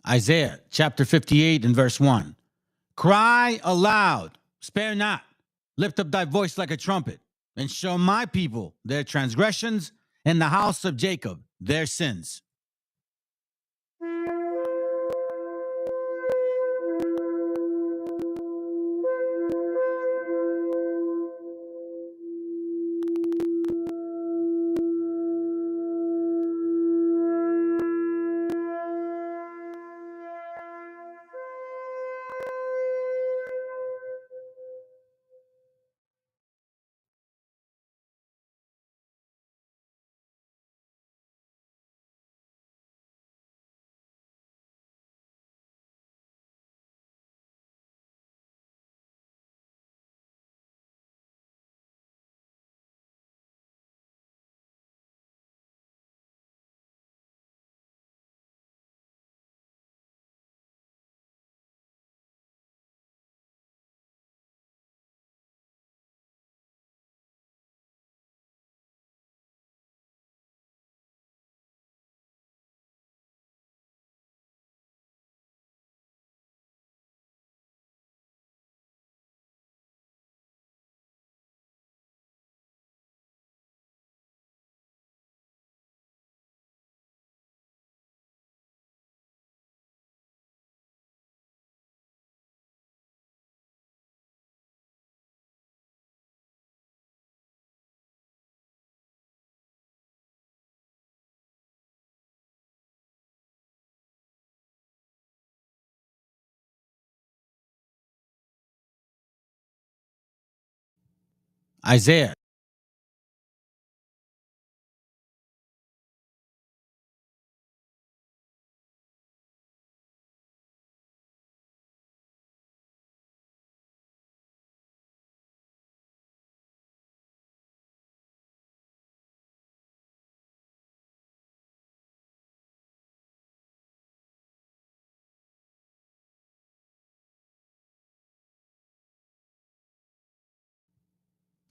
Isaiah chapter 58 and verse 1. Cry aloud, spare not, lift up thy voice like a trumpet, and show my people their transgressions, and the house of Jacob their sins. Isaiah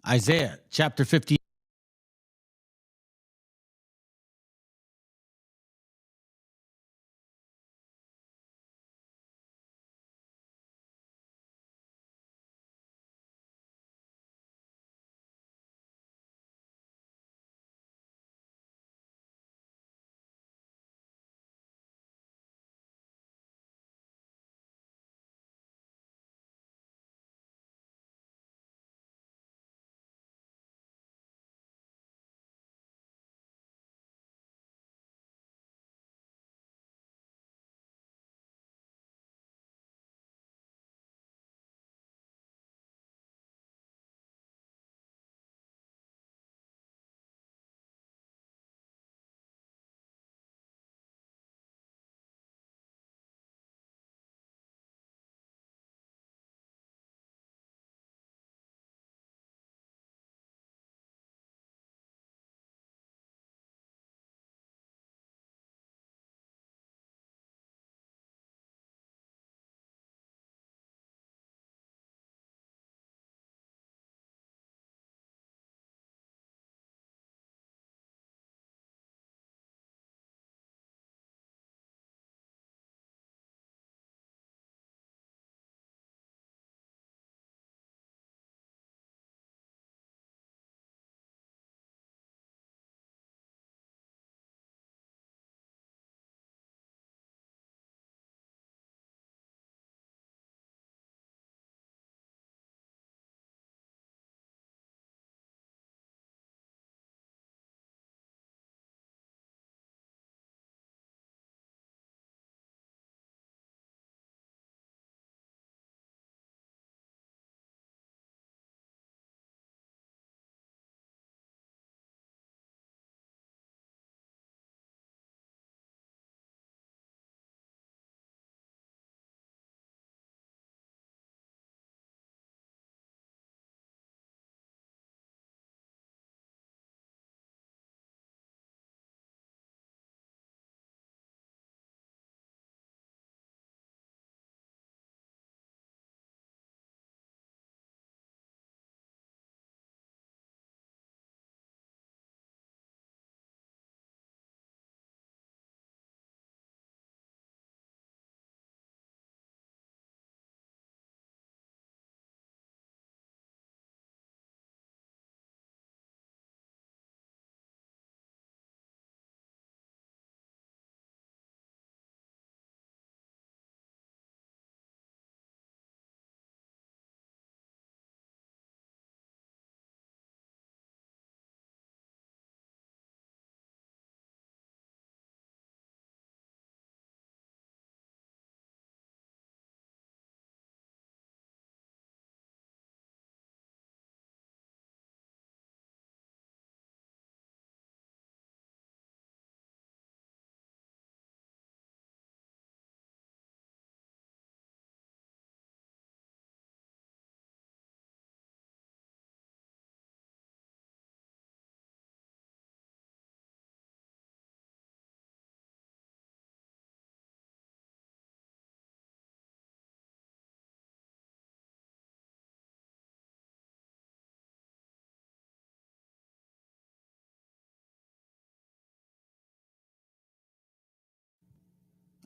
Isaiah chapter 50.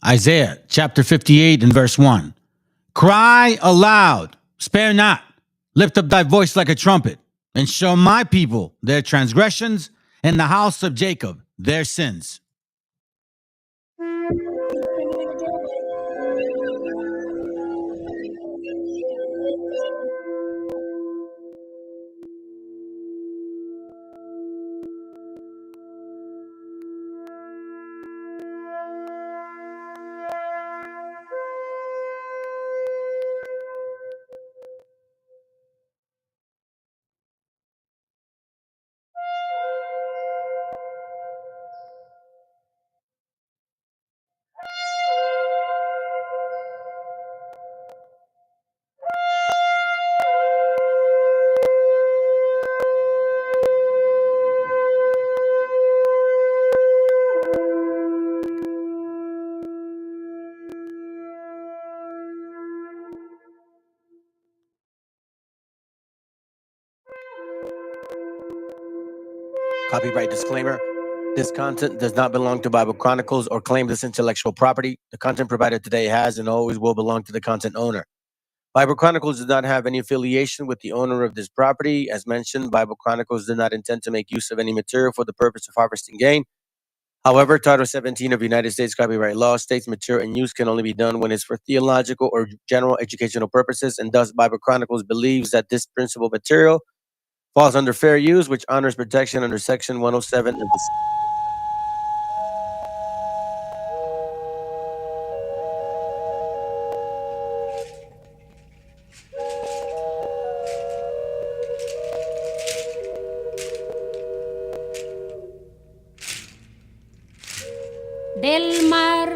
Isaiah chapter 58 and verse 1. Cry aloud, spare not, lift up thy voice like a trumpet, and show my people their transgressions, and the house of Jacob their sins. Copyright disclaimer. This content does not belong to Bible Chronicles or claim this intellectual property. The content provided today has and always will belong to the content owner. Bible Chronicles does not have any affiliation with the owner of this property. As mentioned, Bible Chronicles did not intend to make use of any material for the purpose of harvesting gain. However, Title 17 of United States copyright law states material and use can only be done when it's for theological or general educational purposes, and thus Bible Chronicles believes that this principal material falls under fair use, which honors protection under Section 107 of the del mar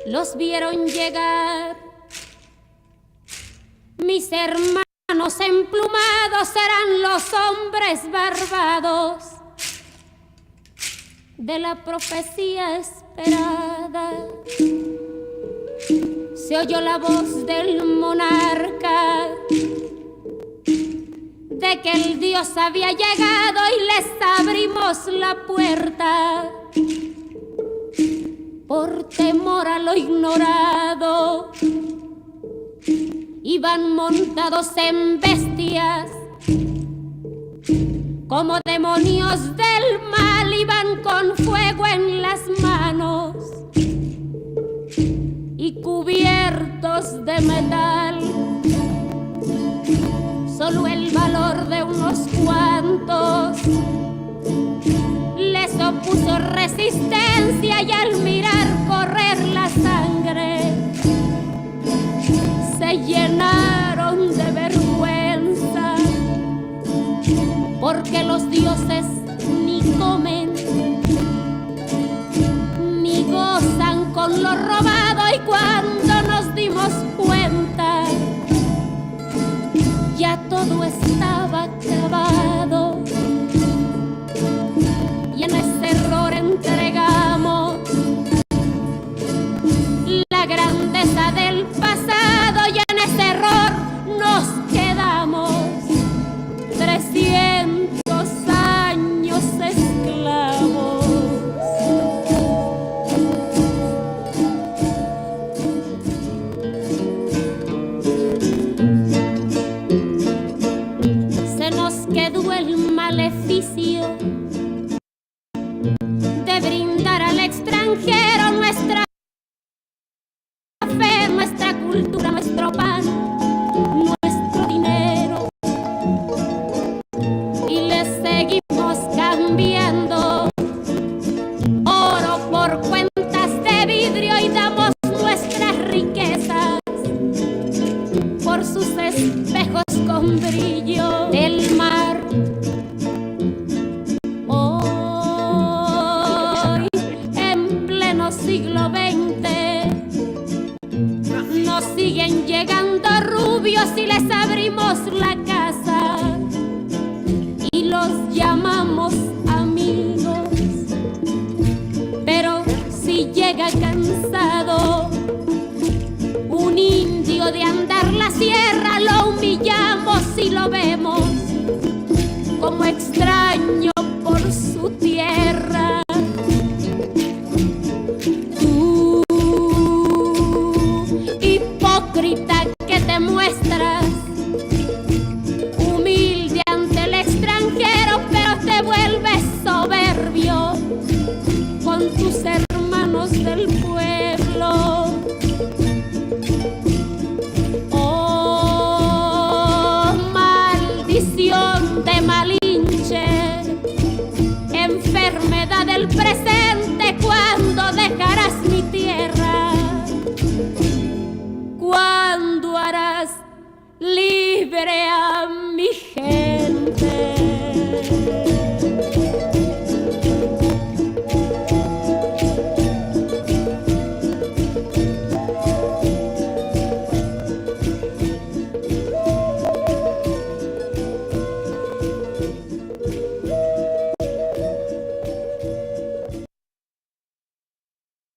los vieron llegar. Mis hermanos emplumados serán los hombres barbados de la profecía esperada. Se oyó la voz del monarca de que el Dios había llegado y les abrimos la puerta. Por temor a lo ignorado, iban montados en bestias, como demonios del mal, iban con fuego en las manos y cubiertos de metal. Solo el valor de unos cuantos les opuso resistencia, y al mirar correr la sangre se llenaron de vergüenza, porque los dioses ni comen ni gozan con lo robado. Y cuando nos dimos cuenta, ya todo estaba acabado, y en ese error entregamos la grandeza del pasado, y en ese error nos quedamos 300 años esclavos. Se nos quedó el maleficio de brindar al extranjero nuestra fe, nuestra cultura, nuestro pan, nuestro dinero, y le seguimos cambiando oro por cuentas de vidrio, y damos nuestras riquezas por sus espejos con brillo del mar. Siglo XX nos siguen llegando rubios y les abrimos la casa y los llamamos amigos, pero si llega cansado un indio de andar la sierra, lo humillamos y lo vemos como extraño por su tierra. libre a mi gente.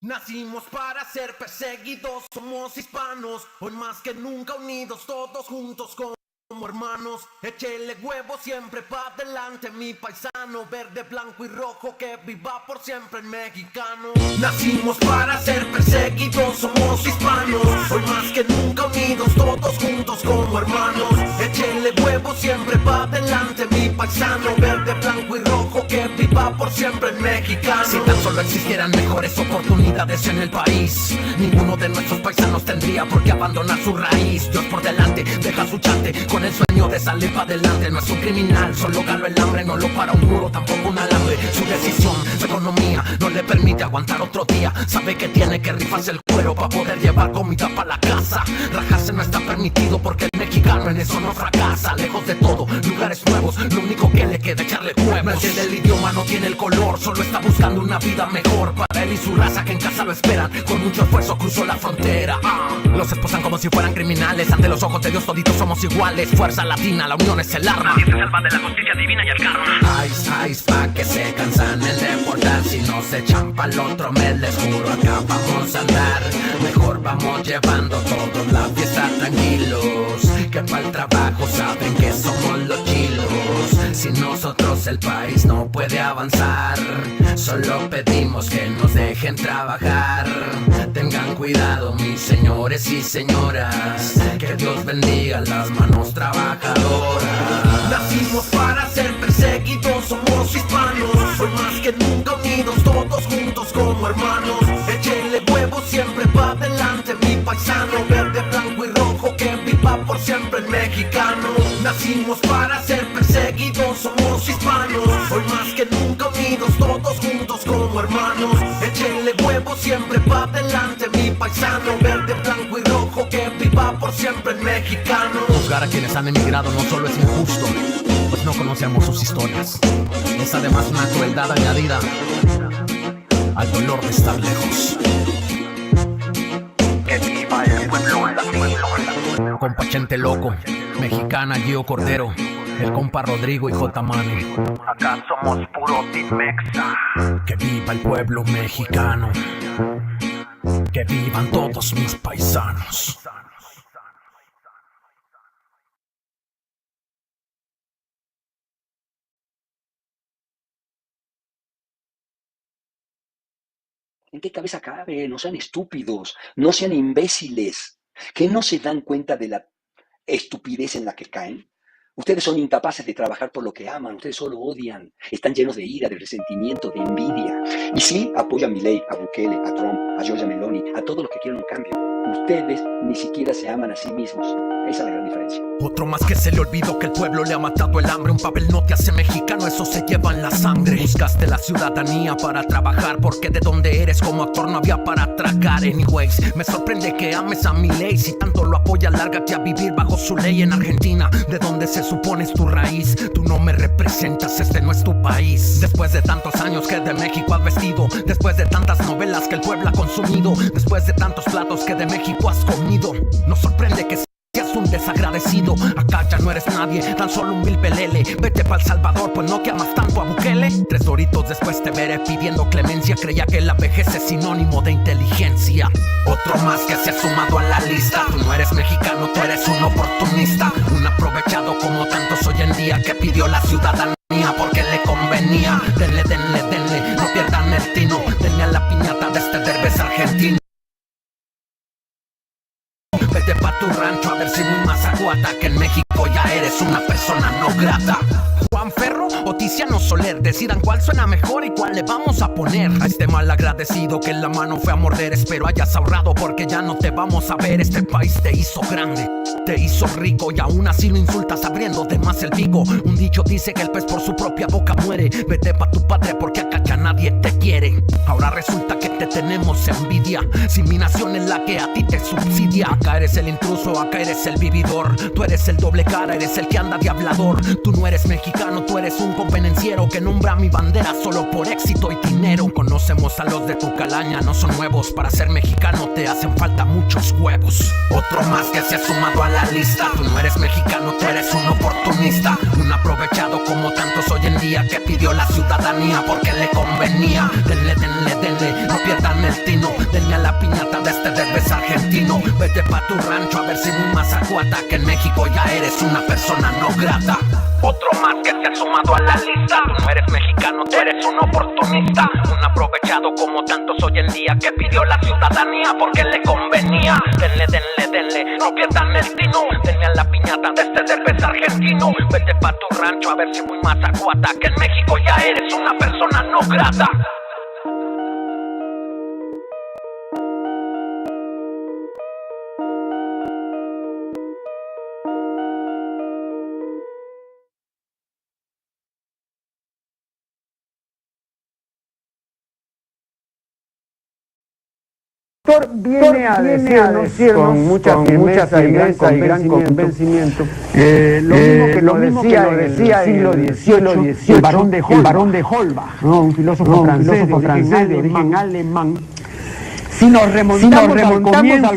Nacimos para ser perseguidos, somos hispanos, hoy más que nunca unidos, todos juntos como hermanos. Échele huevo siempre pa' adelante, mi paisano, verde, blanco y rojo, que viva por siempre el mexicano. Nacimos para ser perseguidos, somos hispanos, hoy más que nunca unidos, todos juntos como hermanos. Échele huevo siempre pa' adelante, mi paisano, verde, blanco y rojo, que viva por siempre el mexicano. Si tan solo existieran mejores oportunidades en el país, ninguno de nuestros paisanos tendría por qué abandonar su raíz. Dios por delante, deja su chante con el sueño de salir para adelante. No es un criminal, solo galo el hambre, no lo para un muro, tampoco un alambre. Su decisión, su economía, no le permite aguantar otro día. Sabe que tiene que rifarse el cuero para poder llevar comida para la casa. Rajarse no está permitido porque el mexicano en eso no fracasa. Lejos de todo, lugares nuevos, lo único que le queda echarle huevos. No entiende el idioma, no tiene el color, solo está buscando una vida mejor para él y su raza que en casa lo esperan. Con mucho esfuerzo cruzó la frontera. Los esposan como si fueran criminales, ante los ojos de Dios toditos somos iguales. Fuerza latina, la unión es el arma. Nadie se salva de la justicia divina y el karma. Ice, ice, pa' que se cansan en deportar. Si no se echan pa'l otro mes, les juro acá vamos a andar. Mejor vamos llevando todos la fiesta tranquilos, que pa'l trabajo saben que somos los chilos. Sin nosotros el país no puede avanzar, solo pedimos que nos dejen trabajar. Tengan cuidado mis señores y señoras, que Dios bendiga las manos trabajadoras. Nacimos para ser perseguidos, somos hispanos, hoy más que nunca unidos, todos juntos como hermanos. Échele huevos siempre pa' adelante, mi paisano, verde, blanco y rojo, que viva por siempre el mexicano. Nacimos para ser perseguidos, somos hispanos, hoy más que nunca unidos, todos juntos como hermanos. Échele huevos siempre pa' adelante, mi paisano, verde, blanco y rojo, que viva por siempre el mexicano. Juzgar a quienes han emigrado no solo es injusto, pues no conocemos sus historias. Es además una crueldad añadida al dolor de estar lejos. Que viva el pueblo latino. Compa Chente Loco, Mexicana Gio Cordero, el compa Rodrigo y J. Mani. Acá somos puro Team Mexa. Que viva el pueblo mexicano, que vivan todos mis paisanos. ¿En qué cabeza cabe? No sean estúpidos, no sean imbéciles, que no se dan cuenta de la estupidez en la que caen. Ustedes son incapaces de trabajar por lo que aman, ustedes solo odian, están llenos de ira, de resentimiento, de envidia. Y sí, apoyan a Milei, a Bukele, a Trump, a Giorgia Meloni, a todos los que quieren un cambio. Ustedes ni siquiera se aman a sí mismos. Esa es la gran diferencia. Otro más que se le olvidó que el pueblo le ha matado el hambre. Un papel no te hace mexicano, eso se lleva en la sangre. Buscaste la ciudadanía para trabajar, porque de donde eres como actor no había para tragar. Anyways, me sorprende que ames a Milei. Si tanto lo apoya, lárgate a vivir bajo su ley en Argentina, de donde se supone es tu raíz. Tú no me representas, este no es tu país. Después de tantos años que de México has vestido, después de tantas novelas que el pueblo ha consumido, después de tantos platos que de México has comido, nos sorprende que seas un desagradecido. Acá ya no eres nadie, tan solo un vil pelele. Vete pa'l Salvador, pues no que amas tanto a Bukele. 3 doritos después te veré pidiendo clemencia. Creía que la vejez es sinónimo de inteligencia. Otro más que se ha sumado a la lista. Tú no eres mexicano, tú eres un oportunista, un aprovechado como tantos hoy en día, que pidió la ciudadanía porque le convenía. Denle, denle, denle, no pierdan el tino. Denle a la piñata de este derbez argentino. Vete pa' tu rancho a ver si muy más aguanta, que en México ya eres una persona no grata. Juan Ferro o Tiziano Soler decidan cuál suena mejor y cuál le vamos a poner. A este mal agradecido que en la mano fue a morder, espero hayas ahorrado porque ya no te vamos a ver. Este país te hizo grande, te hizo rico y aún así lo insultas abriendo de más el pico. Un dicho dice que el pez por su propia boca muere. Vete pa' tu padre porque acá ya nadie te quiere. Ahora resulta que te tenemos envidia, si mi nación es la que a ti te subsidia. Acá eres el intruso, acá eres el vividor. Tú eres el doble cara, eres el que anda de hablador. Tú no eres mexicano, tú eres un convenenciero que nombra mi bandera solo por éxito y dinero. Conocemos a los de tu calaña, no son nuevos. Para ser mexicano te hacen falta muchos huevos. Otro más que se ha sumado a la lista. Tú no eres mexicano, tú eres un oportunista, un aprovechado como tantos hoy en día que pidió la ciudadanía porque le convenía. Denle, denle, denle, no pierdan el tino. Denle a la piñata de este derbez argentino. Vete pa' tu rancho a ver si muy más acuata, que en México ya eres una persona no grata. Otro más que se ha sumado a la lista. Tú no eres mexicano, tú eres un oportunista, un aprovechado como tantos hoy en día que pidió la ciudadanía porque le convenía. Denle, denle, denle, no pierdan el tino. Denle a la piñata de este derbez argentino. Vete pa' tu rancho a ver si muy más acuata, que en México ya eres una persona no grata. Viene a decirnos con mucha firmeza y gran convencimiento lo mismo que lo decía en el siglo XVIII el barón de Holbach, ¿no? un filósofo francés de origen alemán. Si nos remontamos al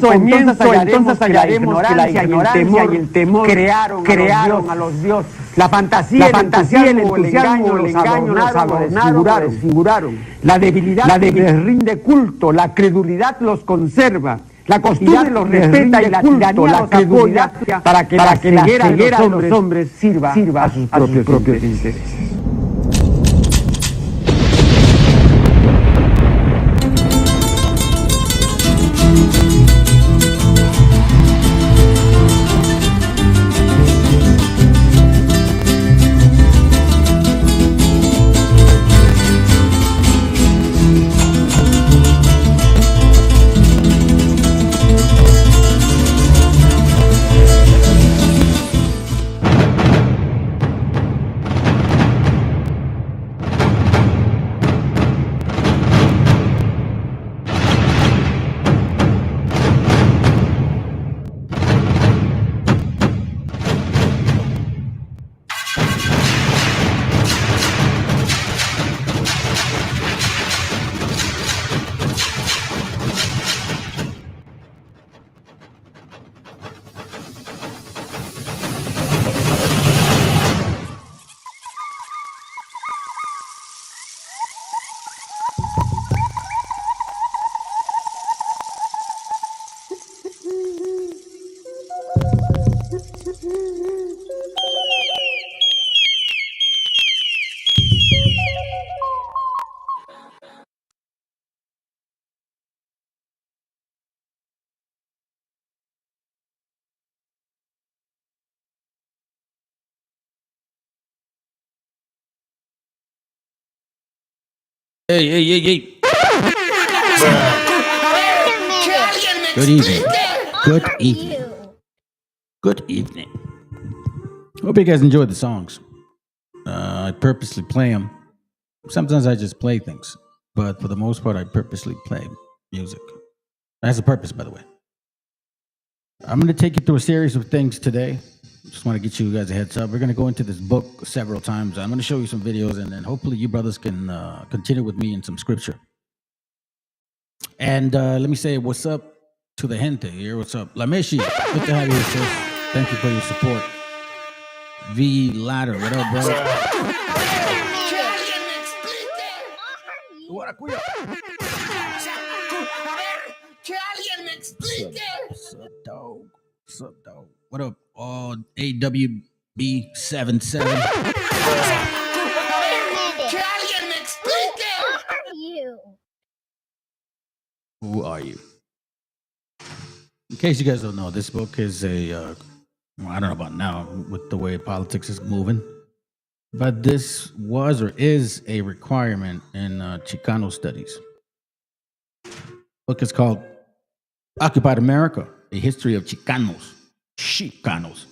comienzo, entonces hallaremos que la ignorancia y el temor crearon a los dioses. La fantasía, el entusiasmo, el engaño los adornaron, desfiguraron. La debilidad les rinde culto, la credulidad los conserva. La costumbre los respeta y la tiranía los apoya para que la ceguera de los hombres sirva a sus propios intereses. Hey. Good evening. Good evening. Hope you guys enjoyed the songs. I purposely play them. Sometimes I just play things, but for the most part, I purposely play music. That's a purpose, by the way. I'm going to take you through a series of things today. Just want to get you guys a heads up. We're going to go into this book several times. I'm going to show you some videos, and then hopefully you brothers can continue with me in some scripture. And let me say what's up to the gente here. What's up? La Meshi, good to have you here, sis. Thank you for your support. V Ladder, what up, bro? What's up, dog? What up, AWB77? Who are you? In case you guys don't know, this book is a, I don't know about now with the way politics is moving. But this was or is a requirement in Chicano studies. Book is called Occupied America, A History of Chicanos. Chicanos.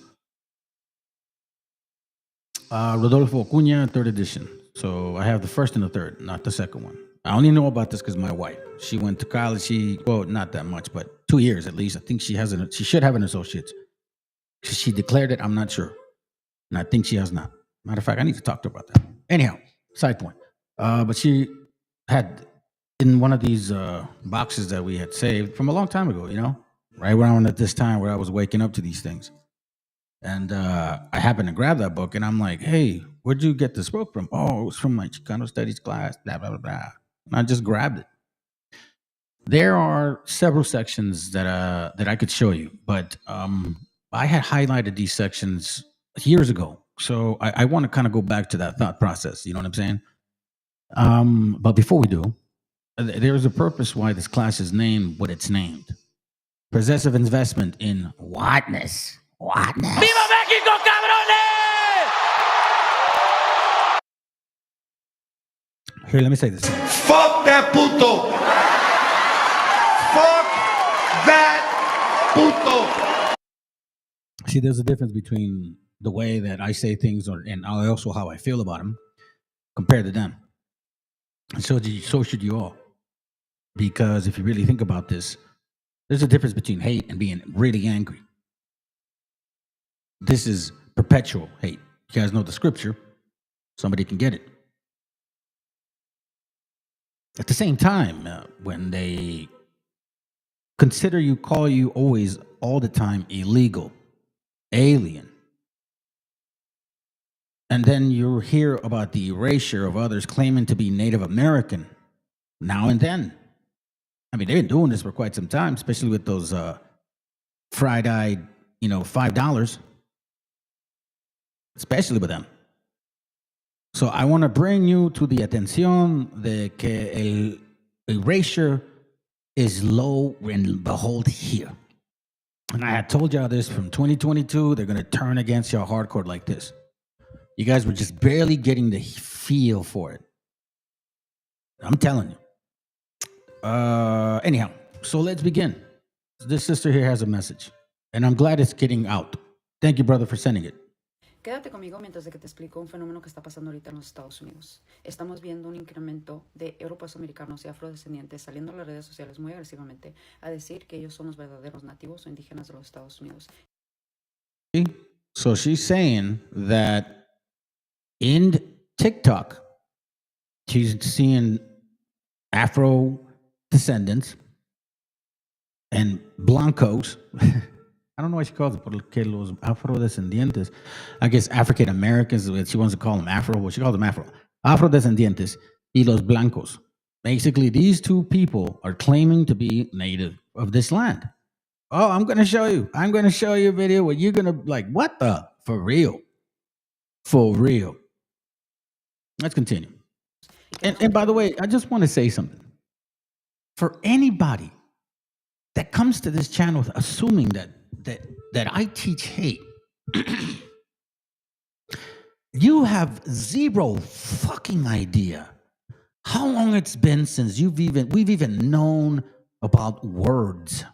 Rodolfo Acuña, 3rd edition. So I have the first and the third, not the second one. I only know about this because my wife, she went to college. Well, not that much, but 2 years at least. I think she should have an associate's. She declared it. I'm not sure. And I think she has not. Matter of fact, I need to talk to her about that. Anyhow, side point. But she had in one of these boxes that we had saved from a long time ago, right around at this time where I was waking up to these things. And I happened to grab that book and I'm like, hey, where'd you get this book from? Oh, it was from my Chicano studies class, blah, blah, blah, blah. And I just grabbed it. There are several sections that I could show you, but I had highlighted these sections years ago. So I want to kind of go back to that thought process. You know what I'm saying? But before we do, there's a purpose why this class is named what it's named. Possessive investment in whiteness. Whiteness. ¡Viva México, cabrones! Here, let me say this. Fuck that puto. Fuck that puto. See, there's a difference between the way that I say things and also how I feel about them compared to them. And so should you all. Because if you really think about this, there's a difference between hate and being really angry. This is perpetual hate. You guys know the scripture. Somebody can get it. At the same time, when they call you always, all the time, illegal, alien, and then you hear about the erasure of others claiming to be Native American now and then. I mean, they've been doing this for quite some time, especially with those fried-eyed, $5, especially with them. So I want to bring you to the atención de que el erasure is lo and behold here. And I had told y'all this from 2022, they're going to turn against y'all hardcore like this. You guys were just barely getting the feel for it. I'm telling you. Anyhow, so let's begin. This sister here has a message, and I'm glad it's getting out. Thank you, brother, for sending it. Quédate conmigo mientras de que te explico un fenómeno que está pasando ahorita en los Estados Unidos. Estamos viendo un incremento de europeos americanos y afrodescendientes saliendo a las redes sociales muy agresivamente a decir que ellos son los verdaderos nativos o indígenas de los Estados Unidos. So she's saying that in TikTok, she's seeing Afro descendants and blancos. I don't know what she calls it, porque los afrodescendientes, I guess African Americans, she wants to call them Afro, well, she calls them Afro. Afrodescendientes y los blancos. Basically, these two people are claiming to be native of this land. Oh, I'm going to show you. I'm going to show you a video where you're going to like, what the? For real. For real. Let's continue. And by the way, I just want to say something. For anybody that comes to this channel assuming that I teach hate, you have zero fucking idea how long it's been since we've even known about words.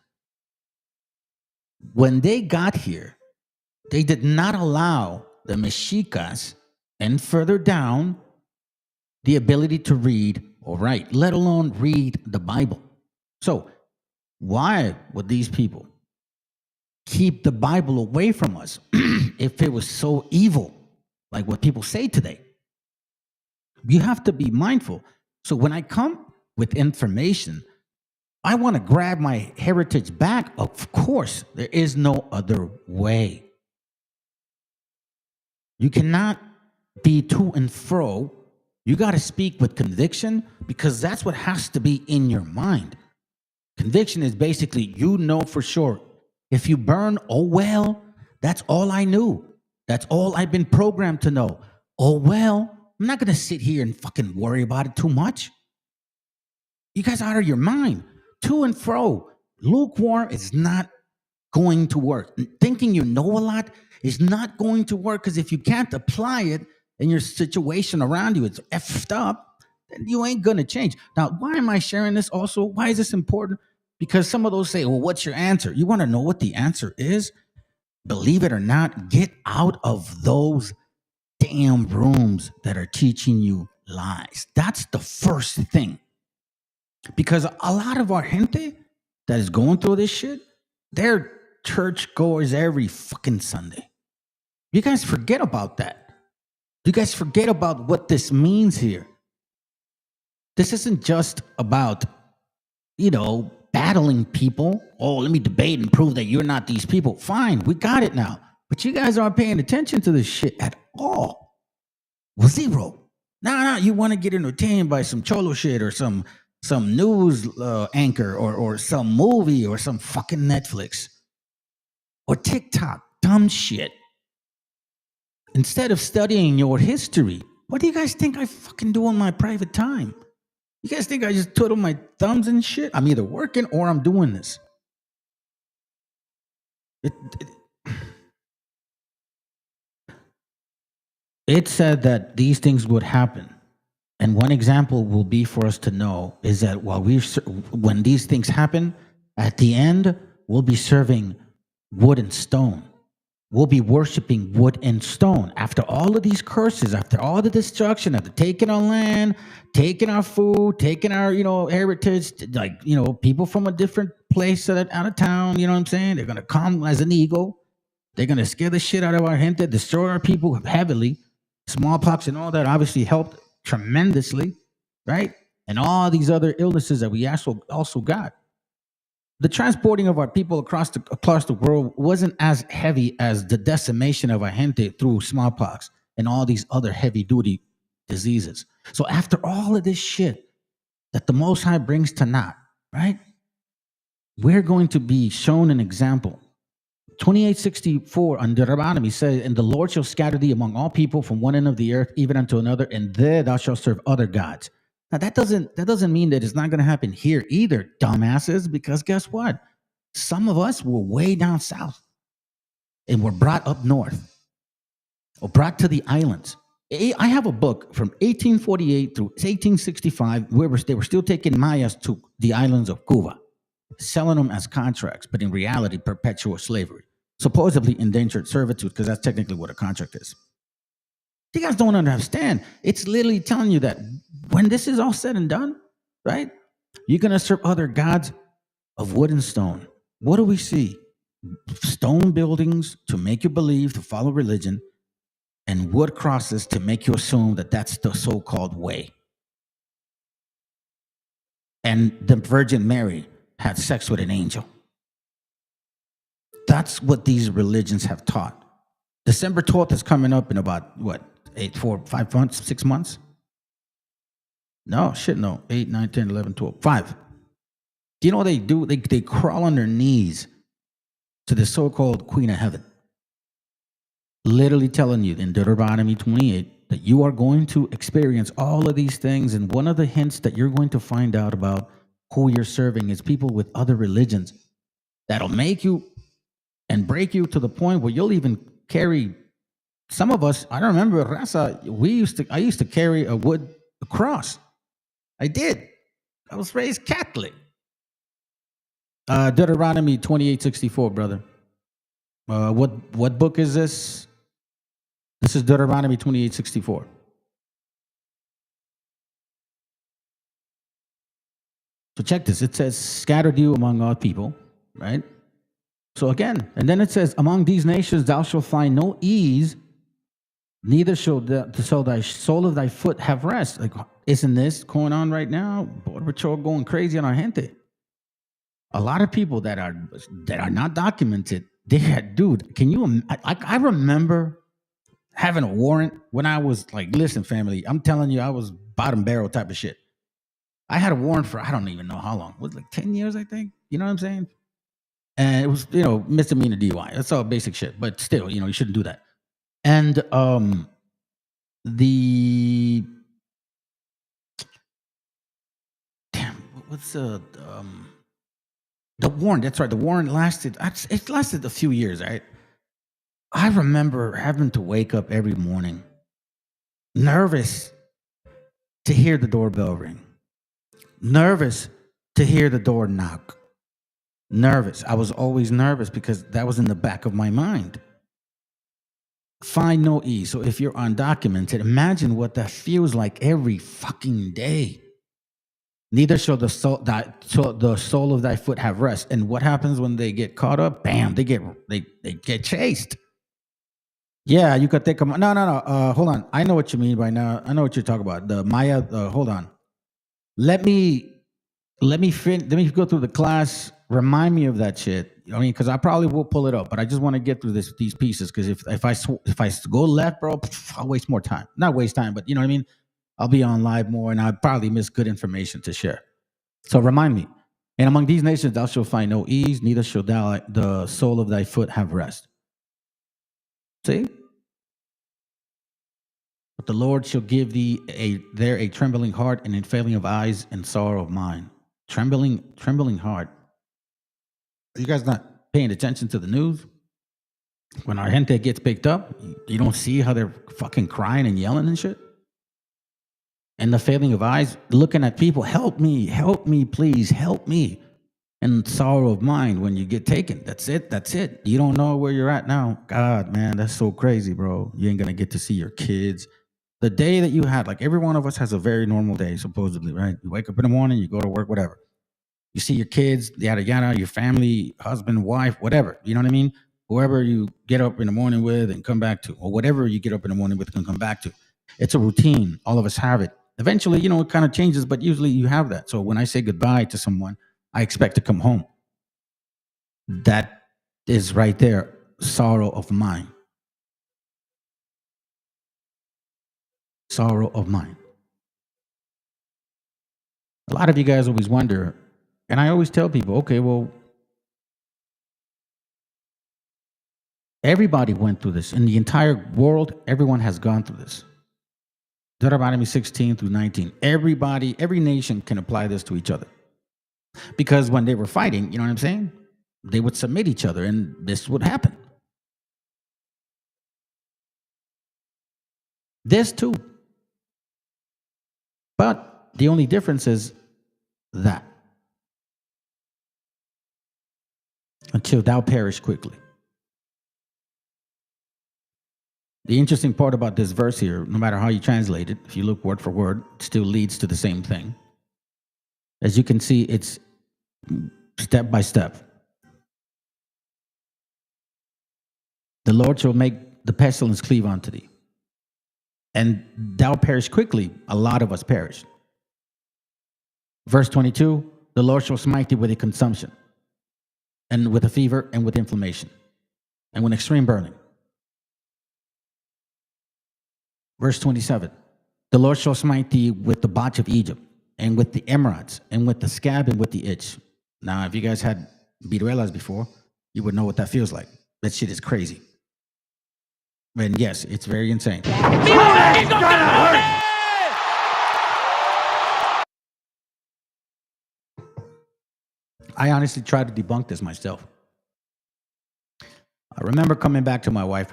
When they got here, they did not allow the Mexicas and further down the ability to read or write, let alone read the Bible. So why would these people keep the Bible away from us if it was so evil, like what people say today? You have to be mindful. So when I come with information, I want to grab my heritage back. Of course, there is no other way. You cannot be to and fro. You got to speak with conviction, because that's what has to be in your mind. Conviction is basically, you know for sure. If you burn, oh well, that's all I knew. That's all I've been programmed to know. Oh well, I'm not going to sit here and fucking worry about it too much. You guys are out of your mind. To and fro. Lukewarm is not going to work. Thinking you know a lot is not going to work, because if you can't apply it and your situation around you is effed up, then you ain't gonna change. Now, why am I sharing this also? Why is this important? Because some of those say, well, what's your answer? You want to know what the answer is? Believe it or not, get out of those damn rooms that are teaching you lies. That's the first thing. Because a lot of our gente that is going through this shit, they're church goers every fucking Sunday. You guys forget about that. You guys forget about what this means here. This isn't just about, battling people. Oh, let me debate and prove that you're not these people. Fine, we got it now. But you guys aren't paying attention to this shit at all. Well, zero. No, you want to get entertained by some cholo shit or some news anchor or some movie or some fucking Netflix or TikTok, dumb shit. Instead of studying your history, what do you guys think I fucking do in my private time? You guys think I just twiddle my thumbs and shit? I'm either working or I'm doing this. It said that these things would happen. And one example will be for us to know is that when these things happen, at the end, we'll be serving wood and stone. We'll be worshiping wood and stone. After all of these curses, after all the destruction, after taking our land, taking our food, taking our, heritage, people from a different place out of town, you know what I'm saying? They're going to come as an eagle. They're going to scare the shit out of our gente, destroy our people heavily. Smallpox and all that obviously helped tremendously, right? And all these other illnesses that we also got. The transporting of our people across the world wasn't as heavy as the decimation of our gente through smallpox and all these other heavy-duty diseases. So after all of this shit that the Most High brings to naught, right? We're going to be shown an example. 28:64 on Deuteronomy says, and the Lord shall scatter thee among all people from one end of the earth even unto another, and there thou shalt serve other gods. Now, that doesn't mean that it's not going to happen here either, dumbasses, because guess what? Some of us were way down south and were brought up north or brought to the islands. I have a book from 1848 through 1865 where they were still taking Mayas to the islands of Cuba, selling them as contracts, but in reality, perpetual slavery. Supposedly indentured servitude, because that's technically what a contract is. You guys don't understand. It's literally telling you that when this is all said and done, right, you're going to serve other gods of wood and stone. What do we see? Stone buildings to make you believe, to follow religion, and wood crosses to make you assume that that's the so-called way. And the Virgin Mary had sex with an angel. That's what these religions have taught. December 12th is coming up in about, 5 months, 6 months? No, 8, 9, 10, 11, 12, 5. Do you know what they do? They crawl on their knees to the so-called Queen of Heaven. Literally telling you in Deuteronomy 28 that you are going to experience all of these things. And one of the hints that you're going to find out about who you're serving is people with other religions that'll make you and break you to the point where you'll even carry. Some of us, I remember Raza, I used to carry a wood cross. I did. I was raised Catholic. Deuteronomy 28:64, brother. What book is this? This is Deuteronomy 28:64. So check this. It says, scattered you among all people, right? So again, and then it says, among these nations thou shalt find no ease, neither shall thy sole of thy foot have rest. Like, isn't this going on right now? Border Patrol going crazy on our gente. A lot of people that are not documented, they had, dude, can you, I remember having a warrant when I was like, listen, family, I'm telling you, I was bottom barrel type of shit. I had a warrant for, I don't even know how long. It was like 10 years, I think. You know what I'm saying? And it was, misdemeanor DUI. That's all basic shit. But still, you shouldn't do that. And the warrant, that's right. The warrant lasted, it lasted a few years, right? I remember having to wake up every morning nervous to hear the doorbell ring, nervous to hear the door knock. Nervous. I was always nervous because that was in the back of my mind. Find no ease. So if you're undocumented, imagine what that feels like every fucking day. Neither shall the sole of thy foot have rest. And what happens when they get caught up? Bam! They get chased. Yeah, you could think of no. Hold on. I know what you mean by now. I know what you're talking about. The Maya. Hold on. Let me go through the class. Remind me of that shit. I mean, because I probably will pull it up, but I just want to get through these pieces. Because if I go left, bro, I'll waste more time. Not waste time, but you know what I mean. I'll be on live more, and I'll probably miss good information to share. So remind me. And among these nations thou shalt find no ease, neither shall thou the sole of thy foot have rest. See? But the Lord shall give thee a trembling heart and a failing of eyes and sorrow of mind. Trembling heart. Are you guys not paying attention to the news? When our gente gets picked up, you don't see how they're fucking crying and yelling and shit? And the failing of eyes, looking at people, help me, please, help me. And sorrow of mind when you get taken. That's it. You don't know where you're at now. God, man, that's so crazy, bro. You ain't going to get to see your kids. The day that you had, like every one of us has a very normal day, supposedly, right? You wake up in the morning, you go to work, whatever. You see your kids, yada, yada, your family, husband, wife, whatever. You know what I mean? Whoever you get up in the morning with and come back to, or whatever you get up in the morning with and come back to. It's a routine. All of us have it. Eventually, it kind of changes, but usually you have that. So when I say goodbye to someone, I expect to come home. That is right there, sorrow of mine. Sorrow of mine. A lot of you guys always wonder, and I always tell people, okay, well, everybody went through this. In the entire world, everyone has gone through this. Deuteronomy 16 through 19. Everybody, every nation can apply this to each other. Because when they were fighting, you know what I'm saying? They would submit each other, and this would happen. This too. But the only difference is that until thou perish quickly. The interesting part about this verse here, no matter how you translate it, if you look word for word, it still leads to the same thing. As you can see, it's step by step. The Lord shall make the pestilence cleave unto thee. And thou perish quickly. A lot of us perish. Verse 22, the Lord shall smite thee with a consumption, and with a fever, and with inflammation, and with extreme burning. Verse 27, the Lord shall smite thee with the botch of Egypt, and with the emerods, and with the scab, and with the itch. Now, if you guys had viruelas before, you would know what that feels like. That shit is crazy. And yes, it's very insane. I honestly tried to debunk this myself. I remember coming back to my wife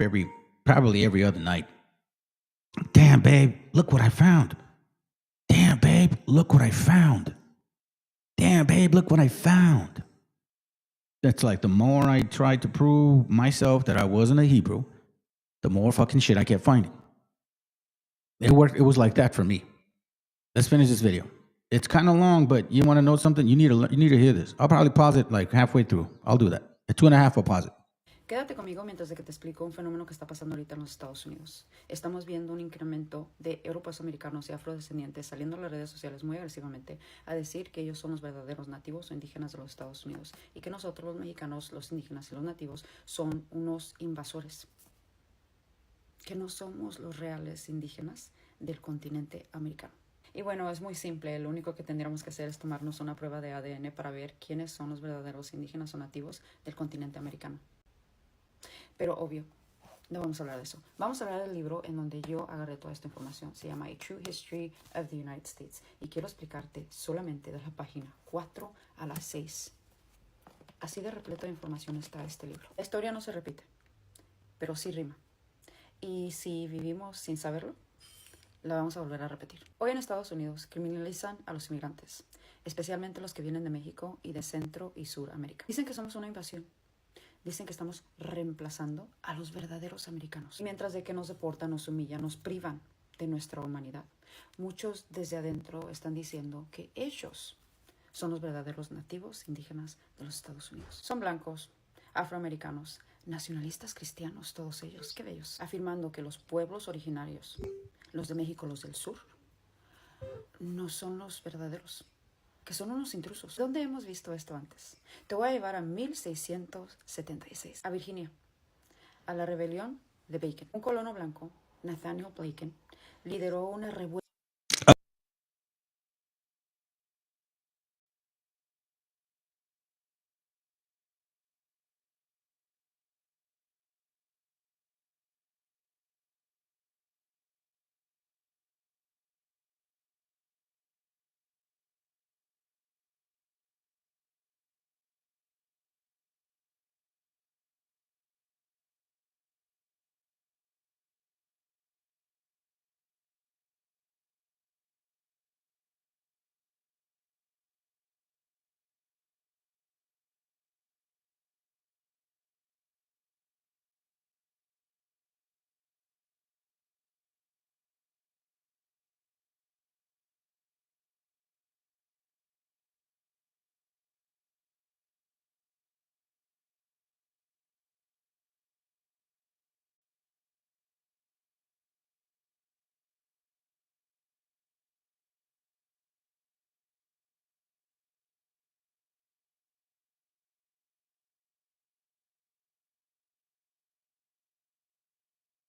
probably every other night. Damn, babe, look what I found. Damn, babe, look what I found. Damn, babe, look what I found. That's like the more I tried to prove myself that I wasn't a Hebrew, the more fucking shit I kept finding. It was like that for me. Let's finish this video. It's kind of long, but you want to know something? You need to hear this. I'll probably pause it like halfway through. I'll do that. At 2.5, I'll pause it. Quédate conmigo mientras de que te explico un fenómeno que está pasando ahorita en los Estados Unidos. Estamos viendo un incremento de europeos americanos y afrodescendientes saliendo a las redes sociales muy agresivamente a decir que ellos son los verdaderos nativos o indígenas de los Estados Unidos y que nosotros los mexicanos, los indígenas y los nativos son unos invasores. Que no somos los reales indígenas del continente americano. Y bueno, es muy simple. Lo único que tendríamos que hacer es tomarnos una prueba de ADN para ver quiénes son los verdaderos indígenas o nativos del continente americano. Pero obvio, no vamos a hablar de eso. Vamos a hablar del libro en donde yo agarré toda esta información. Se llama A True History of the United States. Y quiero explicarte solamente de la página 4 a la 6. Así de repleto de información está este libro. La historia no se repite, pero sí rima. Y si vivimos sin saberlo, La vamos a volver a repetir. Hoy en Estados Unidos criminalizan a los inmigrantes, especialmente los que vienen de México y de Centro y Suramérica. Dicen que somos una invasión. Dicen que estamos reemplazando a los verdaderos americanos. Y mientras de que nos deportan, nos humillan, nos privan de nuestra humanidad, muchos desde adentro están diciendo que ellos son los verdaderos nativos indígenas de los Estados Unidos. Son blancos, afroamericanos, nacionalistas cristianos, todos ellos, qué bellos, afirmando que los pueblos originarios, los de México, los del sur, no son los verdaderos, que son unos intrusos. ¿Dónde hemos visto esto antes? Te voy a llevar a 1676, a Virginia, a la rebelión de Bacon. Un colono blanco, Nathaniel Bacon, lideró una revuelta.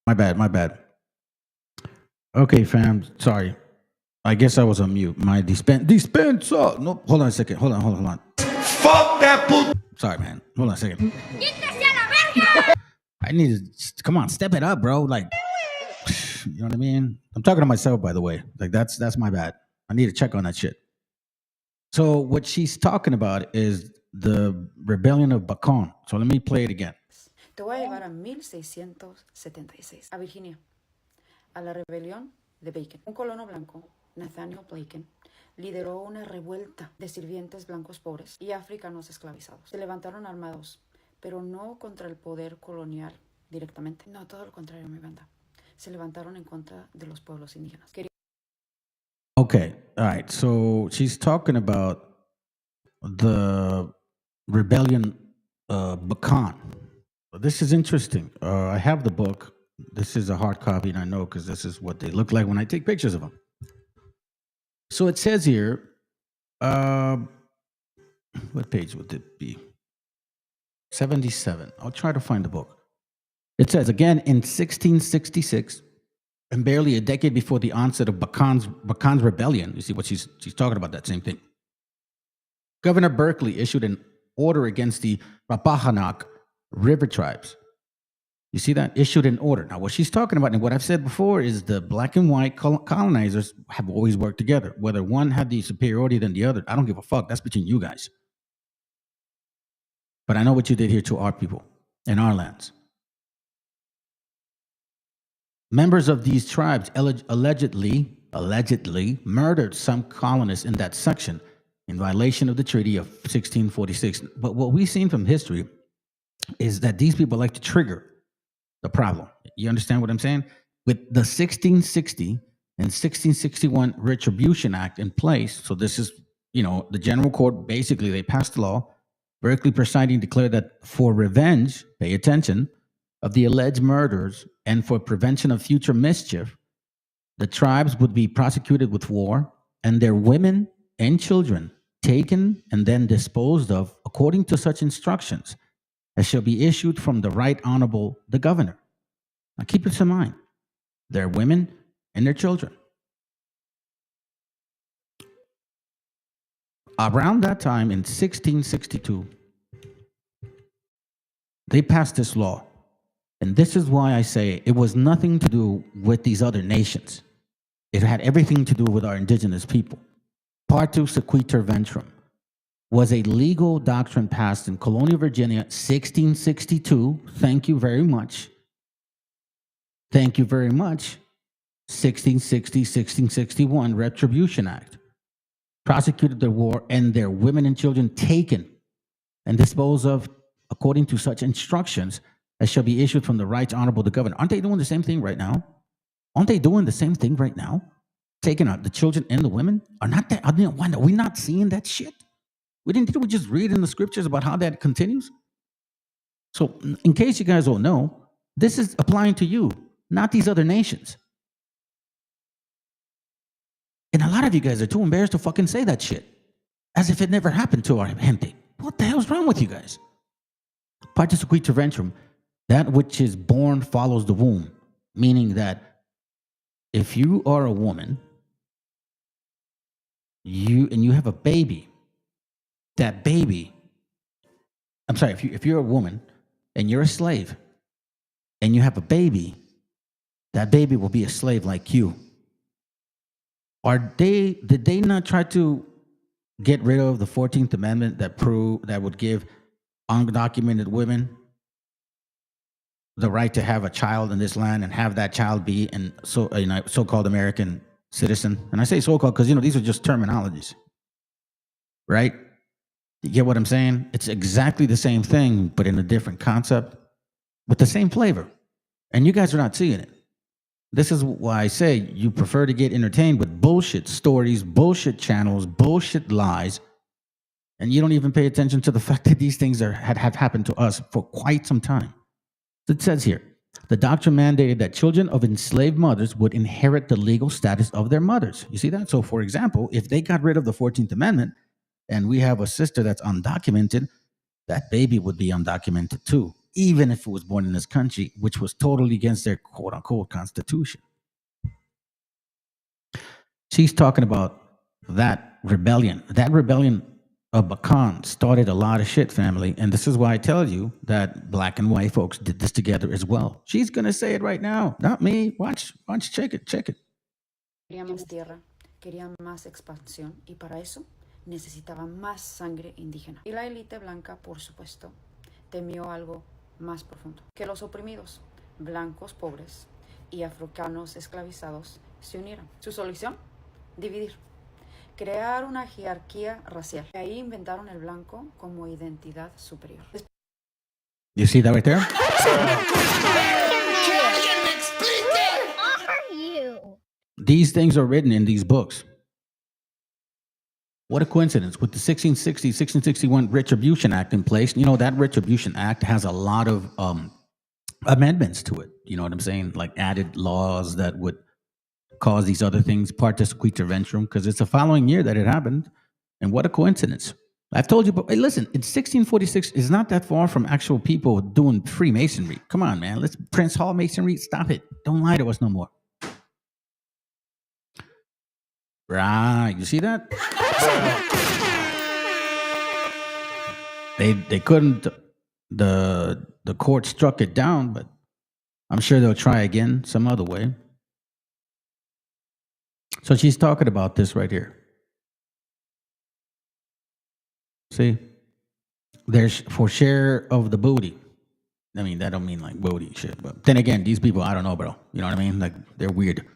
My bad. Okay, fam. Sorry. I guess I was on mute. My dispenser. No, hold on a second. Hold on. Fuck that puto. Sorry, man. Hold on a second. I need to come on, step it up, bro. Like, you know what I mean? I'm talking to myself, by the way. Like, that's my bad. I need to check on that shit. So what she's talking about is the rebellion of Bacon. So let me play it again. Te voy a llevar a 1676, a Virginia, a la rebelión de Bacon. Un colono blanco, Nathaniel Bacon, lideró una revuelta de sirvientes blancos pobres y africanos esclavizados. Se levantaron armados, pero no contra el poder colonial directamente. No, todo lo contrario, mi banda. Se levantaron en contra de los pueblos indígenas. Okay, all right. So she's talking about the rebellion Bacon. This is interesting. I have the book. This is a hard copy, and I know because this is what they look like when I take pictures of them. So it says here, what page would it be? 77. I'll try to find the book. It says, again, in 1666, and barely a decade before the onset of Bacon's rebellion, you see what she's talking about, that same thing. Governor Berkeley issued an order against the Rappahannock River tribes. You see that? Issued an order. Now, what she's talking about, and what I've said before, is the black and white colonizers have always worked together. Whether one had the superiority than the other, I don't give a fuck. That's between you guys. But I know what you did here to our people in our lands. Members of these tribes allegedly murdered some colonists in that section in violation of the Treaty of 1646. But what we've seen from history is that these people like to trigger the problem. You understand what I'm saying? With the 1660 and 1661 Retribution Act in place, so this is, the general court, basically, they passed the law. Berkeley presiding declared that for revenge, pay attention, of the alleged murders and for prevention of future mischief, the tribes would be prosecuted with war and their women and children taken and then disposed of according to such instructions as shall be issued from the Right Honorable the Governor. Now keep this in mind. Their women and their children. Around that time in 1662, they passed this law. And this is why I say it was nothing to do with these other nations. It had everything to do with our indigenous people. Partu sequitur ventrum was a legal doctrine passed in colonial Virginia, 1662. Thank you very much. Thank you very much. 1661 Retribution Act, prosecuted the war and their women and children taken and disposed of according to such instructions as shall be issued from the Right Honorable the Governor. Aren't they doing the same thing right now? Aren't they doing the same thing right now? Taking out the children and the women? Are we not seeing that shit? We just read in the scriptures about how that continues? So in case you guys don't know, this is applying to you, not these other nations. And a lot of you guys are too embarrassed to fucking say that shit, as if it never happened to our gente. What the hell's wrong with you guys? Partus equitur ventrum, that which is born follows the womb, meaning that if you are a woman, you have a baby, that baby, I'm sorry, if you're a woman and you're a slave and you have a baby, that baby will be a slave like you. Did they not try to get rid of the 14th Amendment that would give undocumented women the right to have a child in this land and have that child be a so-called American citizen? And I say so-called because these are just terminologies, right? You get what I'm saying? It's exactly the same thing, but in a different concept with the same flavor. And you guys are not seeing it. This is why I say you prefer to get entertained with bullshit stories, bullshit channels, bullshit lies, and you don't even pay attention to the fact that these things have happened to us for quite some time. It says here, the doctrine mandated that children of enslaved mothers would inherit the legal status of their mothers. You see that? So, for example, if they got rid of the 14th Amendment and we have a sister that's undocumented, that baby would be undocumented too, even if it was born in this country, which was totally against their quote-unquote constitution. She's talking about that rebellion. That rebellion of Bakan started a lot of shit, family. And this is why I tell you that black and white folks did this together as well. She's going to say it right now, not me. Watch, check it. Quería más tierra, quería más expansión, y para eso necesitaba más sangre indígena. Y la élite blanca, por supuesto, temió algo más profundo, que los oprimidos, blancos pobres y africanos esclavizados se unieran. Su solución, dividir, crear una jerarquía racial. Y ahí inventaron el blanco como identidad superior. You see that right there? These things are written in these books. What a coincidence. With the 1661 Retribution Act in place, that Retribution Act has a lot of amendments to it. You know what I'm saying? Like added laws that would cause these other things, partus equitur ventrum, because it's the following year that it happened. And what a coincidence. I've told you, but hey, listen, in 1646 is not that far from actual people doing Freemasonry. Come on, man. Let's Prince Hall Masonry. Stop it. Don't lie to us no more. Right. You see that? They couldn't, the court struck it down, but I'm sure they'll try again some other way. So she's talking about this right here. See? There's for share of the booty. I mean, that don't mean like booty shit, but then again, these people, I don't know, bro. You know what I mean? Like, they're weird.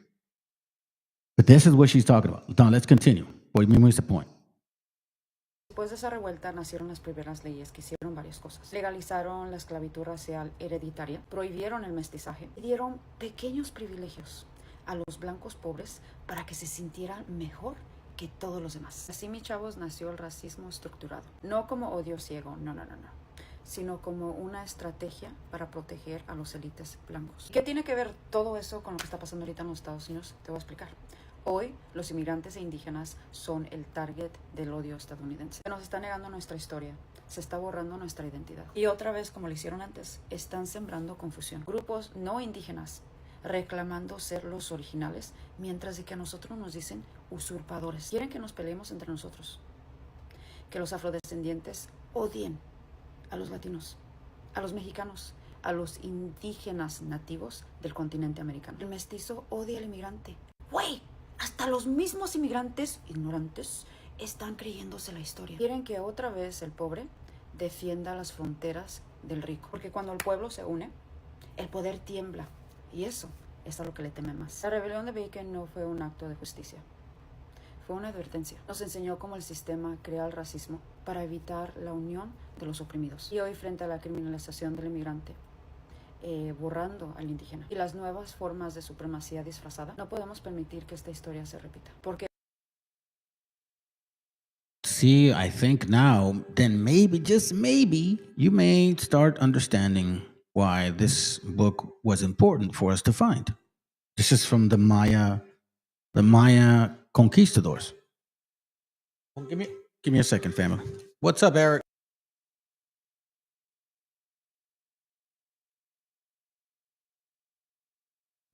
But this is what she's talking about. Now, let's continue. What is the point? Después de esa revuelta nacieron las primeras leyes que hicieron varias cosas. Legalizaron la esclavitud racial hereditaria, prohibieron el mestizaje y dieron pequeños privilegios a los blancos pobres para que se sintieran mejor que todos los demás. Así, mis chavos, nació el racismo estructurado. No como odio ciego, no, sino como una estrategia para proteger a los élites blancos. ¿Qué tiene que ver todo eso con lo que está pasando ahorita en los Estados Unidos? Te voy a explicar. Hoy, los inmigrantes e indígenas son el target del odio estadounidense. Se nos está negando nuestra historia, se está borrando nuestra identidad. Y otra vez, como lo hicieron antes, están sembrando confusión. Grupos no indígenas reclamando ser los originales, mientras de que a nosotros nos dicen usurpadores. Quieren que nos peleemos entre nosotros, que los afrodescendientes odien a los latinos, a los mexicanos, a los indígenas nativos del continente americano. El mestizo odia al inmigrante. ¡Güey! Hasta los mismos inmigrantes ignorantes están creyéndose la historia. Quieren que otra vez el pobre defienda las fronteras del rico. Porque cuando el pueblo se une, el poder tiembla. Y eso es a lo que le teme más. La rebelión de Bacon no fue un acto de justicia, fue una advertencia. Nos enseñó cómo el sistema crea el racismo para evitar la unión de los oprimidos. Y hoy, frente a la criminalización del inmigrante, borrando al indígena y las nuevas formas de supremacía disfrazada, no podemos permitir que esta historia se repita. Porque See, I think now, then maybe, just maybe, you may start understanding why this book was important for us to find. This is from the Maya conquistadors. Well, give me a second, family. What's up, Eric?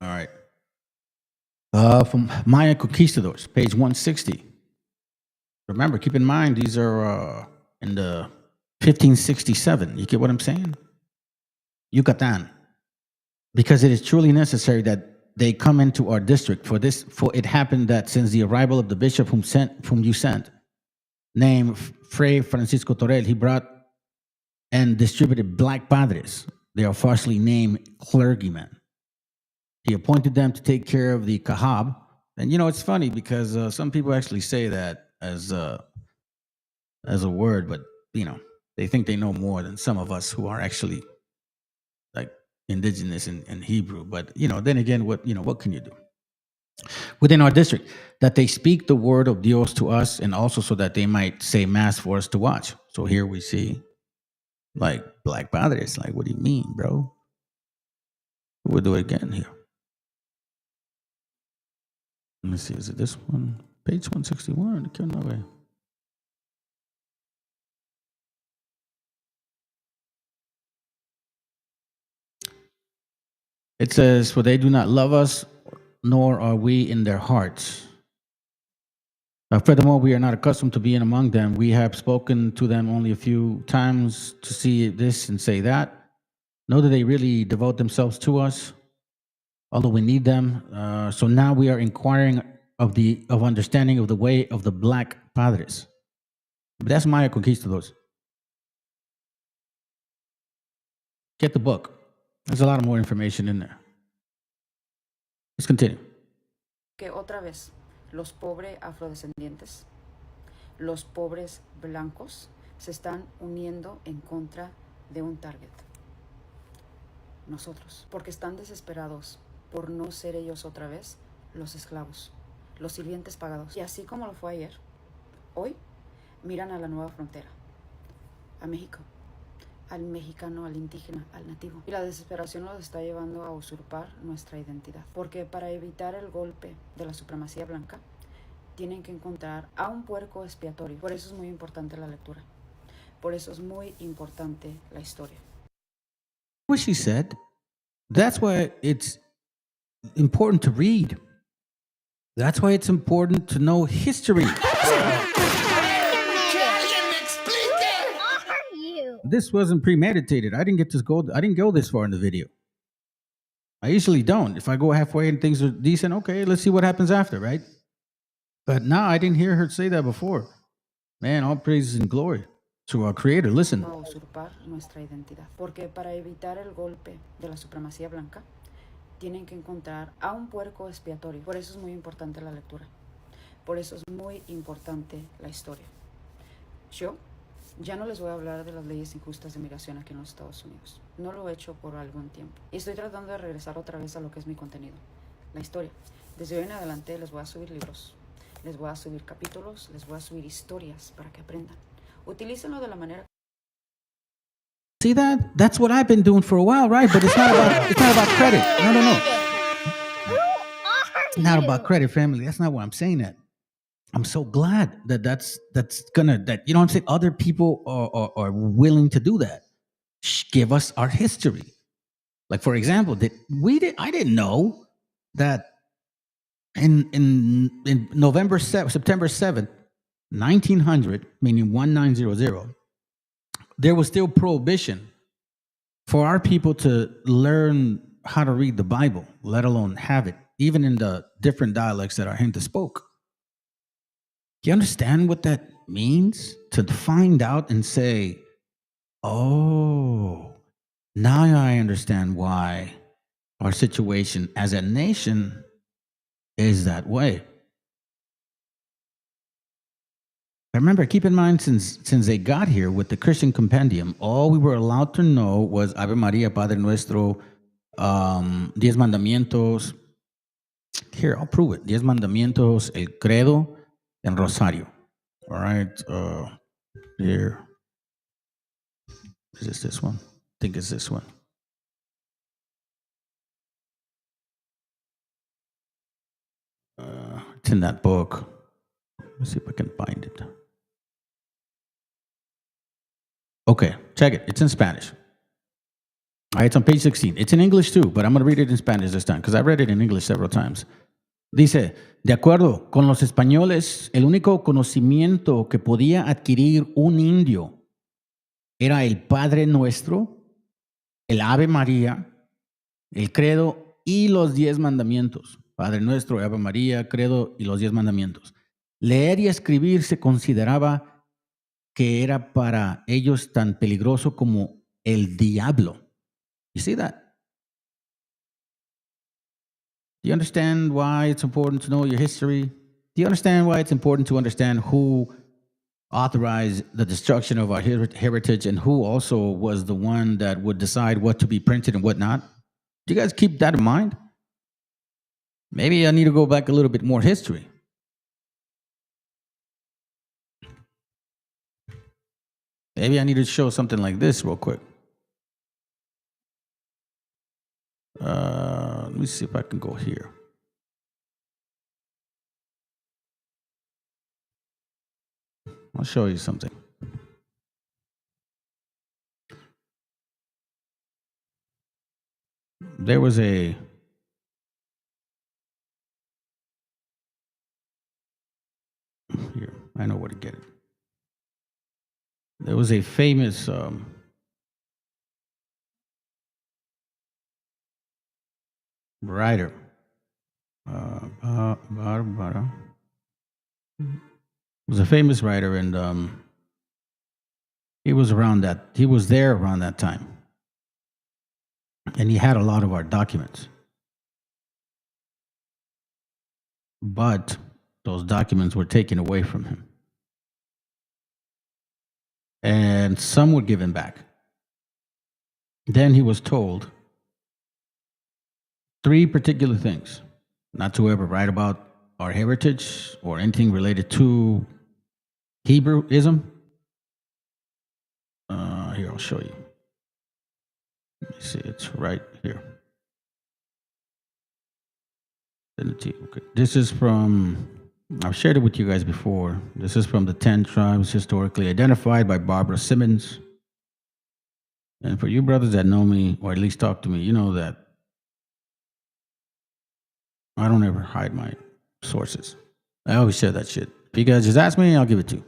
All right. From Maya conquistadors, page 160. Remember, keep in mind, these are in the 1567. You get what I'm saying? Yucatan. Because it is truly necessary that they come into our district. For it happened that since the arrival of the bishop whom you sent, named Fray Francisco Torel, he brought and distributed black padres. They are falsely named clergymen. He appointed them to take care of the kahab. And it's funny because some people actually say that as a word, but they think they know more than some of us who are actually like indigenous in Hebrew. But then again, what can you do? Within our district, that they speak the word of Dios to us, and also so that they might say mass for us to watch. So here we see like black padres. Like, what do you mean, bro? We'll do it again here. Let me see, is it this one? Page 161. It says, for they do not love us, nor are we in their hearts. Furthermore, we are not accustomed to being among them. We have spoken to them only a few times to see this and say that. Know that they really devote themselves to us, although we need them. So now we are inquiring of understanding of the way of the black padres. But that's Maya Conquistadors. Get the book. There's a lot more information in there. Let's continue. que otra vez los pobres afrodescendientes, los pobres blancos, se están uniendo en contra de un target. Nosotros, porque están desesperados por no ser ellos otra vez los esclavos, los sirvientes pagados. Y así como lo fue ayer, hoy miran a la nueva frontera, a México, al mexicano, al indígena, al nativo. Y la desesperación los está llevando a usurpar nuestra identidad. Porque para evitar el golpe de la supremacía blanca, tienen que encontrar a un puerco expiatorio. Por eso es muy importante la lectura. Por eso es muy importante la historia. What she said, that's why it's important to read. That's why it's important to know history. This wasn't premeditated. I didn't go this far in the video. I usually don't. If I go halfway and things are decent, okay, let's see what happens after, right? But now I didn't hear her say that before. Man, all praises and glory to our creator. Listen. A usurpar nuestra identidad. Porque para evitar el golpe de la supremacía blanca, tienen que encontrar a un puerco expiatorio. Por eso es muy importante la lectura. Por eso es muy importante la historia. Yo ya no les voy a hablar de las leyes injustas de migración aquí en los Estados Unidos. No lo he hecho por algún tiempo. Y estoy tratando de regresar otra vez a lo que es mi contenido, la historia. Desde hoy en adelante les voy a subir libros, les voy a subir capítulos, les voy a subir historias para que aprendan. Utilícenlo de la manera. See that? That's what I've been doing for a while, right? But it's not about credit. No. It's not about credit, family. That's not what I'm saying. That I'm so glad that's gonna, that, you know what I'm saying? Other people are willing to do that. Give us our history. Like, for example, I didn't know that in September 7th, 1900, meaning 1900, there was still prohibition for our people to learn how to read the Bible, let alone have it, even in the different dialects that our gente spoke. Do you understand what that means? To find out and say, oh, now I understand why our situation as a nation is that way. Remember, keep in mind, since they got here with the Christian compendium, all we were allowed to know was Ave Maria, Padre Nuestro, Diez Mandamientos. Here, I'll prove it. Diez Mandamientos, El Credo, and Rosario. All right. Here. Is this one? I think it's this one. It's in that book. Let's see if I can find it. Okay, check it. It's in Spanish. All right, it's on page 16. It's in English too, but I'm going to read it in Spanish this time because I've read it in English several times. Dice, de acuerdo con los españoles, el único conocimiento que podía adquirir un indio era el Padre Nuestro, el Ave María, el Credo y los 10 mandamientos. Padre Nuestro, Ave María, Credo y los 10 mandamientos. Leer y escribir se consideraba que era para ellos tan peligroso como el diablo. You see that? Do you understand why it's important to know your history? Do you understand why it's important to understand who authorized the destruction of our heritage and who also was the one that would decide what to be printed and what not? Do you guys keep that in mind? Maybe I need to go back a little bit more history. Maybe I need to show something like this real quick. Let me see if I can go here. I'll show you something. There was a here, I know where to get it. There was a famous writer, was a famous writer, and he was there around that time, and he had a lot of our documents, but those documents were taken away from him, and some were given back. Then he was told 3 particular things: not to ever write about our heritage or anything related to Hebrewism. Here, I'll show you. Let me see, it's right here. Okay. This is from, I've shared it with you guys before. This is from the 10 tribes historically identified by Barbara Simmons. And for you brothers that know me, or at least talk to me, you know that I don't ever hide my sources. I always share that shit. If you guys just ask me, I'll give it to you.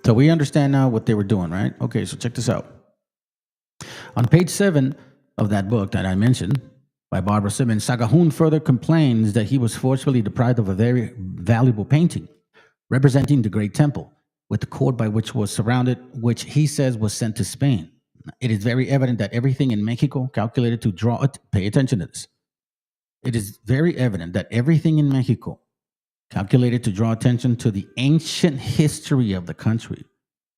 So we understand now what they were doing, right? Okay, so check this out. On page 7 of that book that I mentioned by Barbara Simmons, Sagahun further complains that he was forcefully deprived of a very valuable painting representing the Great Temple with the cord by which was surrounded, which he says was sent to Spain. It is very evident that everything in Mexico calculated to draw it. Pay attention to this. It is very evident that everything in Mexico calculated to draw attention to the ancient history of the country,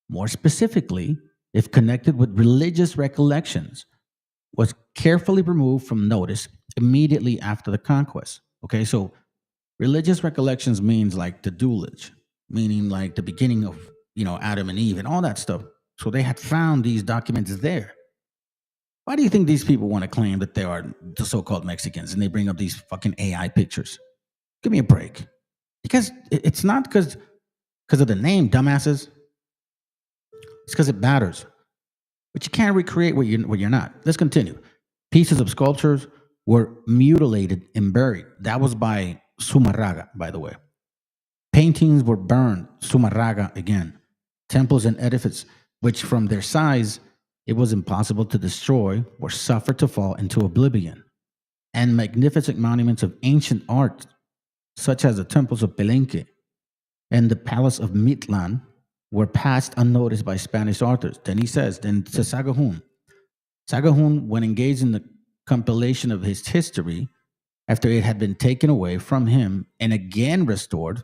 more specifically, if connected with religious recollections, was carefully removed from notice immediately after the conquest. Okay, so religious recollections means like the dualage, meaning like the beginning of, Adam and Eve and all that stuff. So they had found these documents there. Why do you think these people want to claim that they are the so-called Mexicans and they bring up these fucking AI pictures? Give me a break. Because it's not because of the name, dumbasses. It's because it matters. But you can't recreate what you're not. Let's continue. Pieces of sculptures were mutilated and buried. That was by Zumarraga, by the way. Paintings were burned. Zumarraga again. Temples and edifices, which from their size, it was impossible to destroy or suffer to fall into oblivion. And magnificent monuments of ancient art, such as the temples of Palenque and the palace of Mitlan, were passed unnoticed by Spanish authors. Then he says, then to Sagahun, when engaged in the compilation of his history after it had been taken away from him and again restored.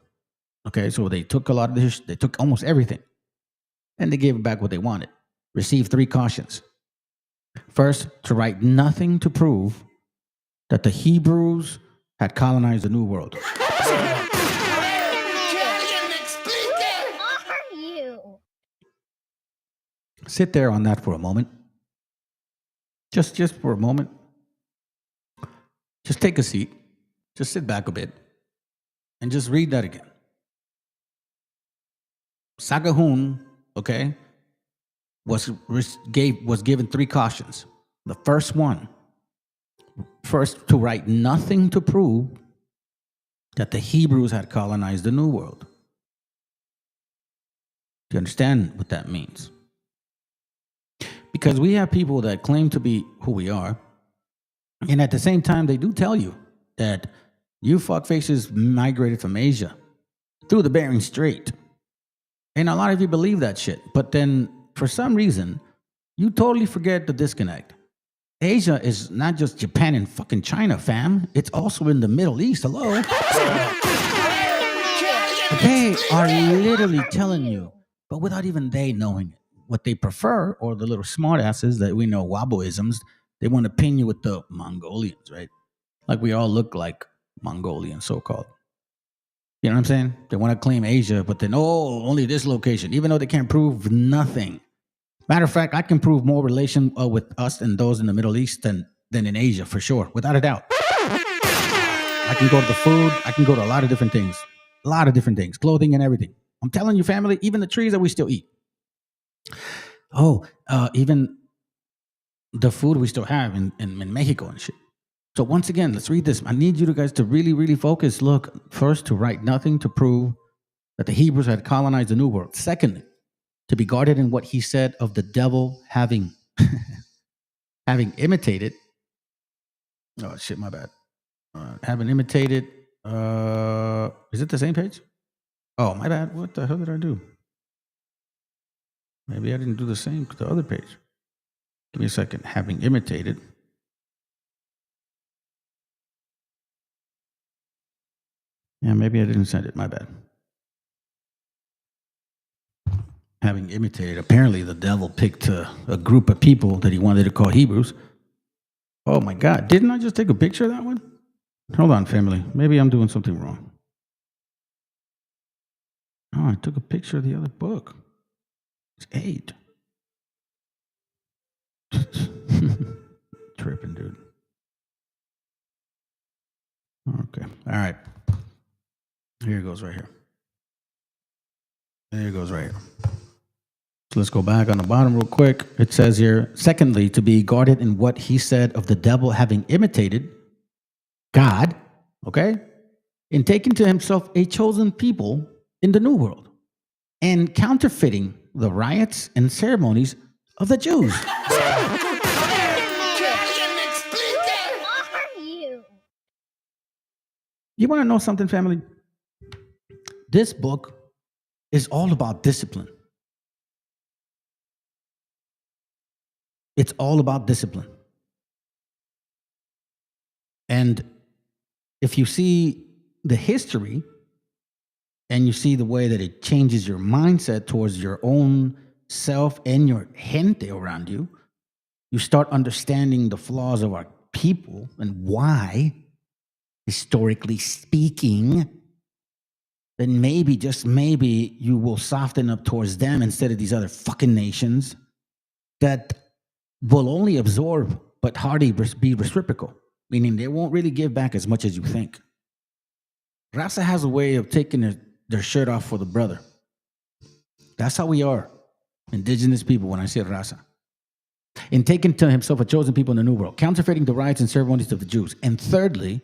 Okay, so they took a lot of this, they took almost everything, and they gave back what they wanted. Received 3 cautions. First, to write nothing to prove that the Hebrews had colonized the New World. Sit there on that for a moment. Just for a moment. Just take a seat. Just sit back a bit. And just read that again. Sagahun, okay, was given 3 cautions. The first one, first, to write nothing to prove that the Hebrews had colonized the New World. Do you understand what that means? Because we have people that claim to be who we are, and at the same time, they do tell you that you fuckfaces migrated from Asia through the Bering Strait. And a lot of you believe that shit. But then, for some reason, you totally forget the disconnect. Asia is not just Japan and fucking China, fam. It's also in the Middle East. Hello? They are literally telling you, but without even they knowing it, what they prefer, or the little smartasses that we know, Waboisms, they want to pin you with the Mongolians, right? Like we all look like Mongolians, so-called. You know what I'm saying? They want to claim Asia, but then, only this location, even though they can't prove nothing. Matter of fact, I can prove more relation with us and those in the Middle East than in Asia, for sure, without a doubt. I can go to the food. I can go to a lot of different things. A lot of different things, clothing and everything. I'm telling you, family, even the trees that we still eat. Even the food we still have in Mexico and shit. So once again, let's read this. I need you guys to really, really focus. Look, first, to write nothing to prove that the Hebrews had colonized the New World. Second, to be guarded in what he said of the devil having imitated. Oh, shit, my bad. Having imitated. Is it the same page? Oh, my bad. What the hell did I do? Maybe I didn't do the same to the other page. Give me a second. Having imitated. Yeah, maybe I didn't send it. My bad. Having imitated. Apparently, the devil picked a group of people that he wanted to call Hebrews. Oh, my God. Didn't I just take a picture of that one? Hold on, family. Maybe I'm doing something wrong. Oh, I took a picture of the other book. It's 8. Tripping, dude. Okay. All right. Here it goes right here. There it goes right here. So let's go back on the bottom real quick. It says here, secondly, to be guarded in what he said of the devil having imitated God, okay, in taking to himself a chosen people in the New World and counterfeiting the rites and ceremonies of the Jews. You want to know something, family? This book is all about discipline. It's all about discipline. And if you see the history and you see the way that it changes your mindset towards your own self and your gente around you, you start understanding the flaws of our people and why, historically speaking, then maybe, just maybe, you will soften up towards them instead of these other fucking nations that will only absorb but hardly be reciprocal, meaning they won't really give back as much as you think. Raza has a way of taking their shirt off for the brother. That's how we are, indigenous people, when I say Raza. In taking to himself a chosen people in the New World, counterfeiting the rites and ceremonies of the Jews. And thirdly,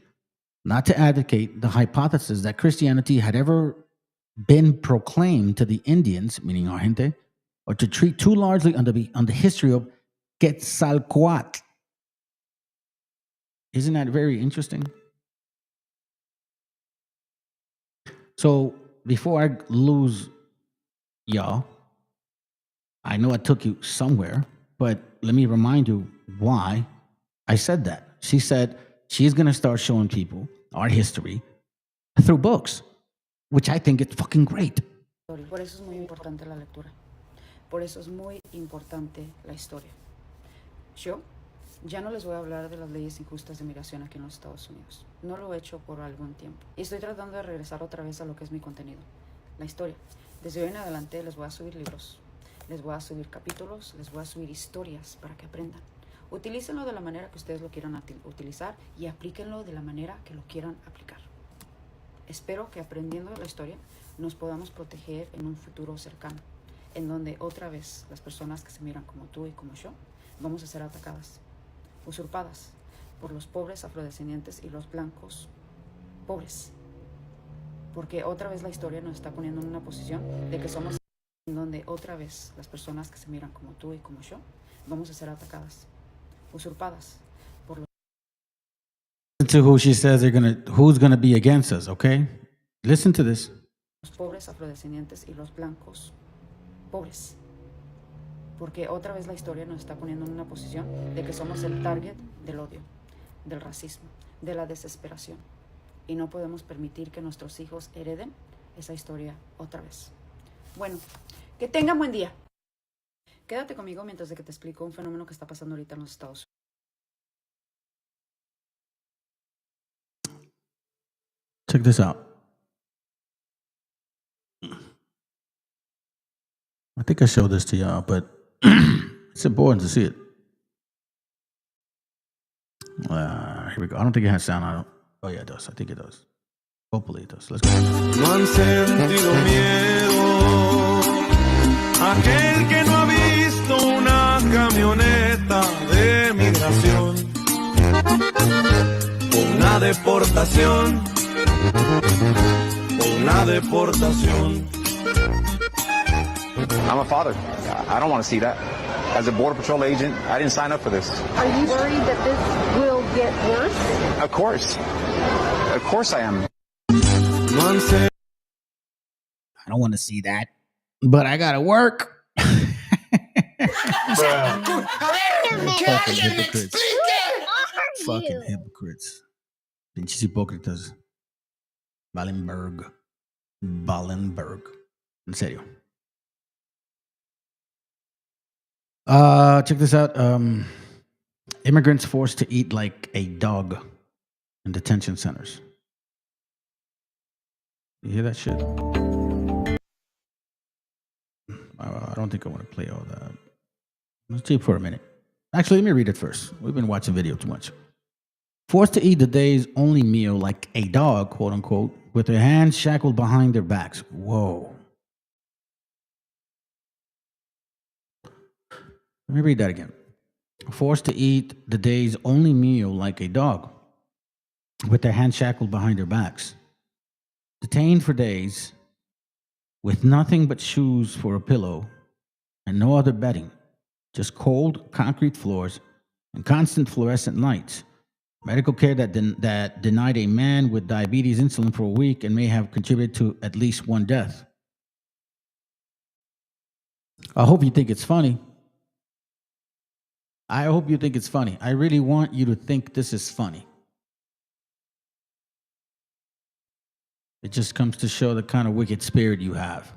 not to advocate the hypothesis that Christianity had ever been proclaimed to the Indians, meaning our gente, or to treat too largely on the history of Quetzalcoatl. Isn't that very interesting? So before I lose y'all, I know I took you somewhere, but let me remind you why I said that. She said she's going to start showing people our history through books, which I think is fucking great. Por eso es muy importante la lectura. Por eso es muy importante la historia. Yo ya no les voy a hablar de las leyes injustas de migración aquí en los Estados Unidos. No lo he hecho por algún tiempo. Y estoy tratando de regresar otra vez a lo que es mi contenido, la historia. Desde hoy en adelante les voy a subir libros, les voy a subir capítulos, les voy a subir historias para que aprendan. Utilícenlo de la manera que ustedes lo quieran utilizar y aplíquenlo de la manera que lo quieran aplicar. Espero que aprendiendo la historia nos podamos proteger en un futuro cercano, en donde otra vez las personas que se miran como tú y como yo vamos a ser atacadas, usurpadas por los pobres afrodescendientes y los blancos pobres. Porque otra vez la historia nos está poniendo en una posición de que somos en donde otra vez las personas que se miran como tú y como yo vamos a ser atacadas, usurpadas por los To who she says who's gonna be against us, okay? Listen to this. Los pobres afrodescendientes y los blancos pobres. Porque otra vez la historia nos está poniendo en una posición de que somos el target del odio, del racismo, de la desesperación. Y no podemos permitir que nuestros hijos hereden esa historia otra vez. Bueno, que tengan buen día. Quédate conmigo mientras de que te explico un fenómeno que está pasando ahorita en los Estados Unidos. Check this out. I think I showed this to y'all, but it's important to see it. Here we go. I don't think it has sound on it. Oh, yeah, it does. I think it does. Hopefully it does. Let's go. No han sentido miedo. Aquel que no ha visto una camioneta de migración. Una deportación. Una deportación. I'm a father. I don't want to see that. As a Border Patrol agent, I didn't sign up for this. Are you worried that this will get worse? Of course. Of course I am. I don't want to see that, but I gotta work. Fucking hypocrites. Fucking hypocrites. Pinches hipócritas. Ballenberg. En serio. Check this out. Immigrants forced to eat like a dog in detention centers. You hear that shit? I don't think I want to play all that. Let's see for a minute. Actually, let me read it first. We've been watching video too much. Forced to eat the day's only meal like a dog, quote unquote, with their hands shackled behind their backs. Whoa. Let me read that again. Forced to eat the day's only meal like a dog, with their hands shackled behind their backs. Detained for days, with nothing but shoes for a pillow and no other bedding, just cold concrete floors and constant fluorescent lights. Medical care that denied a man with diabetes insulin for a week and may have contributed to at least one death. I hope you think it's funny. I hope you think it's funny. I really want you to think this is funny. It just comes to show the kind of wicked spirit you have.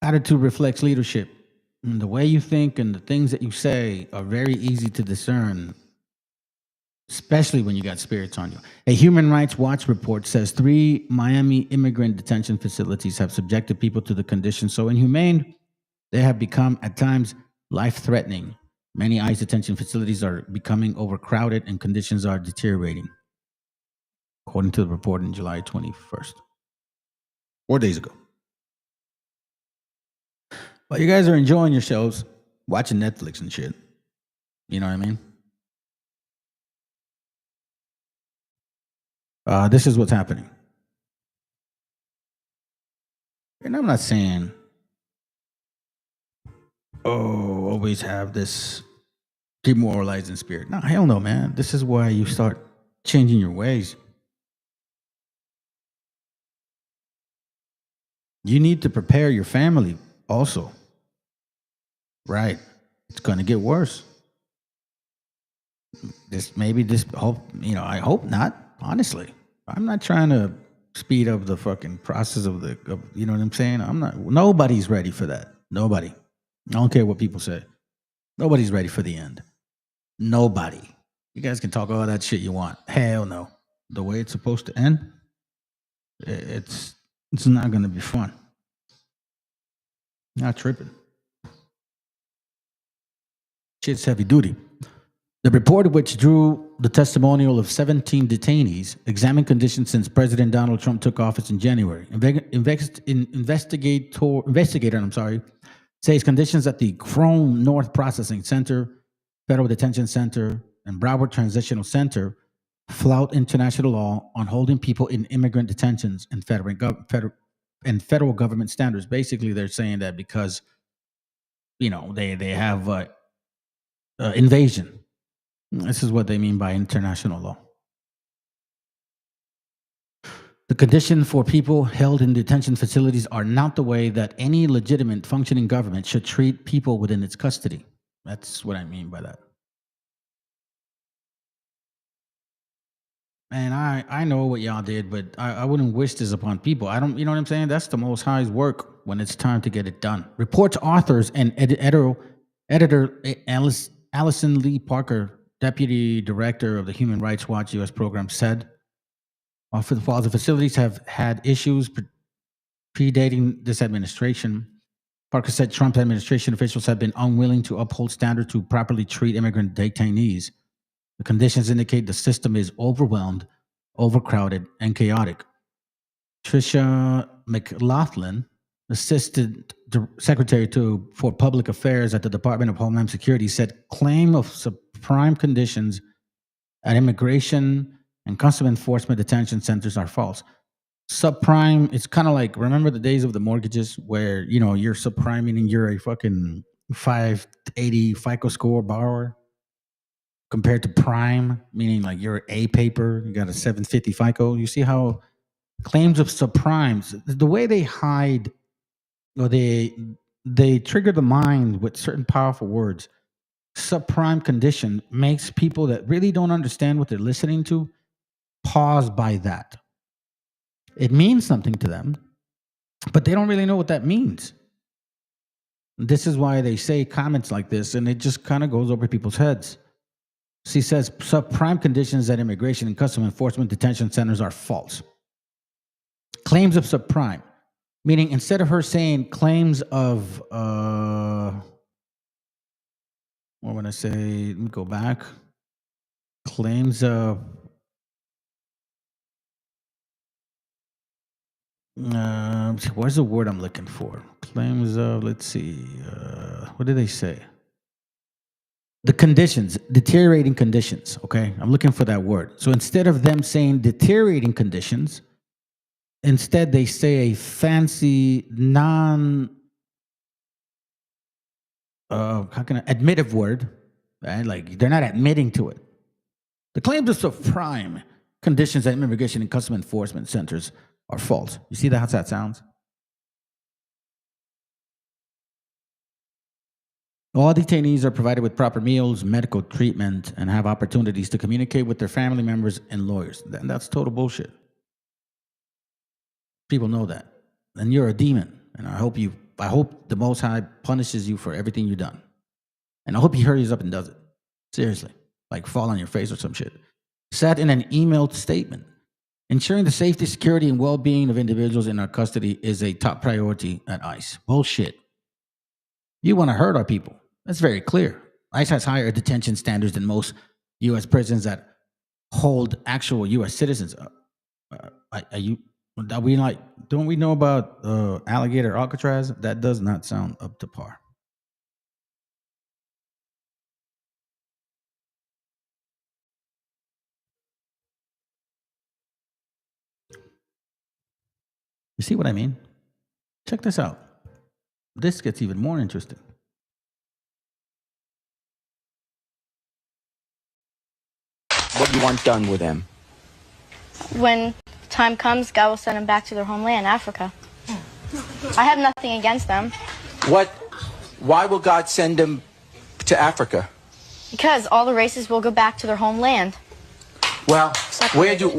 Attitude reflects leadership. And the way you think and the things that you say are very easy to discern, especially when you got spirits on you. A Human Rights Watch report says 3 Miami immigrant detention facilities have subjected people to the conditions so inhumane they have become at times life-threatening. Many ICE detention facilities are becoming overcrowded and conditions are deteriorating, according to the report in July 21st, 4 days ago. Well, you guys are enjoying yourselves watching Netflix and shit. You know what I mean? This is what's happening. And I'm not saying, always have this demoralizing spirit. No, hell no, man. This is why you start changing your ways. You need to prepare your family also. Right. It's going to get worse. I hope not, honestly. I'm not trying to speed up the fucking process of you know what I'm saying? Nobody's ready for that. Nobody. I don't care what people say. Nobody's ready for the end. Nobody. You guys can talk all that shit you want. Hell no. The way it's supposed to end, it's not going to be fun. Not tripping. Shit's heavy duty. The report, which drew the testimonial of 17 detainees, examined conditions since President Donald Trump took office in January. Investigator, says conditions at the Chrome North Processing Center, Federal Detention Center, and Broward Transitional Center flout international law on holding people in immigrant detentions and federal government standards. Basically, they're saying that because they have invasion. This is what they mean by international law. The condition for people held in detention facilities are not the way that any legitimate functioning government should treat people within its custody. That's what I mean by that. And I know what y'all did, but I wouldn't wish this upon people. You know what I'm saying? That's the Most High's work when it's time to get it done. Report's authors and editor Allison Lee Parker, Deputy Director of the Human Rights Watch U.S. program, said, while the facilities have had issues predating this administration, Parker said Trump administration officials have been unwilling to uphold standards to properly treat immigrant detainees. The conditions indicate the system is overwhelmed, overcrowded, and chaotic. Tricia McLaughlin, Assistant Secretary for Public Affairs at the Department of Homeland Security, said claim of subprime conditions at immigration and custom enforcement detention centers are false. Subprime, it's kind of like, remember the days of the mortgages where, you're subprime meaning you're a fucking 580 FICO score borrower compared to prime, meaning like you're A paper, you got a 750 FICO. You see how claims of subprimes, the way they hide, or they trigger the mind with certain powerful words. Subprime condition makes people that really don't understand what they're listening to pause by that. It means something to them, but they don't really know what that means. This is why they say comments like this, and it just kind of goes over people's heads. She says subprime conditions at immigration and custom enforcement detention centers are false. Claims of subprime, meaning instead of her saying claims of, what would I say? Let me go back. Claims of, where's the word I'm looking for? Claims of, let's see, what did they say? The conditions, deteriorating conditions, okay? I'm looking for that word. So instead of them saying deteriorating conditions, instead they say a fancy, admittive word, right? Like they're not admitting to it. The claims of subprime conditions at immigration and custom enforcement centers are false. You see how that sounds? All detainees are provided with proper meals, medical treatment, and have opportunities to communicate with their family members and lawyers. And that's total bullshit. People know that. And you're a demon. And I hope the Most High punishes you for everything you've done. And I hope he hurries up and does it. Seriously. Like fall on your face or some shit. Said in an emailed statement, ensuring the safety, security, and well-being of individuals in our custody is a top priority at ICE. Bullshit. You want to hurt our people. That's very clear. ICE has higher detention standards than most U.S. prisons that hold actual U.S. citizens. Don't we know about Alligator Alcatraz? That does not sound up to par. You see what I mean? Check this out. This gets even more interesting. What you want done with them? When time comes, God will send them back to their homeland, Africa. I have nothing against them. Why will God send them to Africa? Because all the races will go back to their homeland. Well, where do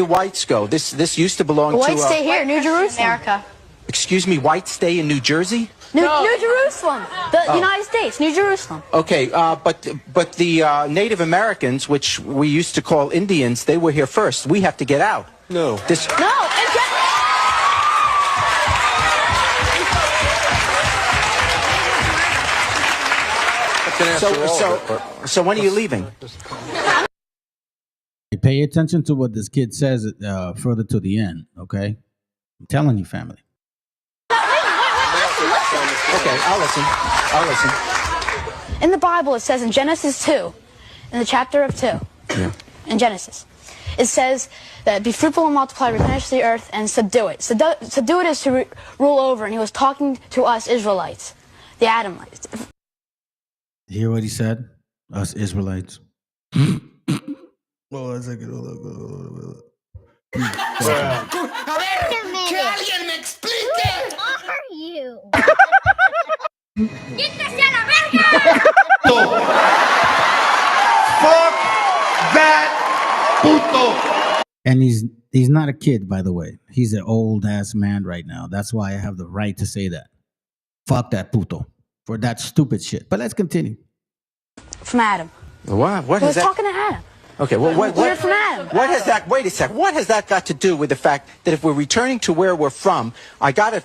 whites go? This used to belong to... Whites stay here, New Jerusalem. America. Excuse me, whites stay in New Jersey? New Jerusalem. The United States, New Jerusalem. Okay, but the Native Americans, which we used to call Indians, they were here first. We have to get out. No. So when are you leaving? Pay attention to what this kid says further to the end, okay? I'm telling you, family. Okay, I'll listen. In the Bible, it says in Genesis 2, in the chapter of 2, in Genesis, it says that be fruitful and multiply, replenish the earth, and subdue it. Subdue it is to rule over, and he was talking to us Israelites, the Adamites. Hear what he said? Us Israelites. Oh, that's like it. A ver, que alguien me explique. Who are you? ¡Quítese a la verga! Fuck that puto. And he's not a kid, by the way. He's an old ass man right now. That's why I have the right to say that. Fuck that puto for that stupid shit. But let's continue. From Adam. What He was is that? talking to Adam. Okay, well, We're from Adam. what has that? Wait a sec. What has that got to do with the fact that if we're returning to where we're from, I gotta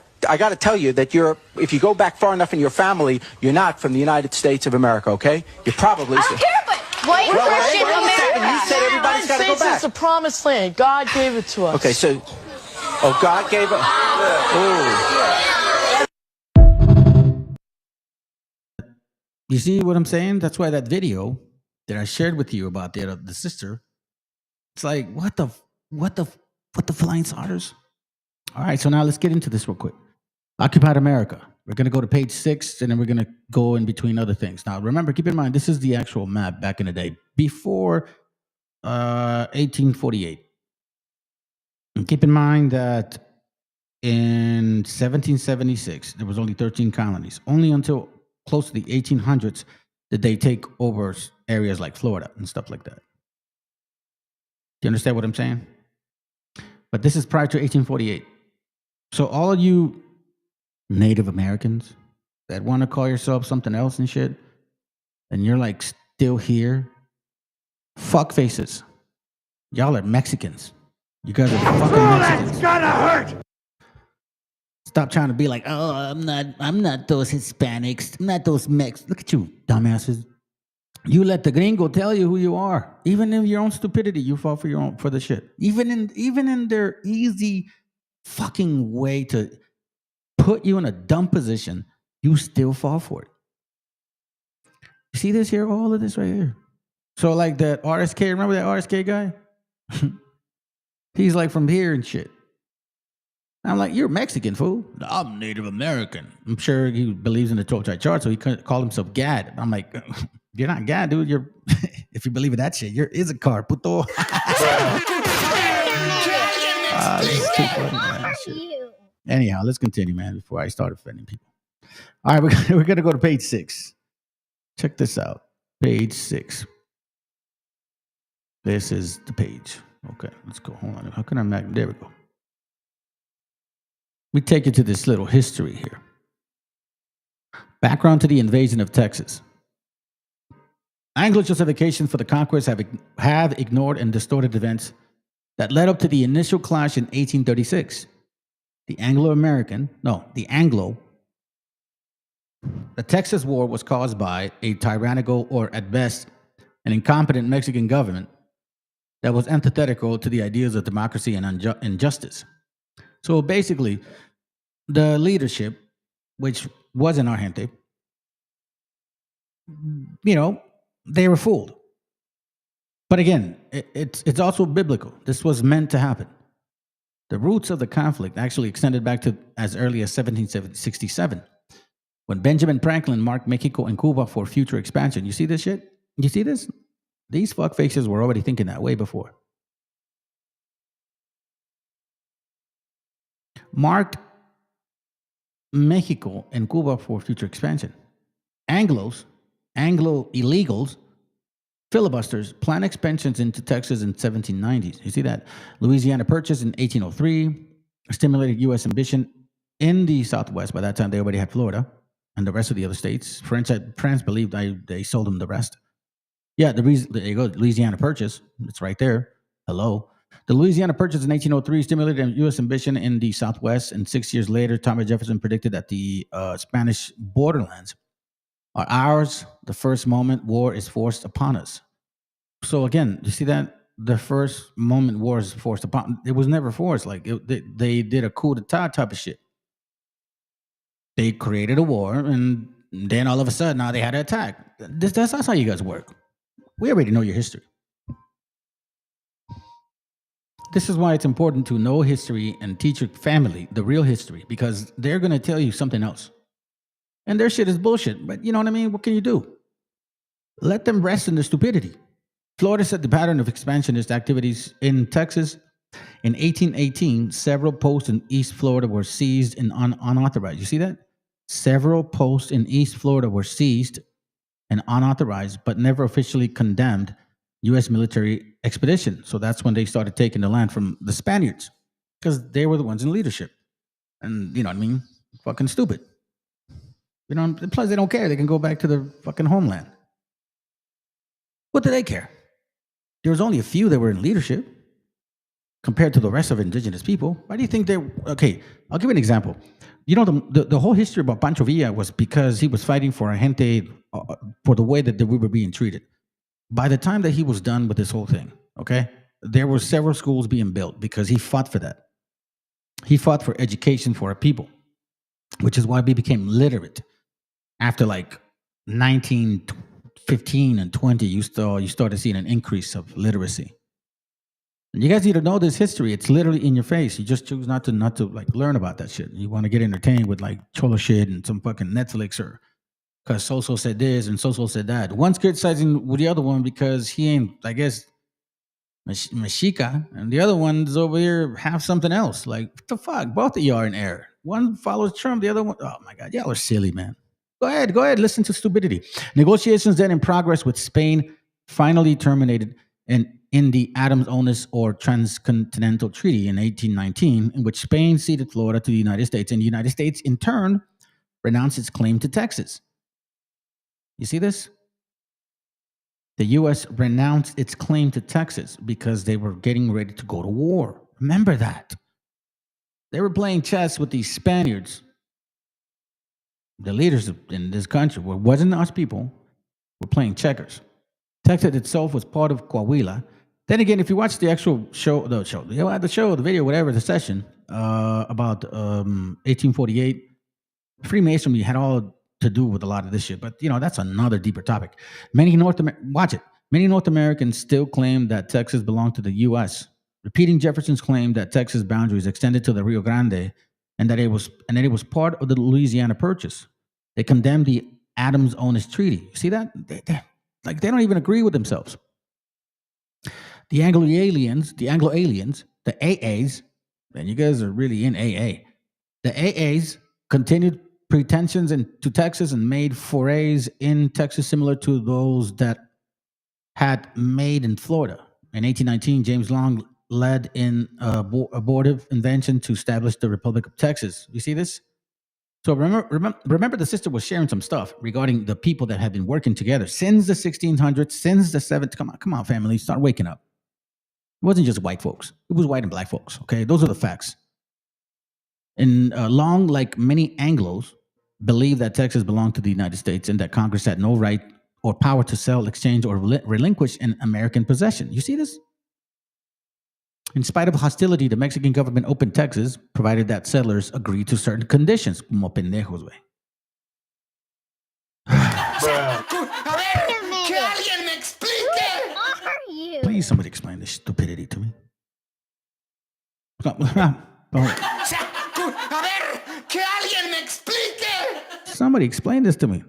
tell you that if you go back far enough in your family, you're not from the United States of America. Okay, you're probably. I don't care, but white Christian America. You said everybody's got to go back. It's a promised land. God gave it to us. Okay, so, God gave it. You see what I'm saying? That's why that video that I shared with you about the sister, it's like, what the flying saucers? All right, so now let's get into this real quick. Occupied America. We're going to go to page 6, and then we're going to go in between other things. Now, remember, keep in mind, this is the actual map back in the day, before 1848. And keep in mind that in 1776, there was only 13 colonies. Only until close to the 1800s did they take over areas like Florida and stuff like that. Do you understand what I'm saying? But this is prior to 1848. So all you Native Americans that want to call yourself something else and shit, and you're like still here, fuck faces. Y'all are Mexicans. You guys are fucking Mexicans. It's gonna hurt. Stop trying to be like, oh, I'm not those Hispanics. I'm not those Mex. Look at you, dumbasses. You let the gringo tell you who you are. Even in your own stupidity, you fall for the shit. Even in their easy fucking way to put you in a dumb position, you still fall for it. You see this here? All of this right here. So like that RSK, remember that RSK guy? He's like from here and shit. I'm like, you're Mexican, fool. I'm Native American. I'm sure he believes in the 12 tribe chart, so he called himself Gad. I'm like, you're not Gad, dude. You're, if you believe in that shit, you're Issachar, puto. This is too funny, man. Anyhow, let's continue, man, before I start offending people. All right, we're going to go to page 6. Check this out. Page 6. This is the page. Okay, let's go. Hold on. How can I make? There we go. We take you to this little history here. Background to the invasion of Texas. Anglo justifications for the conquest have ignored and distorted events that led up to the initial clash in 1836. The Texas War was caused by a tyrannical, or at best, an incompetent Mexican government that was antithetical to the ideas of democracy and justice. So basically, the leadership, which wasn't our gente, they were fooled. But again, it's also biblical. This was meant to happen. The roots of the conflict actually extended back to as early as 1767, when Benjamin Franklin marked Mexico and Cuba for future expansion. You see this shit? You see this? These fuckfaces were already thinking that way before. Marked Mexico and Cuba for future expansion. Anglo illegals, filibusters plan expansions into Texas in 1790s. You see that? Louisiana Purchase in 1803 stimulated U.S. ambition in the Southwest. By that time, they already had Florida and the rest of the other states. France believed they sold them the rest. Yeah, there you go, Louisiana Purchase. It's right there. Hello. The Louisiana Purchase in 1803 stimulated U.S. ambition in the Southwest, and 6 years later, Thomas Jefferson predicted that the Spanish borderlands are ours. The first moment war is forced upon us. So again, you see that? The first moment war is forced upon. It was never forced. Like they did a coup d'etat type of shit. They created a war, and then all of a sudden, now they had to attack. That's how you guys work. We already know your history. This is why it's important to know history and teach your family the real history, because they're going to tell you something else. And their shit is bullshit. But you know what I mean? What can you do? Let them rest in their stupidity. Florida set the pattern of expansionist activities in Texas. In 1818, several posts in East Florida were seized and unauthorized. You see that? Several posts in East Florida were seized and unauthorized, but never officially condemned U.S. military expedition. So that's when they started taking the land from the Spaniards, because they were the ones in leadership. And you know what I mean? Fucking stupid. You know, plus they don't care. They can go back to their fucking homeland. What do they care? There was only a few that were in leadership compared to the rest of indigenous people. Why do you think they're... Okay, I'll give you an example. You know, the whole history about Pancho Villa was because he was fighting for a gente, for the way that we were being treated. By the time that he was done with this whole thing, okay, there were several schools being built because he fought for that. He fought for education for our people, which is why we became literate. After like 1915 and 20, you started seeing an increase of literacy. And you guys need to know this history. It's literally in your face. You just choose not to like learn about that shit. You want to get entertained with like cholo shit and some fucking Netflix, or because so-so said this and so-so said that. One's criticizing with the other one because he ain't, I guess, Mexica, and the other one's over here have something else. Like, what the fuck? Both of you are in error. One follows Trump, the other one, oh my God, y'all are silly, man. Go ahead, listen to stupidity. Negotiations then in progress with Spain finally terminated in the Adams-Onis or Transcontinental Treaty in 1819, in which Spain ceded Florida to the United States, and the United States, in turn, renounced its claim to Texas. You see this? The U.S. renounced its claim to Texas because they were getting ready to go to war. Remember that. They were playing chess with these Spaniards. The leaders in this country wasn't us people. Were playing checkers. Texas itself was part of Coahuila. Then again, if you watch the actual show, the video, whatever, the session about 1848, Freemasonry had all to do with a lot of this shit. But, you know, that's another deeper topic. Many North Americans still claim that Texas belonged to the U.S., repeating Jefferson's claim that Texas boundaries extended to the Rio Grande and that it was part of the Louisiana Purchase. They condemned the Adams-Onis Treaty. You see that? They don't even agree with themselves. The Anglo-aliens, the AAs, and you guys are really in AA. The AAs continued pretensions to Texas and made forays in Texas similar to those that had made in Florida. In 1819, James Long led in abortive invention to establish the Republic of Texas. You see this? So remember the sister was sharing some stuff regarding the people that had been working together since the 1600s, since the 7th. Come on, family, start waking up. It wasn't just white folks. It was white and black folks, okay? Those are the facts. And Long, like many Anglos, believed that Texas belonged to the United States and that Congress had no right or power to sell, exchange, or relinquish an American possession. You see this? In spite of hostility, the Mexican government opened Texas, provided that settlers agreed to certain conditions. Como pendejos, güey. Please, somebody explain this stupidity to me. Somebody explain this to me.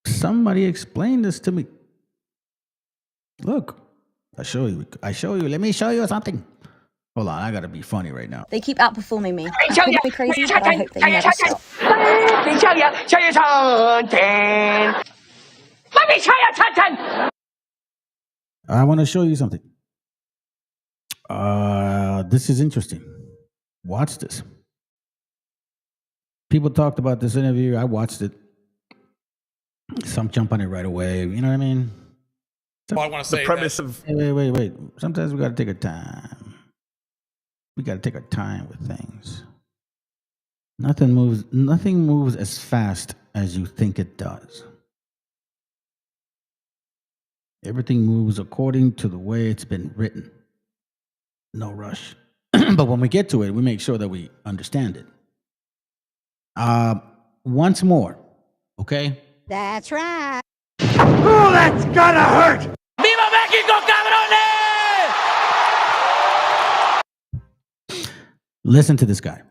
Somebody explain this to me. Look, I show you. Let me show you something. Hold on, I gotta be funny right now. They keep outperforming me. It drives me crazy, but I hope they never stop. I want to show you something. This is interesting. Watch this. People talked about this interview. I watched it. Some jump on it right away. You know what I mean? Well, I want to say the premise of wait. Sometimes we got to take our time. We got to take our time with things. Nothing moves as fast as you think it does. Everything moves according to the way it's been written. No rush. But when we get to it, we make sure that we understand it. Once more, okay? That's right. Oh, that's gonna hurt! ¡Viva México, cabrones! Listen to this guy.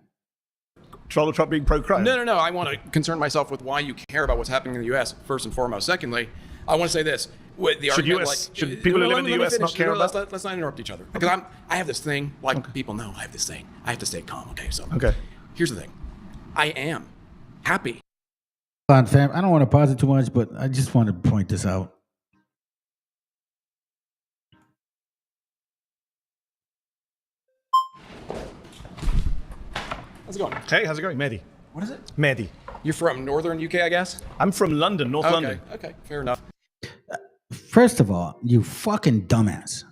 Donald Trump being pro-crime. No. I want to concern myself with why you care about what's happening in the U.S., first and foremost. Secondly, I want to say this. With the argument, should people who live in the U.S. not care about? Let's not interrupt each other. Because I have this thing, people know I have this thing. I have to stay calm, okay? So here's the thing. I am happy. Hold on, fam. I don't want to pause it too much, but I just want to point this out. How's it going? Hey, how's it going? Mehdi. What is it? Mehdi. You're from northern UK, I guess? I'm from London, North London. Okay, fair enough. First of all, you fucking dumbass.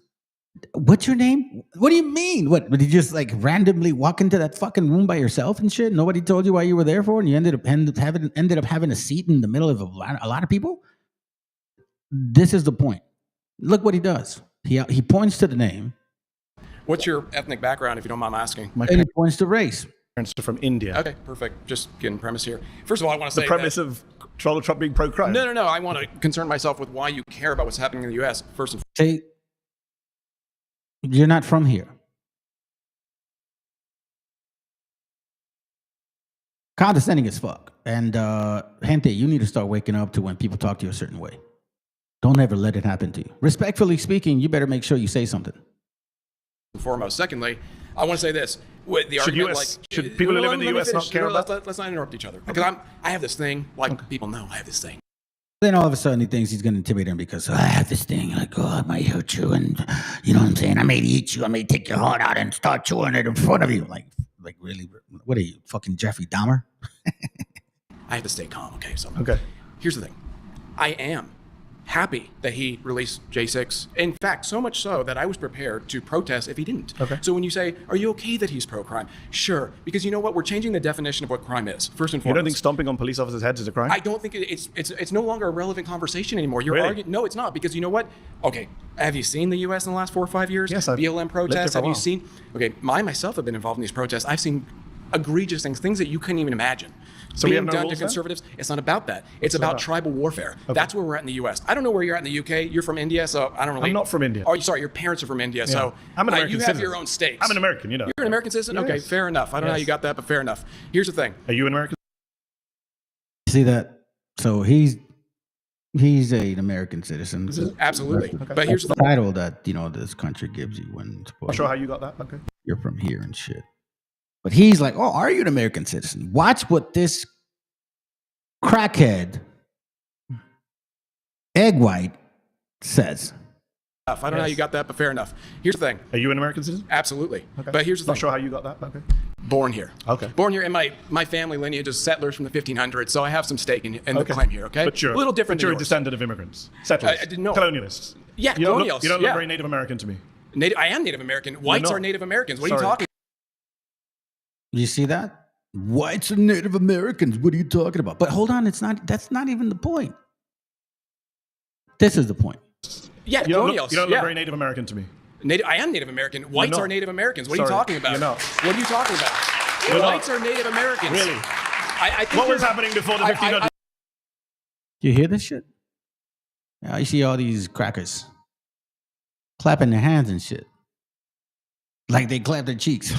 What's your name? What do you mean? What, did you just like randomly walk into that fucking room by yourself and shit? Nobody told you why you were there for, and you ended up having a seat in the middle of a lot of people? This is the point. Look what he does. He points to the name. What's your ethnic background, if you don't mind asking? And he points to race. Parents are from India. Okay, perfect. Just getting premise here. First of all, I want to say the premise of Donald Trump being pro-crime. No. I want to concern myself with why you care about what's happening in the U.S. first and foremost. Say, you're not from here. Condescending as fuck. And gente, you need to start waking up to when people talk to you a certain way. Don't ever let it happen to you. Respectfully speaking, you better make sure you say something. Foremost. Secondly, I want to say this. With the argument, should people who live in the U.S. not care about? Let's not interrupt each other. Because I have this thing, people know I have this thing. Then all of a sudden he thinks he's going to intimidate him because I have this thing. Like, I might hurt you, and you know what I'm saying? I may eat you. I may take your heart out and start chewing it in front of you. Like really? What are you, fucking Jeffrey Dahmer? I have to stay calm, okay? So here's the thing. I am happy that he released J6. In fact, so much so that I was prepared to protest if he didn't. So when you say, are you okay that he's pro-crime? Sure, because you know what? We're changing the definition of what crime is, first and foremost. You don't think stomping on police officers' heads is a crime? I don't think it's no longer a relevant conversation anymore. You're really? arguing. No, it's not, because you know what? Okay, have you seen the U.S. in the last 4 or 5 years? Yes, I've BLM protests. Have you seen? Okay, myself have been involved in these protests. I've seen egregious things that you couldn't even imagine. So being done to conservatives. It's not about that. It's about tribal warfare. That's where we're at in the U.S. I don't know where you're at in the UK. You're from India, so I don't really. I'm not from India. Oh, sorry, your parents are from India, so I'm an American you citizen. have your own states. I'm an American, you know. You're an American citizen? Yes. Okay, fair enough. I don't know how you got that, but fair enough. Here's the thing. Are you an American? See that? So he's an American citizen. Absolutely. But here's the title that this country gives you when. I'm not sure how you got that. Okay. You're from here and shit. But he's like, oh, are you an American citizen? Watch what this crackhead, egg white, says. I don't know how you got that, but fair enough. Here's the thing. Are you an American citizen? Absolutely. Okay. But here's the thing. Not sure how you got that. Okay. Born here. Okay. Born here, and my family lineage is settlers from the 1500s, so I have some stake in the claim here, okay? But you're a little different. But you're a descendant of immigrants, settlers, colonialists. Yeah, colonialists. You don't look very Native American to me. I am Native American. Whites are Native Americans. What are you talking about? You see that? Whites are Native Americans. What are you talking about? But hold on, that's not even the point. This is the point. Yeah, you don't colonials. Look very Native American to me. I am Native American. Whites are Native Americans. What are you talking about? You're not. What are you talking about? Whites are Native Americans. Really? I think what was happening before the 1500s? You hear this shit? Yeah, you see all these crackers clapping their hands and shit. Like they clap their cheeks.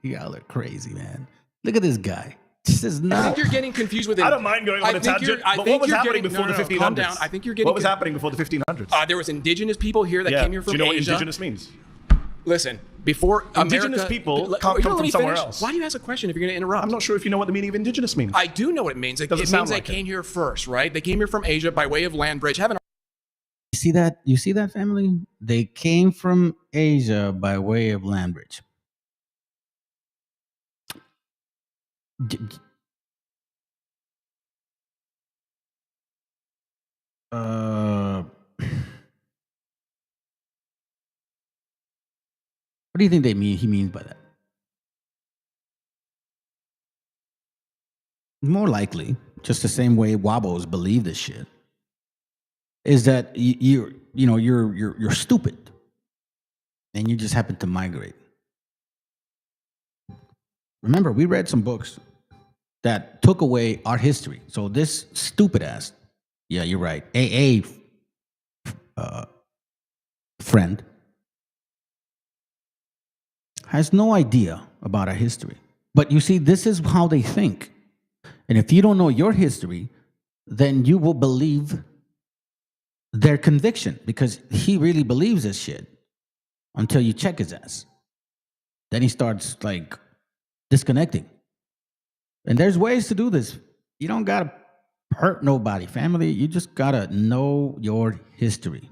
Y'all are crazy, man. Look at this guy. This is I not. think you're getting confused with it. I don't mind going on a tangent, but what was happening before the 1500s? Calm down. I think you're getting. What was happening before the 1500s? There was indigenous people here that came here from Do you know what Asia. indigenous means? Listen, before Indigenous America, people let can't come me from somewhere finish. else. Why do you ask a question if you're going to interrupt? I'm not sure if you know what the meaning of indigenous means. I do know what it means. It means sound they like came here first, right? They came here from Asia by way of land bridge. You see that? You see that, family? They came from Asia by way of land bridge. What do you think he means by that? More likely, just the same way Wabos believe this shit, is that you're stupid, and you just happen to migrate. Remember, we read some books that took away our history. So this stupid ass, yeah, you're right, AA friend has no idea about our history. But you see, this is how they think. And if you don't know your history, then you will believe their conviction, because he really believes this shit until you check his ass. Then he starts like disconnecting. And there's ways to do this. You don't gotta hurt nobody, family. You just gotta know your history.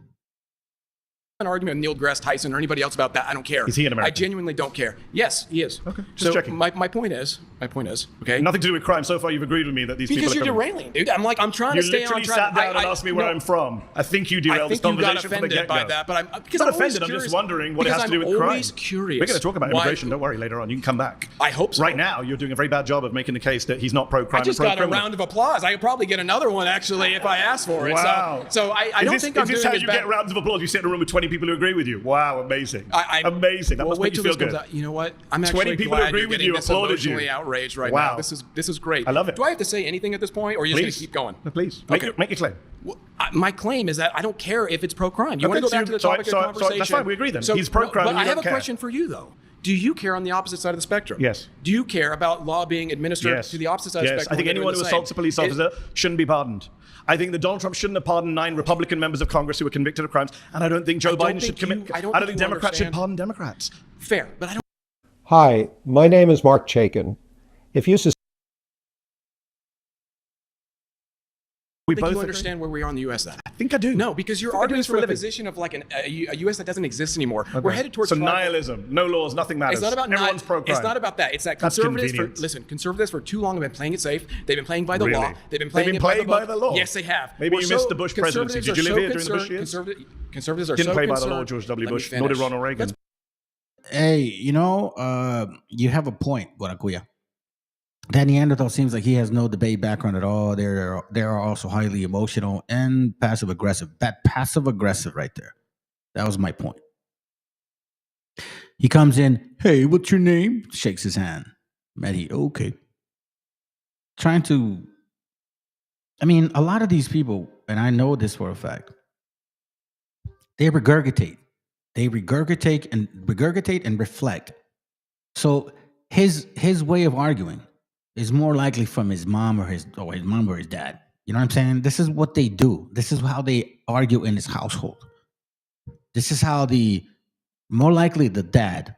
An argument with Neil deGrasse Tyson or anybody else about that. I don't care. Is he an American? I genuinely don't care. Yes, he is. Okay, just checking. My point is, okay? Nothing to do with crime. So far, you've agreed with me that these Because people you're derailing, dude. I'm trying to stay on track. You literally sat down and asked me where I'm from. I think you derailed this conversation from the get-go. By that, but I'm not offended. I'm just wondering what it has to do with crime. I'm always curious. We're going to talk about immigration. Don't worry. Later on, you can come back. I hope so. Right now, you're doing a very bad job of making the case that he's not pro-crime. I just got a round of applause. I could probably get another one actually if I asked for it. Wow. So I don't think I'm doing this how you get rounds of applause? You sit in a room with 20 people who agree with you. Wow, amazing. Amazing. That must make you feel good. You know what? I'm actually 20 people glad agree you're with getting you, this applauded you. emotionally outraged right Wow. now. This is great. I love it. Do I have to say anything at this point, or are you just going to keep going? No, please. Okay. Make your claim. Well, my claim is that I don't care if it's pro-crime. You want to go back to the topic of conversation? That's fine. We agree then. He's pro-crime. But I have a question for you, though. Do you care on the opposite side of the spectrum? Yes. Do you care about law being administered to the opposite side of the spectrum? I think anyone who assaults a police officer shouldn't be pardoned. I think that Donald Trump shouldn't have pardoned 9 Republican members of Congress who were convicted of crimes, and I don't think Joe Biden should commit. I don't think Democrats should pardon Democrats. Fair, but I don't. Hi, my name is Mark Chaikin. If you I think you understand where we are in the U.S. then. I think I do. No, because you're arguing from a position of like a U.S. that doesn't exist anymore. Okay. We're headed towards nihilism. No laws, nothing matters. It's not about everyone's pro-crime. It's not about that. It's that conservatives conservatives for too long have been playing it safe. They've been playing by the law. They've been playing by the law. Yes, they have. Maybe you missed the Bush presidency. Did you live here during the Bush years? Conservatives are didn't play by the law, George W. Bush. Nor did Ronald Reagan. Hey, you have a point, Guaracuya. That Neanderthal seems like he has no debate background at all. They are also highly emotional and passive aggressive. That passive aggressive right there. That was my point. He comes in, hey, what's your name? Shakes his hand. Maddie, okay. A lot of these people, and I know this for a fact, they regurgitate. They regurgitate and reflect. So his way of arguing is more likely from his mom or his dad. You know what I'm saying? This is what they do. This is how they argue in his household. This is how more likely the dad,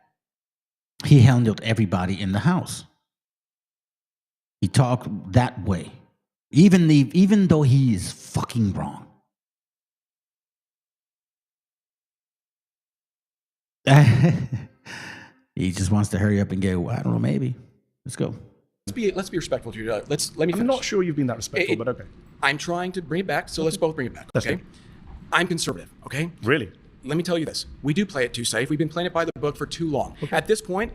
he handled everybody in the house. He talked that way, even though he is fucking wrong. He just wants to hurry up and get, I don't know, maybe. Let's go. Let's be respectful to you. Let me finish. I'm not sure you've been that respectful, but okay. I'm trying to bring it back, so let's both bring it back. Okay. I'm conservative. Okay. Really? Let me tell you this. We do play it too safe. We've been playing it by the book for too long. Okay. At this point,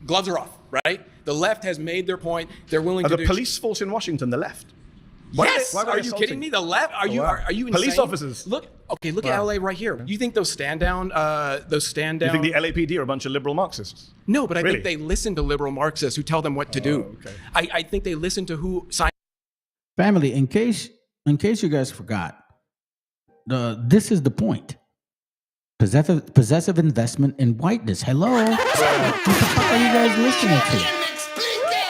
gloves are off, right? The left has made their point. They're willing to do... Are the police force in Washington the left? Yes! Are you kidding me? The left? Are you insane? Police officers. Look at LA right here. You think those stand down? You think the LAPD are a bunch of liberal Marxists? No, but I think they listen to liberal Marxists who tell them what to do. Okay. I think they listen to who... Family, in case you guys forgot, this is the point. Possessive investment in whiteness. Hello? What the fuck are you guys listening to?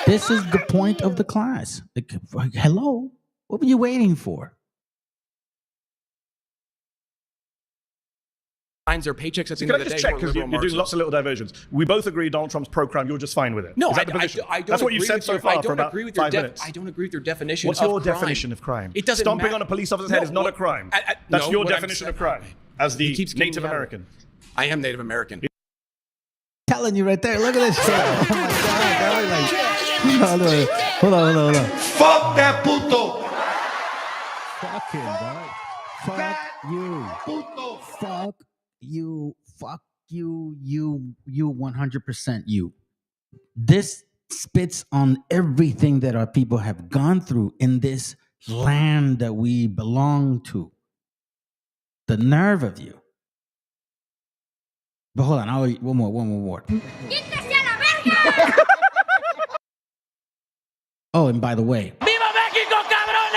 This is the point of the class. Like, hello? What were you waiting for? Their paychecks at the Can end I of the just day. check, because you're doing lots of little diversions. We both agree Donald Trump's pro-crime. You're just fine with it. No, Is that the position? I don't That's what you agree said with so your- far I for don't about agree with your 5 minutes. I don't agree with your definition What's of your crime. definition of crime? It doesn't Stomping matter. on a police officer's head is not a crime. That's no, your what I'm definition saying- of crime as the He keeps getting Native me out of it. American. I am Native American. Telling you right there. Look at this shit. Oh my God, dog. Like, hold on. Fuck that puto! Fuck him, dog. Fuck you. Puto! Fuck you. Fuck you. You 100% you. This spits on everything that our people have gone through in this land that we belong to. The nerve of you. But hold on, one more. Oh, and by the way, ¡Viva México, cabrones!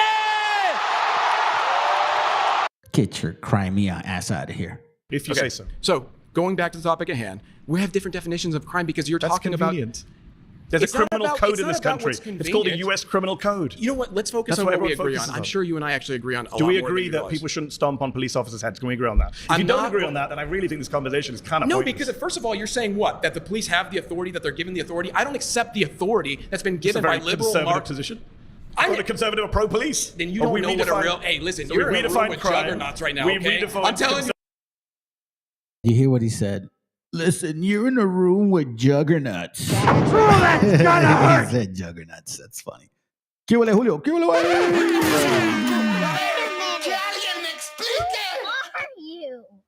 get your Crimea ass out of here. If you say so. So, going back to the topic at hand, we have different definitions of crime because you're That's talking convenient. about... There's It's a not criminal about- code it's in not this about country. what's It's called the convenient. U.S. criminal code. You know what? Let's focus That's on what what we everyone agree on. focuses I'm on. sure you and I actually agree on a Do lot we more agree than you that realize. people shouldn't stomp on police officers' heads? Can we agree on that? If I'm you don't not- agree on that, then I really think this conversation is kind of No, pointless. because first of all, you're saying what? That the police have the authority, that they're given the authority. I don't accept the authority that's been It's a given very by liberal conservative Mark. position. I thought a conservative are pro-police. Then you Or don't we know what a redefine- real... Hey, listen, so you're we in a room redefine with crime. juggernauts right now, We okay? redefine I'm telling you. You hear what he said? Listen, you're in a room with juggernauts. Oh, that's gonna hurt! He said juggernauts. That's funny. ¿Qué huele, Julio? ¿Qué huele?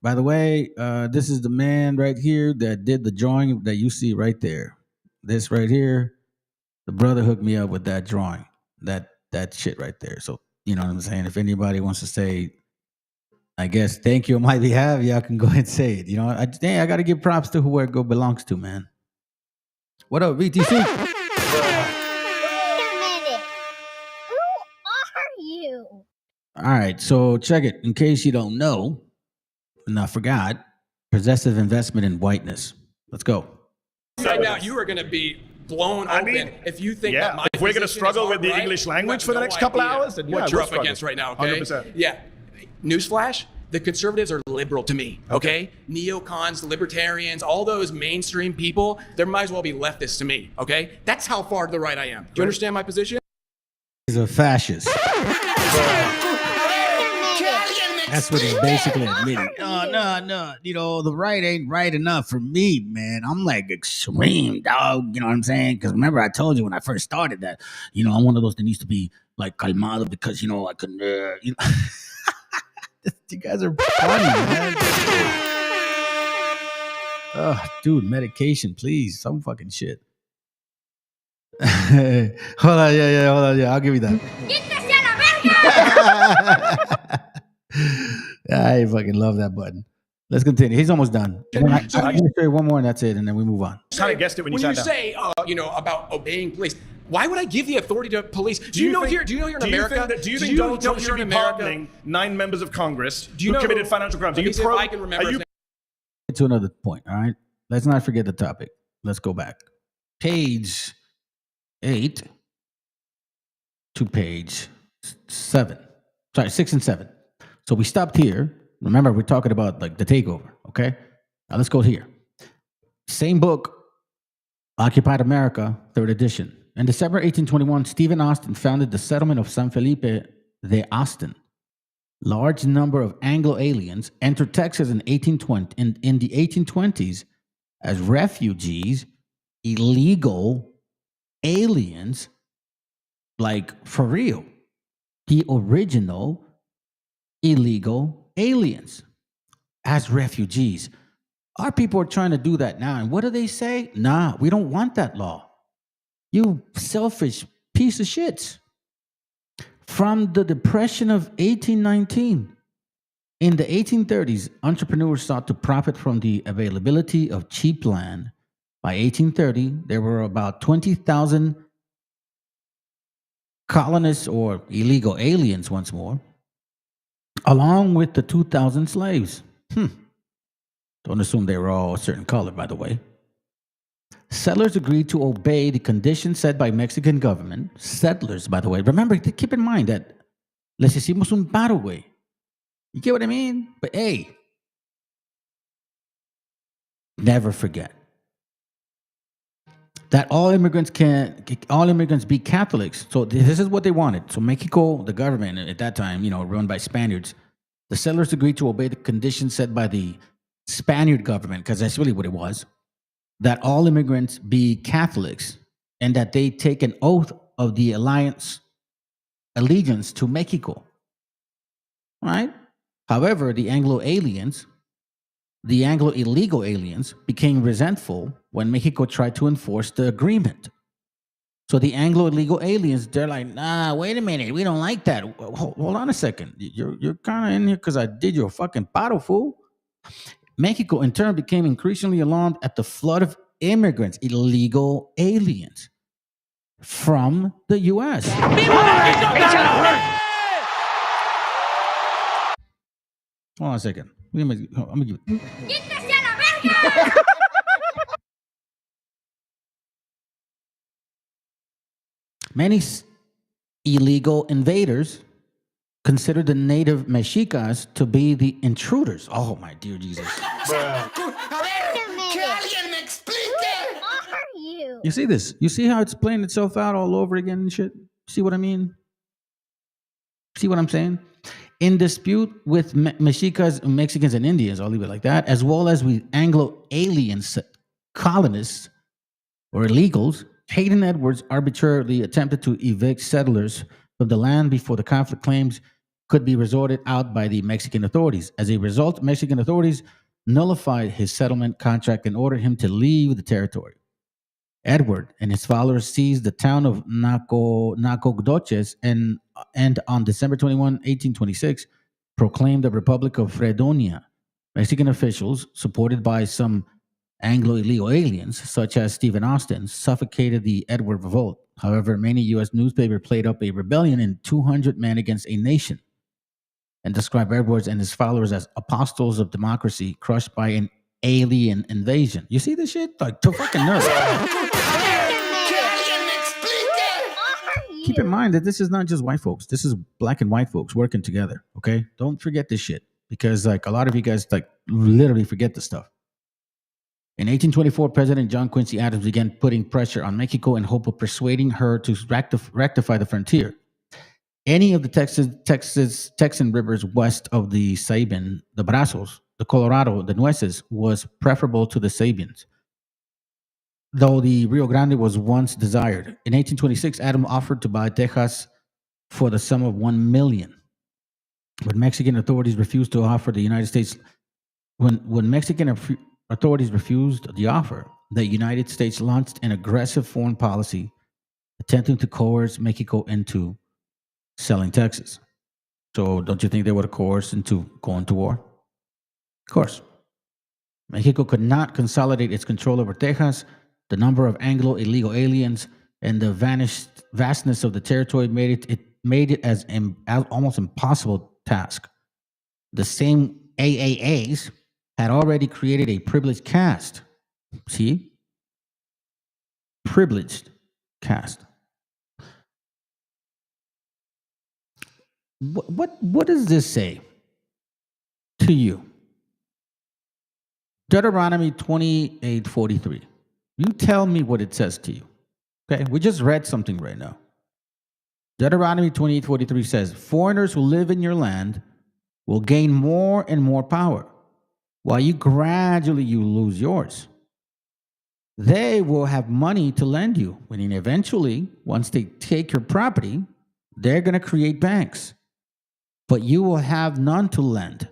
By the way, this is the man right here that did the drawing that you see right there. This right here, the brother hooked me up with that drawing, that shit right there. So, you know what I'm saying? If anybody wants to say, I guess, thank you on my behalf, y'all can go ahead and say it. You know, I got to give props to whoever it belongs to, man. What up, VTC? Wait a minute. Who are you? All right, so check it. In case you don't know, and I forgot, possessive investment in whiteness. Let's go. Right now, you are going to be blown open if you think that my if we're going to position struggle is with the alright, English you language have for the no next couple idea hours, then yeah, what you're we'll up struggle. against right now, okay? 100%. Yeah. Newsflash, the conservatives are liberal to me, okay? Neocons, the libertarians, all those mainstream people, they might as well be leftists to me, okay? That's how far to the right I am. Do you understand my position? He's a fascist. That's what he's basically admitting. No. You know, the right ain't right enough for me, man. I'm like extreme, dog. You know what I'm saying? Because remember, I told you when I first started that, you know, I'm one of those that needs to be like calmado because, you know, I can, you know. You guys are funny, man. Oh, dude, medication, please. Some fucking shit. Hold on, yeah, I'll give you that. I fucking love that button. Let's continue. He's almost done. I'm going to say one more and that's it, and then we move on. I guessed it when you When sat you down. say, you know, about obeying police, why would I give the authority to police? Do you know here in America? Do you think Donald Trump should be pardoning 9 members of Congress who committed financial crimes? Let me see if I can remember. Get to another point, all right? Let's not forget the topic. Let's go back. Page 8 to page 7. Sorry, 6 and 7. So we stopped here. Remember, we're talking about like the takeover, okay? Now let's go here. Same book, Occupied America, 3rd edition. In December 1821, Stephen Austin founded the settlement of San Felipe de Austin. Large number of Anglo-aliens entered Texas in the 1820s as refugees, illegal aliens, like for real, the original illegal aliens as refugees. Our people are trying to do that now. And what do they say? Nah, we don't want that law. You selfish piece of shit. From the Depression of 1819, in the 1830s, entrepreneurs sought to profit from the availability of cheap land. By 1830, there were about 20,000 colonists or illegal aliens once more, along with the 2,000 slaves. Don't assume they were all a certain color, by the way. Settlers agreed to obey the conditions set by Mexican government. Settlers, by the way. Remember, keep in mind that les hicimos un paro, güey. You get what I mean? But hey, never forget that all immigrants be Catholics. So this is what they wanted. So Mexico, the government at that time, run by Spaniards, the settlers agreed to obey the conditions set by the Spaniard government, because that's really what it was, that all immigrants be Catholics and that they take an oath of the allegiance to Mexico. Right? However, the Anglo illegal aliens became resentful when Mexico tried to enforce the agreement. So the Anglo illegal aliens, they're like, nah, wait a minute, we don't like that. Hold on a second. You're kind of in here because I did your fucking paro, fool. Mexico, in turn, became increasingly alarmed at the flood of immigrants, illegal aliens, from the U.S. Hold on a second. I'm gonna give it. Many illegal invaders considered the native Mexicas to be the intruders. Oh, my dear Jesus. You see this? You see how it's playing itself out all over again and shit? See what I mean? See what I'm saying? In dispute with Mexicas, Mexicans, and Indians, I'll leave it like that, as well as with Anglo-aliens, colonists, or illegals, Hayden Edwards arbitrarily attempted to evict settlers from the land before the conflict claims could be resorted out by the Mexican authorities. As a result, Mexican authorities nullified his settlement contract and ordered him to leave the territory. Edward and his followers seized the town of Nacogdoches and on December 21, 1826, proclaimed the Republic of Fredonia. Mexican officials, supported by some Anglo-illegal aliens, such as Stephen Austin, suffocated the Edward revolt. However, many U.S. newspapers played up a rebellion in 200 men against a nation and described Edwards and his followers as apostles of democracy crushed by an alien invasion. You see this shit? Like, to fucking nerds. Keep in mind that this is not just white folks. This is black and white folks working together, okay? Don't forget this shit, because like a lot of you guys like literally forget this stuff. In 1824, President John Quincy Adams began putting pressure on Mexico in hope of persuading her to rectify the frontier. Any of the Texan rivers west of the Sabine, the Brazos, the Colorado, the Nueces, was preferable to the Sabians, though the Rio Grande was once desired. In 1826, Adams offered to buy Texas for the sum of $1 million. But Mexican authorities refused to offer the United States. When Mexican authorities refused the offer, the United States launched an aggressive foreign policy, attempting to coerce Mexico into selling Texas. So don't you think they would have coerced into going to war? Of course. Mexico could not consolidate its control over Texas. The number of Anglo illegal aliens and the vastness of the territory made it as almost impossible task. The same AAAs had already created a privileged caste. See? Privileged caste. What does this say to you? Deuteronomy 28:43. You tell me what it says to you. Okay, we just read something right now. Deuteronomy 28:43 says, foreigners who live in your land will gain more and more power, while you gradually lose yours. They will have money to lend you, meaning eventually, once they take your property, they're going to create banks, but you will have none to lend.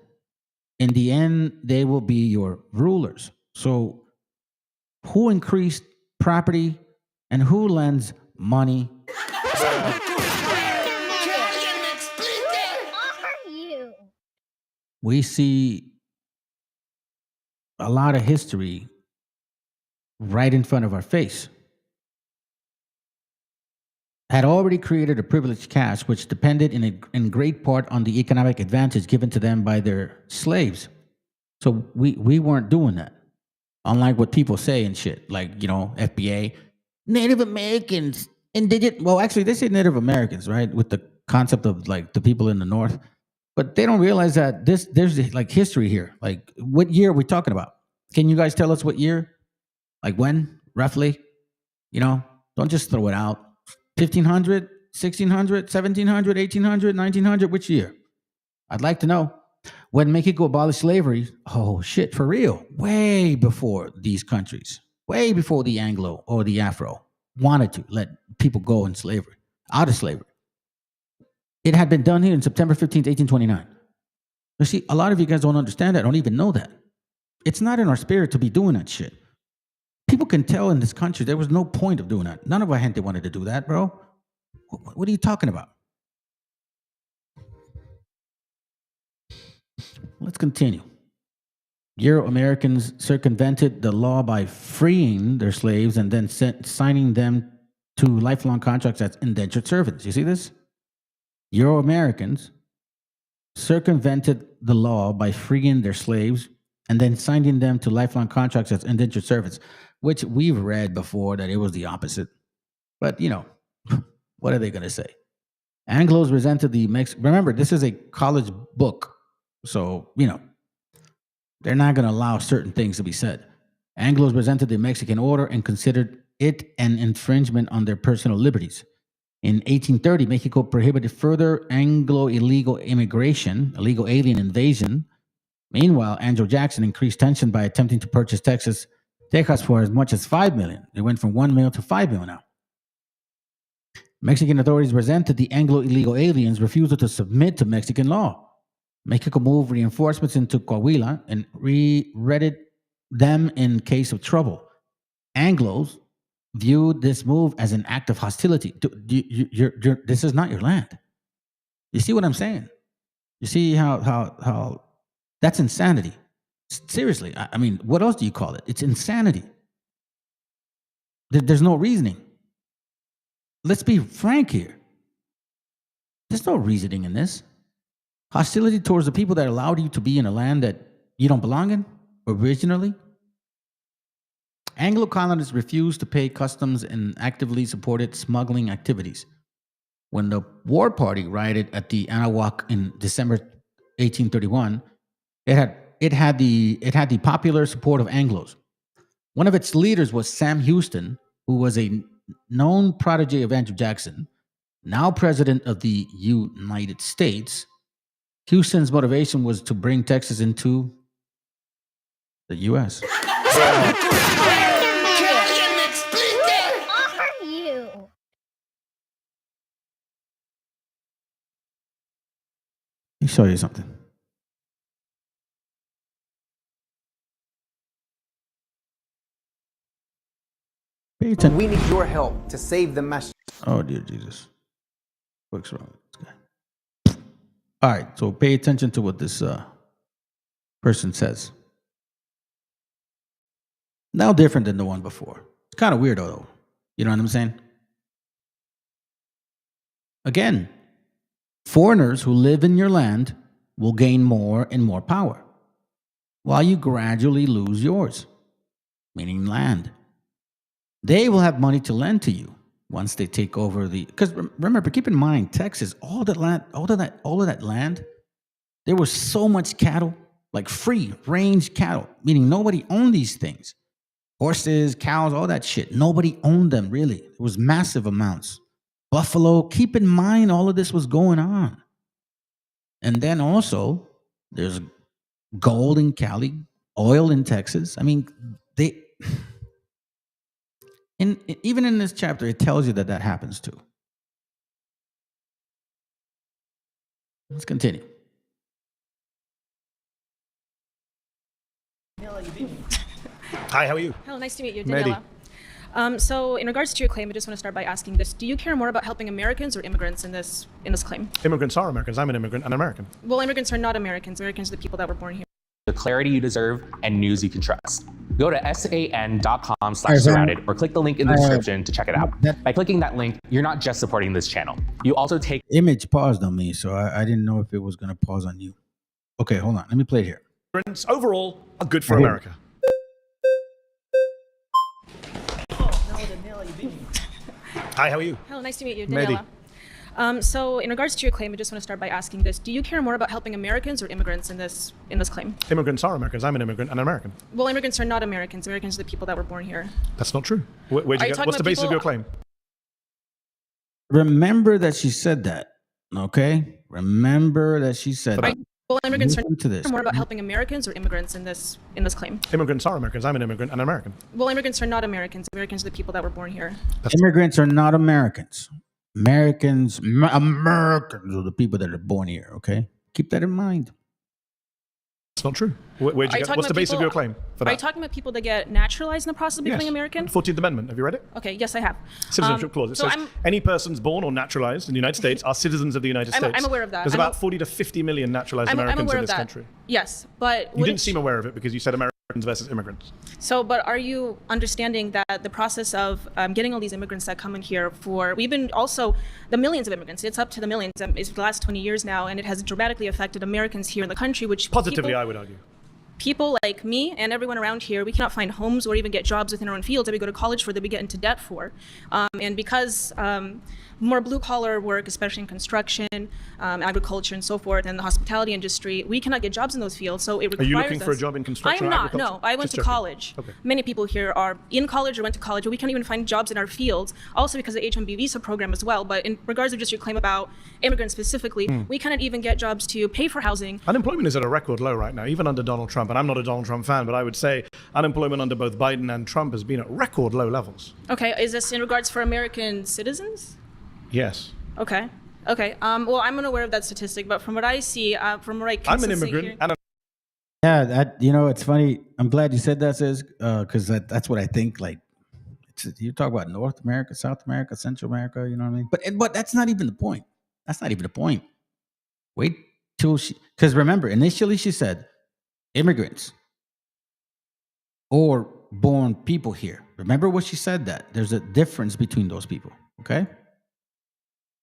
In the end, they will be your rulers. So who increased property and who lends money? We see a lot of history right in front of our face. Had already created a privileged caste which depended in great part on the economic advantage given to them by their slaves. So we weren't doing that. unlike what people say and shit, like, you know, FBA, Native Americans, indigenous. Well, actually, they say Native Americans, right? With the concept of like the people in the North. But they don't realize that there's like history here. Like, what year are we talking about? Can you guys tell us what year? Like when, roughly? You know, don't just throw it out. 1500, 1600, 1700, 1800, 1900, which year? I'd like to know. When Mexico abolished slavery, oh shit, for real, way before these countries, way before the Anglo or the Afro wanted to let people go in slavery, out of slavery. It had been done here in September 15th, 1829. You see, a lot of you guys don't understand that, don't even know that. It's not in our spirit to be doing that shit. People can tell in this country there was no point of doing that. None of our gente wanted to do that, bro. What are you talking about? Let's continue. Euro-Americans circumvented the law by freeing their slaves and then signing them to lifelong contracts as indentured servants. You see this? Euro-Americans circumvented the law by freeing their slaves and then signing them to lifelong contracts as indentured servants, which we've read before that it was the opposite. But, you know, what are they going to say? Anglos resented the remember, this is a college book. So, you know, they're not going to allow certain things to be said. Anglos resented the Mexican order and considered it an infringement on their personal liberties. In 1830, Mexico prohibited further Anglo illegal immigration, illegal alien invasion. Meanwhile, Andrew Jackson increased tension by attempting to purchase Texas for as much as $5 million. It went from $1 million to $5 million now. Mexican authorities resented the Anglo illegal aliens' refusal to submit to Mexican law. Mexico moved reinforcements into Coahuila and readied them in case of trouble. Anglos viewed this move as an act of hostility. This is not your land. You see what I'm saying? You see how that's insanity. Seriously, I mean, what else do you call it? It's insanity. There's no reasoning. Let's be frank here. There's no reasoning in this. Hostility towards the people that allowed you to be in a land that you don't belong in originally. Anglo colonists refused to pay customs and actively supported smuggling activities. When the war party rioted at the Anahuac in December 1831, it had the popular support of Anglos. One of its leaders was Sam Houston, who was a known protege of Andrew Jackson, now president of the United States. Houston's motivation was to bring Texas into the U.S. Who are you? Let me show you something. Pay attention. We need your help to save the message. Oh, dear Jesus. What's wrong with this guy? All right, so pay attention to what this person says. Now different than the one before. It's kind of weird, though. You know what I'm saying? Again, foreigners who live in your land will gain more and more power, while you gradually lose yours, meaning land. They will have money to lend to you once they take over because remember, keep in mind, Texas, all of that land, there was so much cattle, like free range cattle, meaning nobody owned these things. Horses, cows, all that shit. Nobody owned them, really. It was massive amounts. Buffalo, keep in mind, all of this was going on. And then also, there's gold in Cali, oil in Texas. I mean, even in this chapter, it tells you that happens too. Let's continue. Hi, how are you? Hello, nice to meet you, Mehdi. Daniela. So in regards to your claim, I just want to start by asking this. Do you care more about helping Americans or immigrants in this claim? Immigrants are Americans. I'm an immigrant and American. Well, immigrants are not Americans. Americans are the people that were born here. The clarity you deserve and news you can trust. Go to san.com/surrounded or click the link in the description to check it out. By clicking that link, you're not just supporting this channel. You also take... Image paused on me, so I didn't know if it was going to pause on you. Okay, hold on. Let me play it here. Immigrants overall are good for America. Hi, how are you? Hello, nice to meet you, Mehdi. Daniela. So, in regards to your claim, I just want to start by asking this: do you care more about helping Americans or immigrants in this claim? Immigrants are Americans. I'm an immigrant and an American. Well, immigrants are not Americans. Americans are the people that were born here. That's not true. Where'd you get? What's the basis of your claim? Remember that she said that, okay? Remember that she said that. Well, immigrants are Listen to this. more about helping Americans or immigrants in this claim. Immigrants are Americans. I'm an immigrant and an American. Well, immigrants are not Americans. Americans are the people that were born here. Immigrants are not Americans. Americans are the people that are born here, okay? Keep that in mind. It's not true. Where'd you get? What's the basis of your claim for that? Are you talking about people that get naturalized in the process of becoming American? 14th Amendment. Have you read it? Okay, yes, I have. Citizenship clause. It says any persons born or naturalized in the United States are citizens of the United States. I'm aware of that. There's about 40 to 50 million naturalized Americans in this country. Yes, but you didn't seem aware of it because you said Americans versus immigrants. So, but are you understanding that the process of getting all these immigrants that come in here we've been also the millions of immigrants, it's up to the millions, it's the last 20 years now, and it has dramatically affected Americans here in the country, which positively, I would argue. People like me and everyone around here, we cannot find homes or even get jobs within our own fields that we go to college for, that we get into debt for. And because more blue-collar work, especially in construction, agriculture, and so forth, and the hospitality industry, we cannot get jobs in those fields, so it requires Are you looking for a job in construction I'm or not, agriculture? no. I went to college. Okay. Many people here are in college or went to college, but we can't even find jobs in our fields, also because of the H-1B visa program as well. But in regards to just your claim about immigrants specifically, we cannot even get jobs to pay for housing. Unemployment is at a record low right now, even under Donald Trump. And I'm not a Donald Trump fan, but I would say unemployment under both Biden and Trump has been at record low levels. Okay, is this in regards for American citizens? Yes. Okay. Okay. Well, I'm unaware of that statistic, but from what I see, from what I can I'm an immigrant. Yeah, it's funny. I'm glad you said that, Sis, because that's what I think. Like, you talk about North America, South America, Central America. You know what I mean? But that's not even the point. That's not even the point. Wait till because remember, initially she said immigrants or born people here. Remember what she said, that there's a difference between those people. Okay.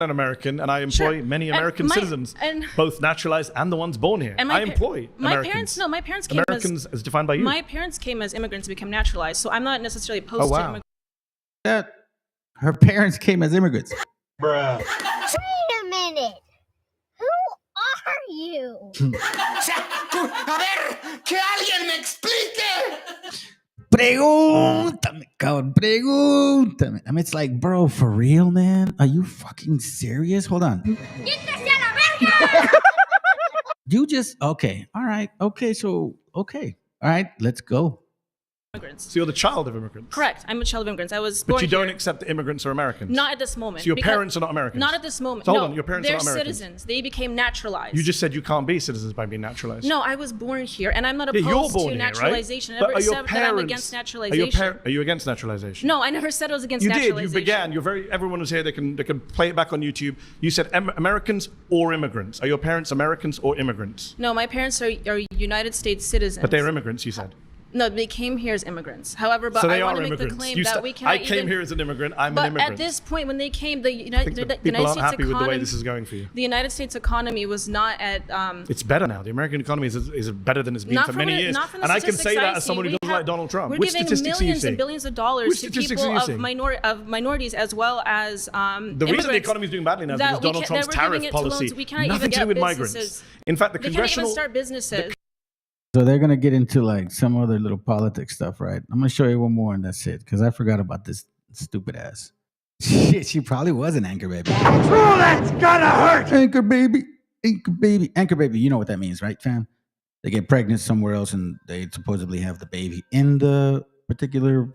An American, and I employ many American citizens, both naturalized and the ones born here. I employ Americans. My parents came as defined by you. My parents came as immigrants to become naturalized, so I'm not necessarily opposed to immigrants. That her parents came as immigrants. Bruh. Wait a minute. Who are you? A ver, que alguien me explique. Pregúntame, cabrón, pregúntame. I mean, it's like, bro, for real, man? Are you fucking serious? Hold on. You just, okay, all right, okay, so, okay. All right, let's go. So you're the child of immigrants? Correct. I'm a child of immigrants. I was born But you don't here. accept that immigrants are Americans? Not at this moment. So your parents are not Americans? Not at this moment. So hold no, on, your parents are they're not Americans? citizens. They became naturalized. You just said you can't be citizens by being naturalized. No, I was born here, and I'm not Yeah, opposed you're born to here, naturalization. right? I never But are your said that I'm parents- against naturalization. Are you against naturalization? No, I never said I was against You naturalization. did. You began. You're very. Everyone was here. They can play it back on YouTube. You said Americans or immigrants. Are your parents Americans or immigrants? No, my parents are United States citizens. But they're immigrants. You said. No, they came here as immigrants. However, but So they I want are to make the immigrants. claim that we cannot I came here as an immigrant. I'm but an immigrant. at this point, when they came, the I United think that States people aren't happy economy, with the way this is going for you. The United States economy was not at. It's better now. The American economy is better than it's been Not for from many the- years. not from the And I can say statistics that I as someone who see. doesn't like Donald Trump. We're Which giving statistics millions are you and seeing? billions of dollars Which to statistics are people you of seeing? minorities as well as The reason the economy is doing badly now is because Donald Trump's tariff policy. We cannot Nothing even to get do with businesses. migrants. In fact, the They can't even congressional. start businesses. So they're going to get into like some other little politics stuff, right? I'm going to show you one more and that's it, because I forgot about this stupid ass. Shit, she probably was an anchor baby. Oh, that's gonna hurt. Anchor baby. Anchor baby. Anchor baby, you know what that means, right, fam? They get pregnant somewhere else and they supposedly have the baby in the particular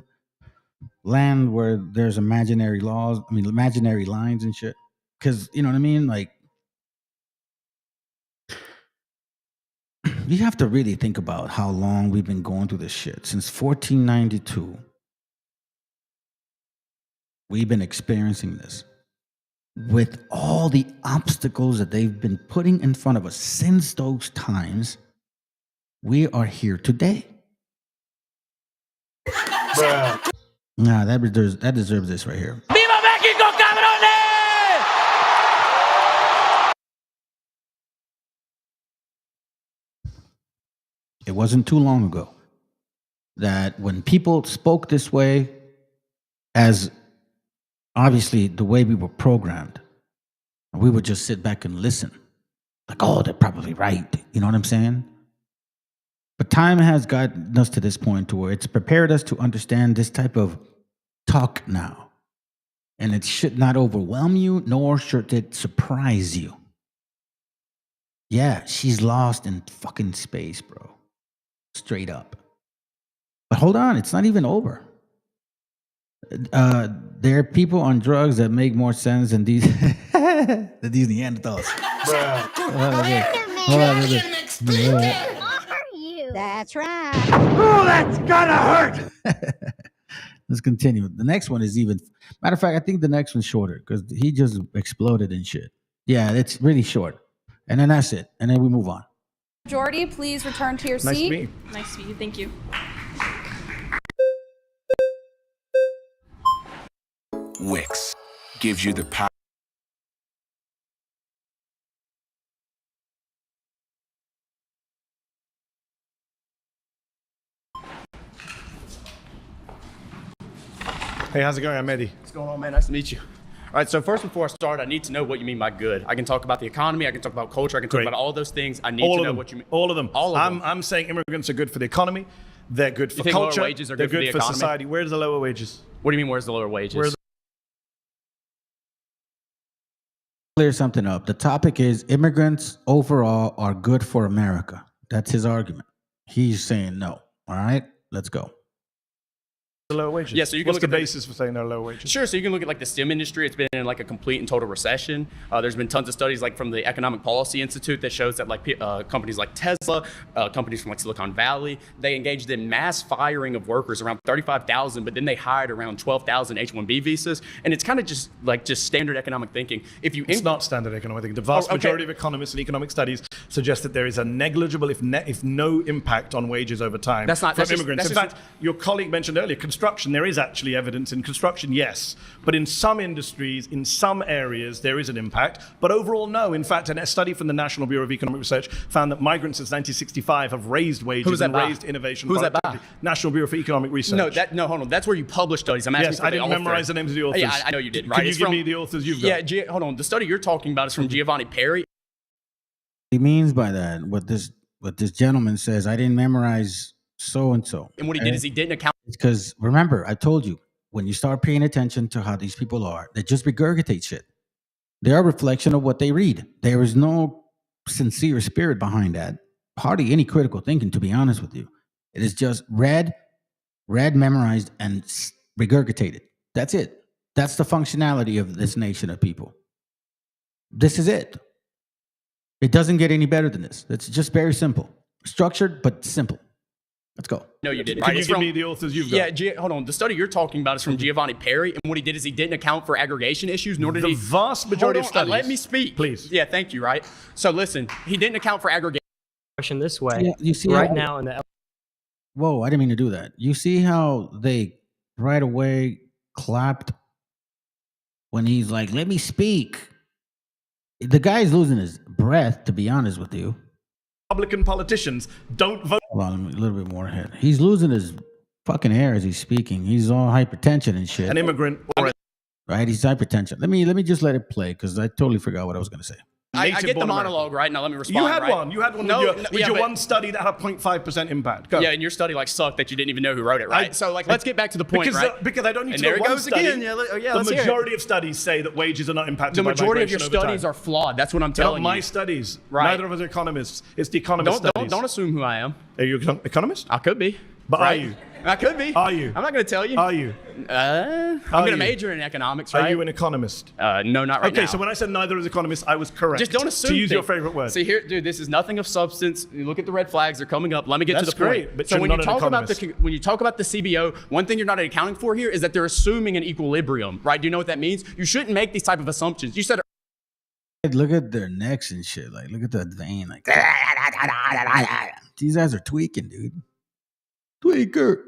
land where there's imaginary laws, imaginary lines and shit. Because, you know what I mean? Like, you have to really think about how long we've been going through this shit. Since 1492, we've been experiencing this with all the obstacles that they've been putting in front of us since those times. We are here today. Nah, that deserves this right here. ¡Viva México, cabrones! It wasn't too long ago that when people spoke this way as obviously the way we were programmed, we would just sit back and listen. Like, oh, they're probably right. You know what I'm saying? But time has gotten us to this point to where it's prepared us to understand this type of talk now. And it should not overwhelm you, nor should it surprise you. Yeah, she's lost in fucking space, bro. Straight up. But hold on, it's not even over. There are people on drugs that make more sense than these than these Neanderthals. That's right. Oh, that's gonna hurt. Let's continue. The next one is even. Matter of fact, I think the next one's shorter because he just exploded and shit. Yeah, it's really short. And then that's it. And then we move on. Jordy, please return to your seat. Nice to meet you. Nice to meet you. Thank you. Wix gives you the power. Hey, how's it going? I'm Eddie. What's going on, man? Nice to meet you. All right, so first, before I start, I need to know what you mean by good. I can talk about the economy, I can talk about culture, I can talk about all those things. I need to know what you mean. All of them. All of them. I'm saying immigrants are good for the economy. They're good for You think culture. lower wages are they're good for the economy? society. Where's the lower wages? What do you mean, where's the lower wages? Clear something up. The topic is immigrants overall are good for America. That's his argument. He's saying no. All right, let's go. The lower wages. Yeah, so you can What's look the at basis for saying they're low wages? Sure, so you can look at like the STEM industry. It's been in like a complete and total recession. There's been tons of studies like from the Economic Policy Institute that shows that like companies like Tesla, companies from like Silicon Valley, they engaged in mass firing of workers, around 35,000, but then they hired around 12,000 H-1B visas. And it's kind of just standard economic thinking. If you It's not standard economic thinking. The vast majority of economists and economic studies suggest that there is a negligible, if no impact on wages over time from immigrants. In fact, your colleague mentioned earlier, construction, there is actually evidence in construction, yes. But in some industries, in some areas, there is an impact. But overall, no. In fact, a study from the National Bureau of Economic Research found that migrants since 1965 have raised wages and raised innovation. Who's that by? National Bureau for Economic Research. No, hold on. That's where you publish studies. I'm asking yes, for I the didn't author. memorize the names of the authors. Yeah, I know you did. Right? Can you give me the authors you've got? Yeah, hold on. The study you're talking about is from Giovanni Perry. He means by that what this gentleman says. I didn't memorize so and so. And what he did is he didn't account. It's because remember, I told you when you start paying attention to how these people are, they just regurgitate shit. They're a reflection of what they read. There is no sincere spirit behind that. Hardly any critical thinking, to be honest with you. It is just read, memorized, and regurgitated. That's it. That's the functionality of this nation of people. This is it. It doesn't get any better than this. It's just very simple. Structured, but simple. Let's go. No, you didn't. Can you give me the authors you've got? Yeah, hold on. The study you're talking about is from Giovanni Perry, and what he did is he didn't account for aggregation issues, nor did he... The vast majority of studies... Let me speak. Please. Yeah, thank you, right? So listen, he didn't account for aggregation. This way. Yeah, you see right now in the... Whoa, I didn't mean to do that. You see how they right away clapped when he's like, let me speak. The guy's losing his breath, to be honest with you. Republican politicians don't vote. Hold on, a little bit more ahead. He's losing his fucking hair as he's speaking. He's all hypertension and shit. An immigrant. Right? He's hypertension. Let me just let it play because I totally forgot what I was going to say. I get the monologue, right? Now let me respond. You had one. You had one with your one study that had a 0.5% impact. Go. Yeah, and your study sucked that you didn't even know who wrote it, right? So let's get back to the point, right? Because I don't need and to know there it one goes study. again. The majority of studies say that wages are not impacted by migration. The majority of your studies are flawed. That's what I'm telling you. Not my studies. Right. Neither of us are economists. It's the economist studies. Don't assume who I am. Are you an economist? I could be. But are you? I could be. Are you? I'm not going to tell you. Are you? I'm going to major in economics, right? Are you an economist? No, not right now. Okay, so when I said neither is economist, I was correct. Just don't assume. To use your favorite word. See here, dude, this is nothing of substance. You look at the red flags; they're coming up. Let me get to the point. Great, but so you're not an economist. when you talk about the CBO, one thing you're not accounting for here is that they're assuming an equilibrium, right? Do you know what that means? You shouldn't make these type of assumptions. You said. Look at their necks and shit. Like, look at that vein. Like, these guys are tweaking, dude. Tweaker.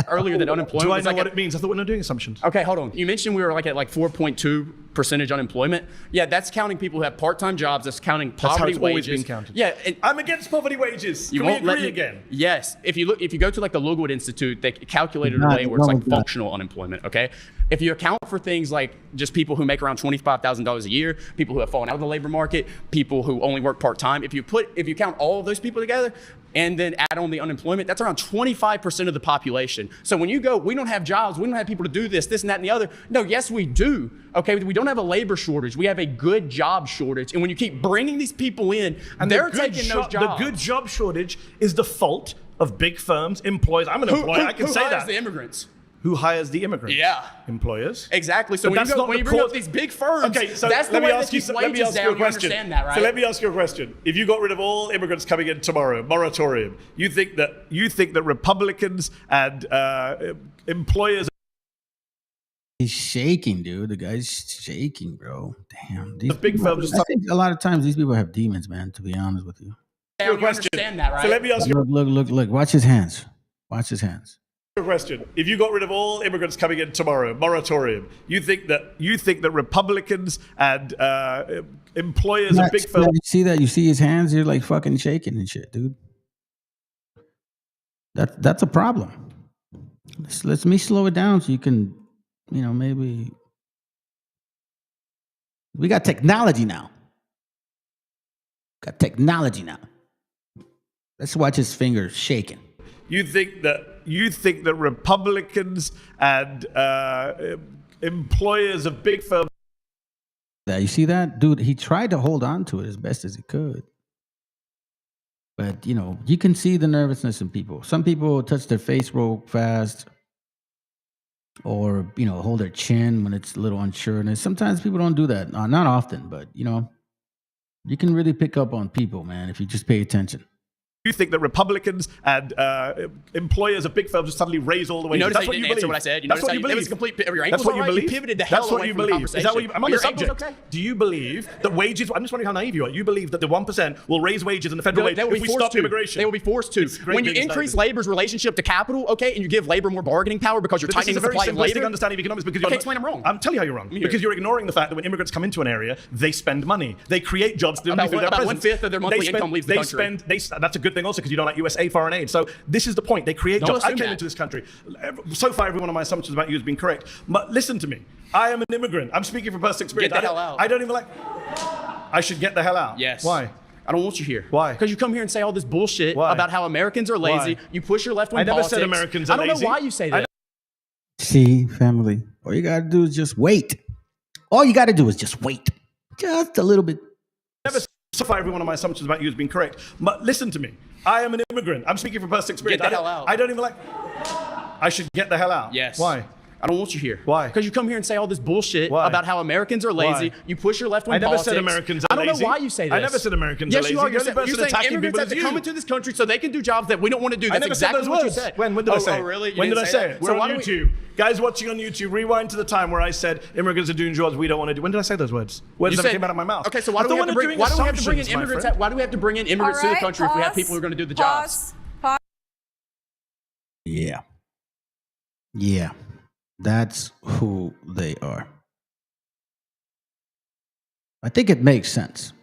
Earlier that unemployment. Do I know what it means? I thought we were not doing assumptions. Okay, hold on. You mentioned we were at 4.2% unemployment. Yeah, that's counting people who have part-time jobs. That's counting poverty wages. That's how it's always been counted. Yeah, I'm against poverty wages. Can we agree again? Yes. If you go to the Logood Institute, they calculated a way where it's functional unemployment. Okay, If you account for things like just people who make around $25,000 a year, people who have fallen out of the labor market, people who only work part-time, if you count all of those people together and then add on the unemployment, that's around 25% of the population. So when you go, we don't have jobs, we don't have people to do this, and that, and the other. No, yes, we do. Okay, we don't have a labor shortage. We have a good job shortage. And when you keep bringing these people in, and they're taking those jobs. The good job shortage is the fault of big firms, employers. I'm an employer, I can say that. Who hires the immigrants? Who hires the immigrants? Yeah. Employers. Exactly. So when you bring up these big firms, okay, so that's the way they keep wages down. You understand that, right? So let me ask you a question. If you got rid of all immigrants coming in tomorrow, moratorium, you think that Republicans and employers... He's shaking, dude. The guy's shaking, bro. Damn. These big firms. I think a lot of times these people have demons, man, to be honest with you. You understand that, right? So let me ask you... Look. Watch his hands. Watch his hands. Question. If you got rid of all immigrants coming in tomorrow, moratorium, you think that Republicans and employers and big firms... You see that? You see his hands? You're like fucking shaking and shit, dude. That's a problem. Let me slow it down so you can, maybe... We got technology now. Let's watch his fingers shaking. You think that Republicans and employers of big firms... You see that? Dude, he tried to hold on to it as best as he could. But, you can see the nervousness in people. Some people touch their face real fast or, hold their chin when it's a little unsure. And sometimes people don't do that. Not often, but, you can really pick up on people, man, if you just pay attention. You think that Republicans and employers of big firms will suddenly raise all the wages? That's what you believe. Answer what I said. That's what you believe. It was complete. That's what you believe. You pivoted the hell away from the conversation. Is that what you? I'm on the subject. Okay. Do you believe that wages? I'm just wondering how naive you are. You believe that the 1% will raise wages in the federal wage if we stop immigration? They will be forced to. When you increase labor's relationship to capital, okay, and you give labor more bargaining power because you're tightening the supply of labor. This is a very simplistic understanding of economics because explain I'm wrong. I'm telling you how you're wrong. Because you're ignoring the fact that when immigrants come into an area, they spend money. They create jobs. About 1/5 of their monthly income leaves the country. That's a good thing also because you don't like USA foreign aid. So this is the point. They create jobs. I came into this country. So far, every one of my assumptions about you has been correct. But listen to me. I am an immigrant. I'm speaking from personal experience. Get the hell out. I don't even like... I should get the hell out. Yes. Why? I don't want you here. Why? Because you come here and say all this bullshit about how Americans are lazy. Why? You push your left-wing I politics. never said Americans are lazy. I don't know why you say that. See, family, all you got to do is just wait. All you got to do is just wait. Just a little bit. So far, every one of my assumptions about you has been correct. But listen to me. I am an immigrant. I'm speaking from personal experience. Get the hell out. I don't even like... I should get the hell out. Yes. Why? I don't want you here. Why? Because you come here and say all this bullshit about how Americans are lazy. Why? You push your left-wing I never politics. said Americans are lazy. I don't know why you say this. I never said Americans are lazy. Yes, you are. You're saying attacking immigrants have to come into this country so they can do jobs that we don't want to do. That's exactly what you said. When did I say it? Oh, really? When did I say it? We're on YouTube. Guys watching on YouTube, rewind to the time where I said immigrants are doing jobs we don't want to do. When did I say those words? Words that came out of my mouth. Okay, so why do we have to bring in immigrants? Why do we have to bring in immigrants to the country if we have people who are going to do the jobs? Yeah. Yeah. That's who they are. I think it makes sense.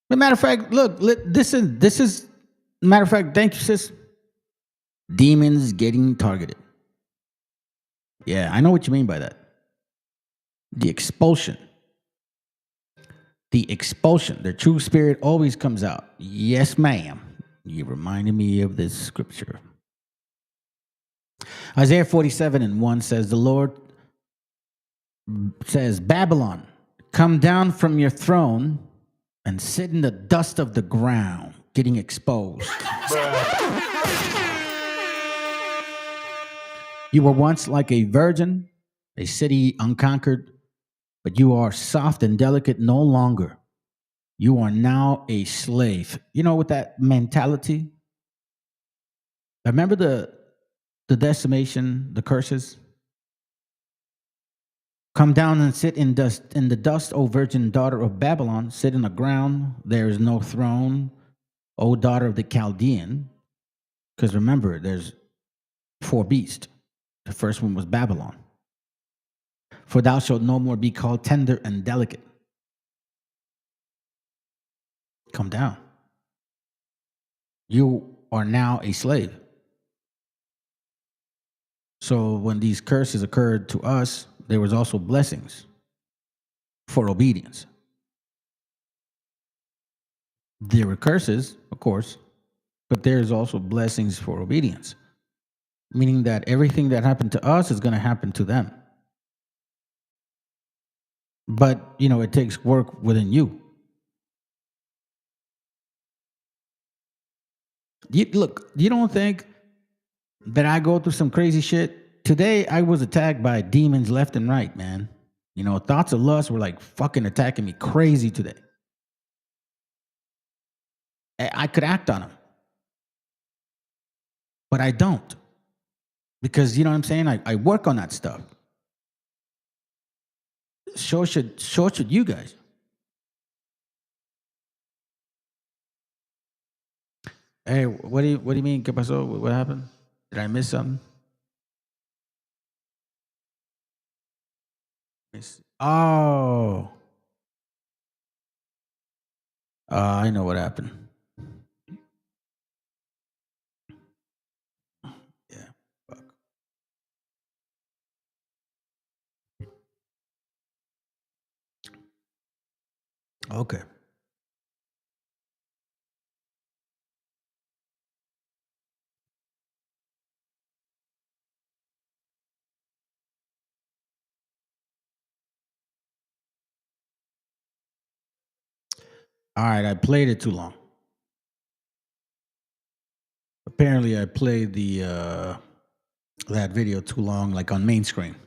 As a matter of fact, look, this is matter of fact, thank you, sis. Demons getting targeted. Yeah, I know what you mean by that. The expulsion. Their true spirit always comes out. Yes, ma'am. You reminded me of this scripture. Isaiah 47:1 says, the Lord says, Babylon, come down from your throne and sit in the dust of the ground, getting exposed. You were once like a virgin, a city unconquered, but you are soft and delicate no longer. You are now a slave. You know, with that mentality, remember the decimation, the curses? Come down and sit in the dust, O virgin daughter of Babylon. Sit in the ground. There is no throne, O daughter of the Chaldean. Because remember, there's 4 beasts. The first one was Babylon. For thou shalt no more be called tender and delicate. Come down. You are now a slave. So when these curses occurred to us, there was also blessings for obedience. There were curses, of course, but there's also blessings for obedience, meaning that everything that happened to us is going to happen to them. But, you know, it takes work within you. You don't think that I go through some crazy shit? Today, I was attacked by demons left and right, man. You know, thoughts of lust were like fucking attacking me crazy today. I could act on them, but I don't. Because, you know what I'm saying? I work on that stuff. So should you guys. Hey, what do you mean? ¿Qué pasó? What happened? Did I miss something? Oh. I know what happened. Yeah. Fuck. Okay. All right, I played it too long. Apparently, I played that video too long, like on main screen.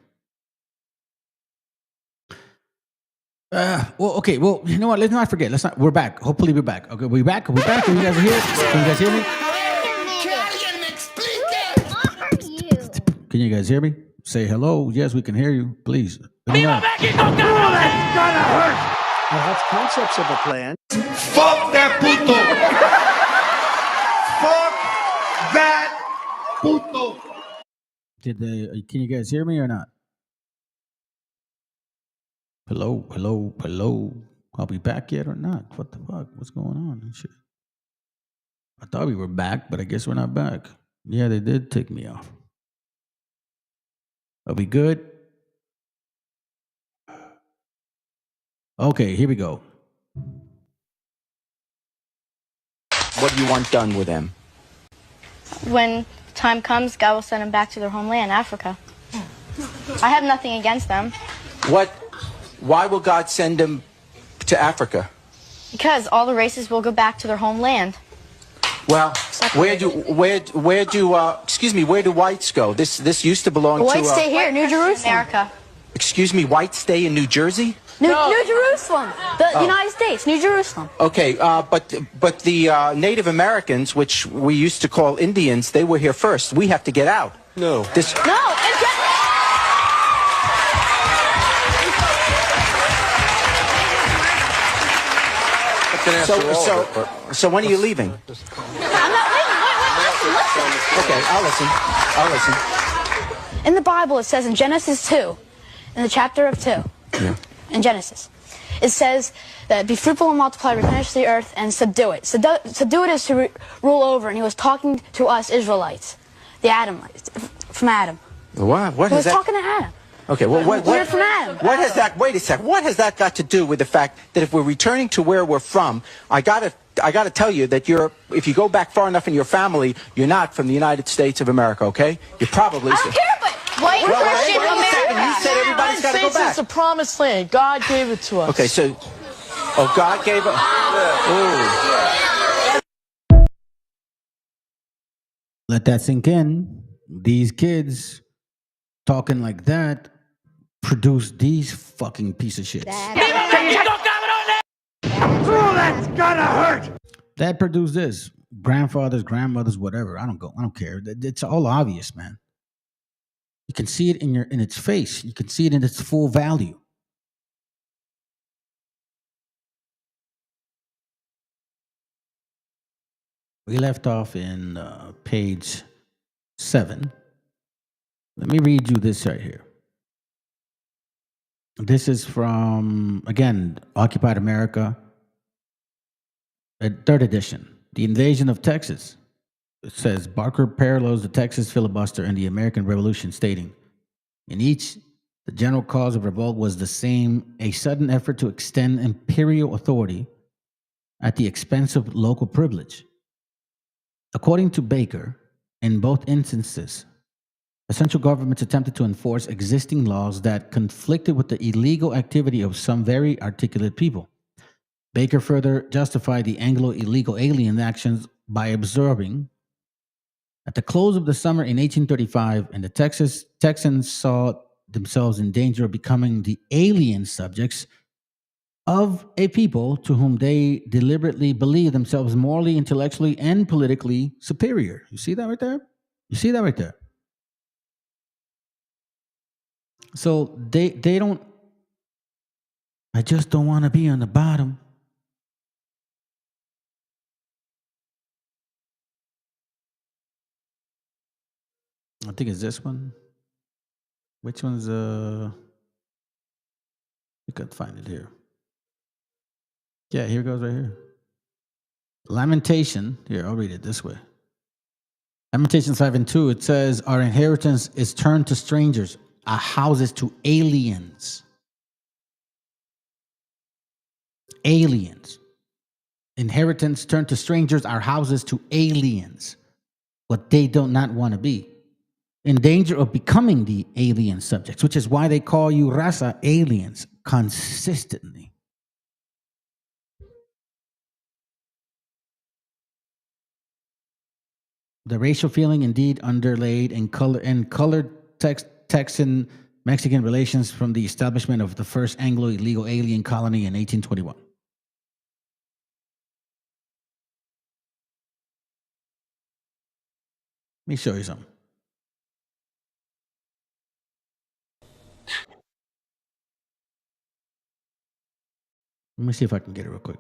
Okay. Well, you know what? Let's not forget. We're back. Hopefully, we're back. Okay, we're back. We're back. Can you guys hear? Can you guys hear me? Can you guys hear me? Say hello. Yes, we can hear you. Please. Let me know. That's gonna hurt. I have concepts of a plan. Fuck that puto. Fuck that puto. Can you guys hear me or not? Hello. Are we back yet or not? What the fuck? What's going on and shit? I thought we were back, but I guess we're not back. Yeah, they did take me off. Are we good? Okay, here we go. What do you want done with them? When time comes, God will send them back to their homeland, Africa. I have nothing against them. Why will God send them to Africa? Because all the races will go back to their homeland. Well, where do whites go? This used to belong to... Whites stay here, New Jerusalem. America. Excuse me, whites stay in New Jersey? New Jerusalem. The United States, New Jerusalem. Okay, but the Native Americans, which we used to call Indians, they were here first. We have to get out. No. So when are you leaving? I'm not leaving. Listen. Okay, I'll listen. In the Bible, it says in Genesis 2, in the chapter of 2, in Genesis, it says that be fruitful and multiply, replenish the earth, and subdue it. Subdue it is to rule over, and he was talking to us Israelites, the Adamites, from Adam. What? He was talking to Adam. Okay, well, what has that? Wait a sec. What has that got to do with the fact that if we're returning to where we're from, I gotta tell you that if you go back far enough in your family, you're not from the United States of America. Okay, you're probably. I don't care, but white Christian America. You said everybody's got to go back. It's a promised land. God gave it to us. Okay, so, God gave it. Let that sink in. These kids talking like that produce these fucking piece of shit. That's gonna hurt. That produced this. Grandfathers, grandmothers, whatever. I don't care. It's all obvious, man. You can see it in its face. You can see it in its full value. We left off in page 7. Let me read you this right here. This is from, again, Occupied America, 3rd edition. The invasion of Texas. it says Barker parallels the Texas filibuster and the American Revolution, stating, in each, the general cause of revolt was the same, a sudden effort to extend imperial authority at the expense of local privilege. According to Baker, in both instances, the central governments attempted to enforce existing laws that conflicted with the illegal activity of some very articulate people. Baker further justified the Anglo illegal alien actions by observing, at the close of the summer in 1835, and the Texans saw themselves in danger of becoming the alien subjects of a people to whom they deliberately believed themselves morally, intellectually, and politically superior. You see that right there? You see that right there? So they don't, I just don't want to be on the bottom. I think it's this one. Which one's you could find it here. Yeah, here it goes right here. Lamentation, here, I'll read it this way. Lamentations 5:2, it says, our inheritance is turned to strangers, our houses to aliens. Aliens. Inheritance turned to strangers, our houses to aliens. What they do not want to be. In danger of becoming the alien subjects, which is why they call you raza aliens consistently. The racial feeling indeed underlaid in colored Texan Mexican relations from the establishment of the first Anglo illegal alien colony in 1821. Let me show you something. Let me see if I can get it real quick.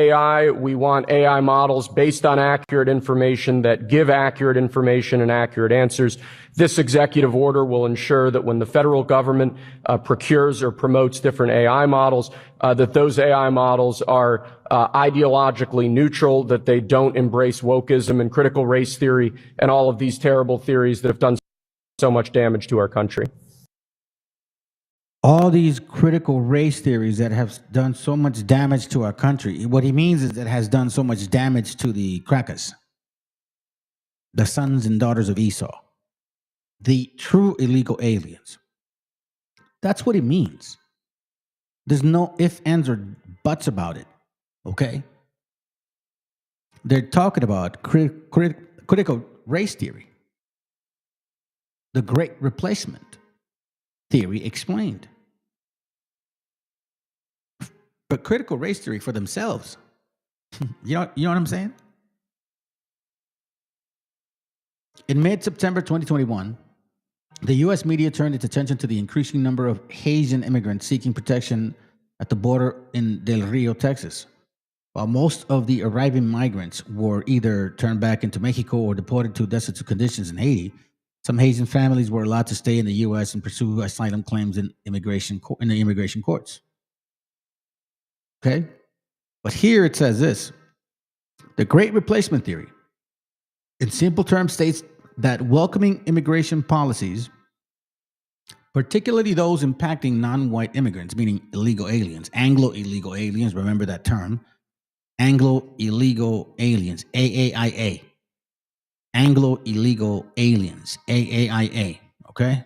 AI, we want AI models based on accurate information that give accurate information and accurate answers. This executive order will ensure that when the federal government procures or promotes different AI models, that those AI models are ideologically neutral, that they don't embrace wokeism and critical race theory and all of these terrible theories that have done so much damage to our country. All these critical race theories that have done so much damage to our country, what he means is that it has done so much damage to the crackers, the sons and daughters of Esau, the true illegal aliens. That's what it means. There's no ifs, ands, or buts about it, okay? They're talking about critical race theory, the Great Replacement theory explained. But critical race theory for themselves. You know what I'm saying? In mid-September 2021, the U.S. media turned its attention to the increasing number of Haitian immigrants seeking protection at the border in Del Rio, Texas. While most of the arriving migrants were either turned back into Mexico or deported to destitute conditions in Haiti, some Haitian families were allowed to stay in the U.S. and pursue asylum claims in the immigration courts. Okay? But here it says this. The Great Replacement Theory, in simple terms, states that welcoming immigration policies, particularly those impacting non-white immigrants, meaning illegal aliens, Anglo illegal aliens, remember that term, Anglo illegal aliens, AAIA. Anglo illegal aliens, AAIA, okay?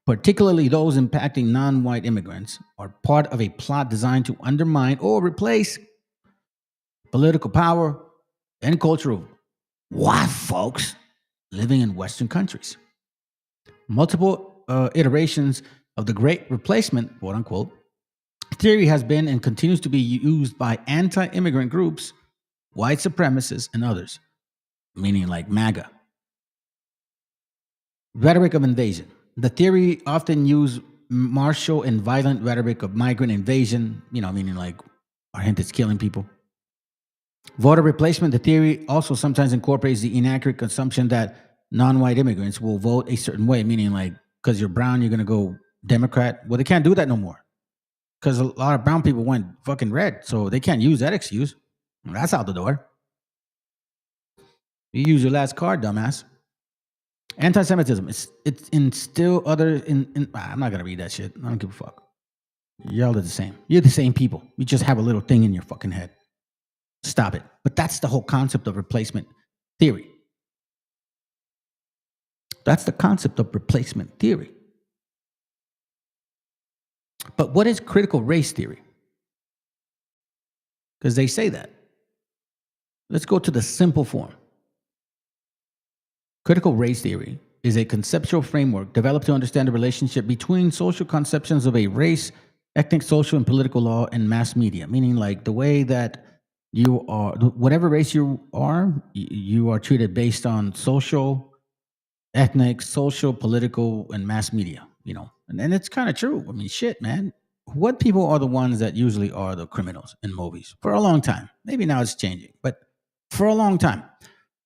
Particularly those impacting non-white immigrants are part of a plot designed to undermine or replace political power and culture of white folks living in Western countries. Multiple iterations of the Great Replacement, quote unquote, theory has been and continues to be used by anti-immigrant groups, white supremacists, and others. Meaning like MAGA. Rhetoric of invasion. The theory often used martial and violent rhetoric of migrant invasion, meaning like our gente killing people. Voter replacement. The theory also sometimes incorporates the inaccurate assumption that non-white immigrants will vote a certain way, meaning like because you're brown, you're going to go Democrat. Well, they can't do that no more because a lot of brown people went fucking red. So they can't use that excuse. That's out the door. You use your last card, dumbass. Anti-Semitism. It's instill other I'm not going to read that shit. I don't give a fuck. Y'all are the same. You're the same people. You just have a little thing in your fucking head. Stop it. But that's the whole concept of replacement theory. That's the concept of replacement theory. But what is critical race theory? Because they say that. Let's go to the simple form. Critical race theory is a conceptual framework developed to understand the relationship between social conceptions of a race, ethnic, social, and political law and mass media. Meaning like the way that you are, whatever race you are treated based on social, ethnic, social, political, and mass media, you know. And it's kind of true. I mean, shit, man. What people are the ones that usually are the criminals in movies for a long time. Maybe now it's changing, but for a long time,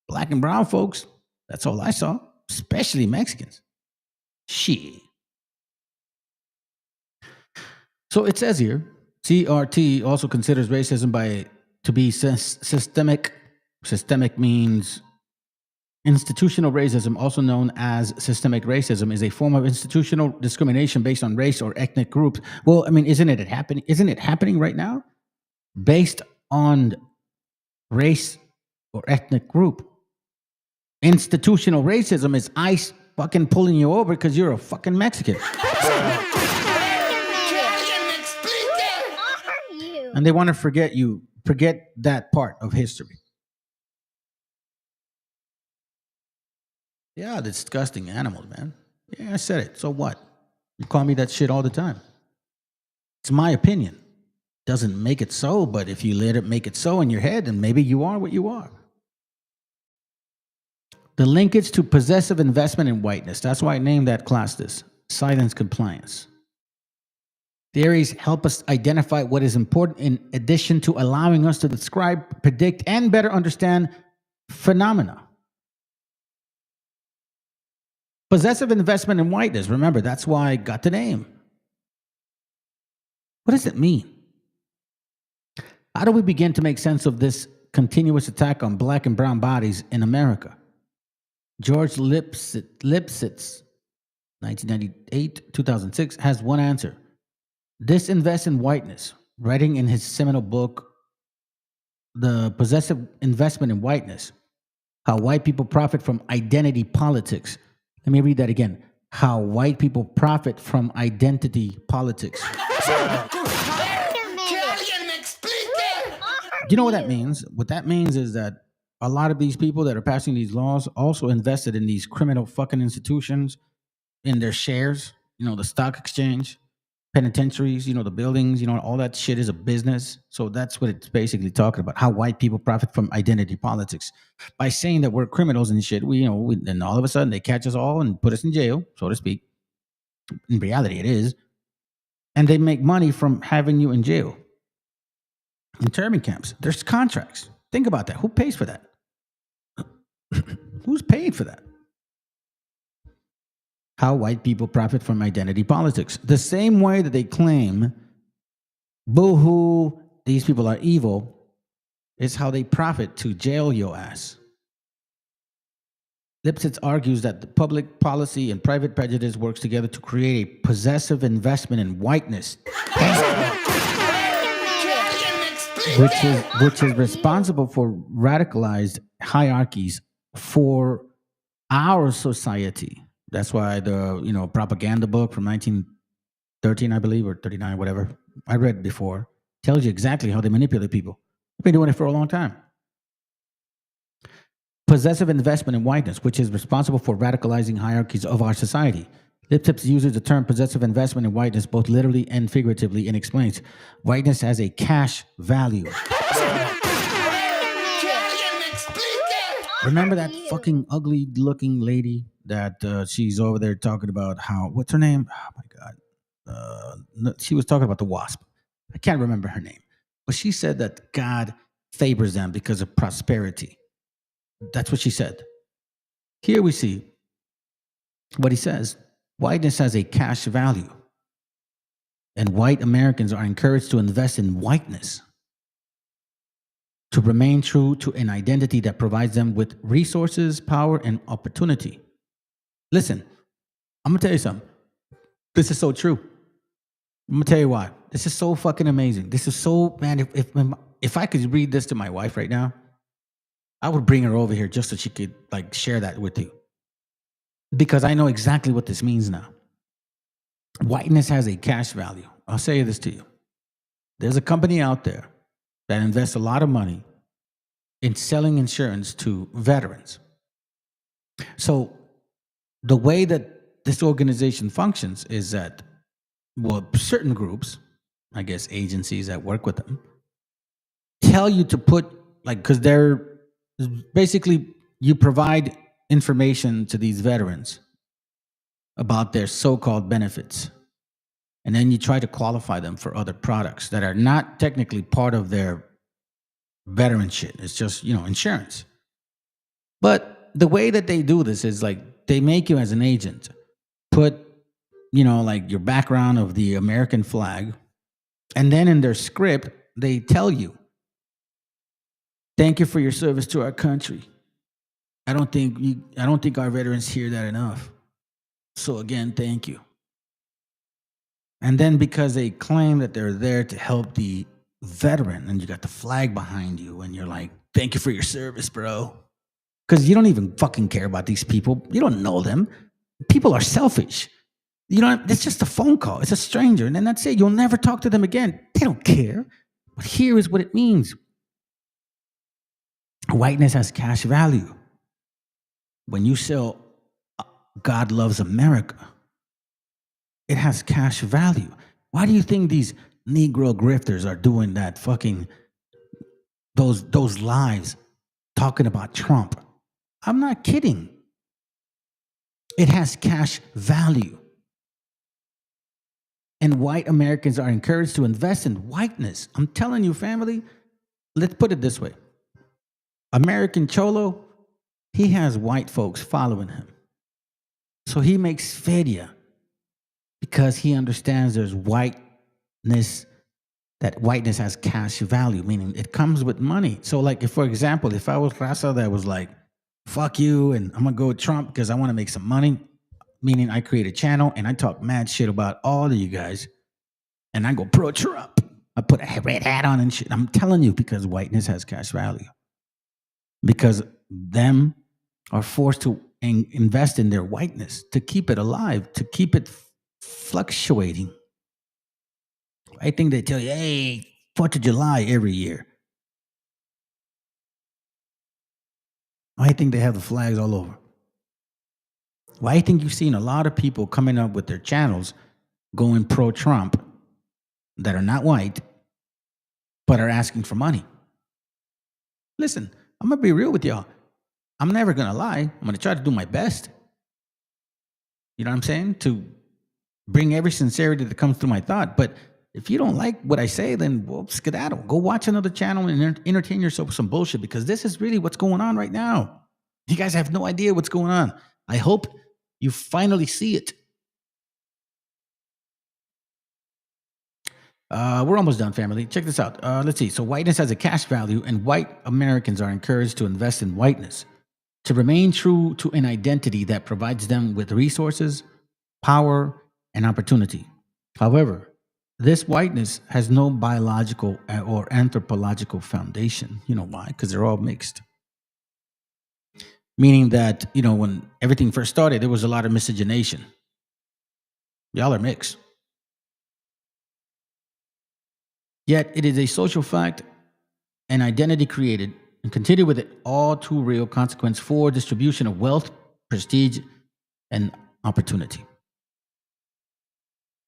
black and brown folks, that's all I saw, especially Mexicans. Shit. So it says here, CRT also considers racism to be systemic. Systemic means institutional racism, also known as systemic racism, is a form of institutional discrimination based on race or ethnic groups. Well, I mean, isn't it happening right now? Based on race or ethnic group. Institutional racism is ICE fucking pulling you over because you're a fucking Mexican. And they want to forget that part of history. Yeah, disgusting animals, man. Yeah, I said it. So what? You call me that shit all the time. It's my opinion. Doesn't make it so, but if you let it make it so in your head, then maybe you are what you are. The linkage to possessive investment in whiteness. That's why I named that class this. Silence compliance. Theories help us identify what is important in addition to allowing us to describe, predict, and better understand phenomena. Possessive investment in whiteness. Remember, that's why I got the name. What does it mean? How do we begin to make sense of this continuous attack on black and brown bodies in America? George Lipsitz, 1998-2006, has one answer. Disinvest in whiteness, writing in his seminal book, The Possessive Investment in Whiteness, How White People Profit from Identity Politics. Let me read that again. How white people profit from identity politics. Do you know what that means? What that means is that a lot of these people that are passing these laws also invested in these criminal fucking institutions, in their shares, you know, the stock exchange, penitentiaries, you know, the buildings, you know, all that shit is a business. So that's what it's basically talking about, how white people profit from identity politics. By saying that we're criminals and shit, and all of a sudden they catch us all and put us in jail, so to speak. In reality, it is. And they make money from having you in jail. Internment camps, there's contracts. Think about that. Who pays for that? Who's paid for that? How white people profit from identity politics. The same way that they claim, boo-hoo, these people are evil, is how they profit to jail your ass. Lipsitz argues that the public policy and private prejudice works together to create a possessive investment in whiteness, which is responsible for radicalized hierarchies for our society. That's why the propaganda book from 1913, I believe, or 39, whatever, I read before, tells you exactly how they manipulate people. They've been doing it for a long time. Possessive investment in whiteness, which is responsible for radicalizing hierarchies of our society. Lipsitz uses the term possessive investment in whiteness both literally and figuratively and explains whiteness has a cash value. Remember that fucking ugly looking lady that she's over there talking about how, what's her name? Oh my God. She was talking about the WASP. I can't remember her name. But she said that God favors them because of prosperity. That's what she said. Here we see what he says. whiteness has a cash value. And white Americans are encouraged to invest in whiteness, to remain true to an identity that provides them with resources, power, and opportunity. Listen, I'm gonna tell you something. This is so true. I'm gonna tell you why. This is so fucking amazing. This is so, man, if I could read this to my wife right now, I would bring her over here just so she could like share that with you. Because I know exactly what this means now. Whiteness has a cash value. I'll say this to you. There's a company out there that invests a lot of money in selling insurance to veterans. So the way that this organization functions is that, well, certain groups, I guess agencies that work with them, tell you to put, like, because they're basically, you provide information to these veterans about their so-called benefits. And then you try to qualify them for other products that are not technically part of their veteran shit. It's just, insurance. But the way that they do this is like, they make you as an agent put, like your background of the American flag. And then in their script, they tell you, thank you for your service to our country. I don't think our veterans hear that enough. So again, thank you. And then because they claim that they're there to help the veteran, and you got the flag behind you, and you're like, thank you for your service, bro. Because you don't even fucking care about these people. You don't know them. People are selfish. It's just a phone call. It's a stranger. And then that's it. You'll never talk to them again. They don't care. But here is what it means. Whiteness has cash value. When you sell God Loves America, it has cash value. Why do you think these Negro grifters are doing that fucking, those lives talking about Trump? I'm not kidding. It has cash value. And white Americans are encouraged to invest in whiteness. I'm telling you, family, let's put it this way. American Cholo, he has white folks following him. So he makes feria because he understands there's whiteness, that whiteness has cash value, meaning it comes with money. So like, for example, if I was Raza that was like, fuck you, and I'm gonna go with Trump because I want to make some money, meaning I create a channel and I talk mad shit about all of you guys, and I go pro-Trump. I put a red hat on and shit. I'm telling you, because whiteness has cash value. Because them are forced to invest in their whiteness to keep it alive, to keep it fluctuating. I think they tell you, hey, 4th of July every year. I think they have the flags all over. Why I think you've seen a lot of people coming up with their channels going pro-Trump that are not white, but are asking for money. Listen, I'm going to be real with y'all. I'm never going to lie. I'm going to try to do my best. You know what I'm saying? To bring every sincerity that comes through my thought. But if you don't like what I say, then well, skedaddle. Go watch another channel and entertain yourself with some bullshit, because this is really what's going on right now. You guys have no idea what's going on. I hope you finally see it. We're almost done, family. Check this out. Let's see. So whiteness has a cash value, and white Americans are encouraged to invest in whiteness, to remain true to an identity that provides them with resources, power, and opportunity. However, this whiteness has no biological or anthropological foundation. You know why? Because they're all mixed. Meaning that, when everything first started, there was a lot of miscegenation. Y'all are mixed. Yet it is a social fact, an identity created, and continue with it all too real consequence for distribution of wealth, prestige, and opportunity.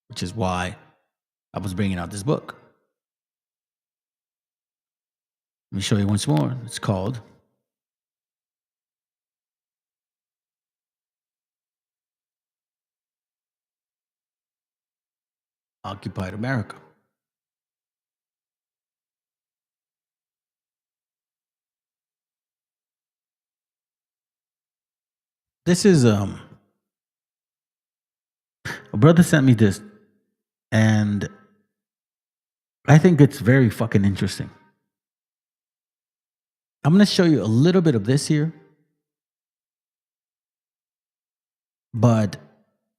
Which is why I was bringing out this book. Let me show you once more. It's called Occupied America. This is A brother sent me this, and I think it's very fucking interesting. I'm going to show you a little bit of this here, but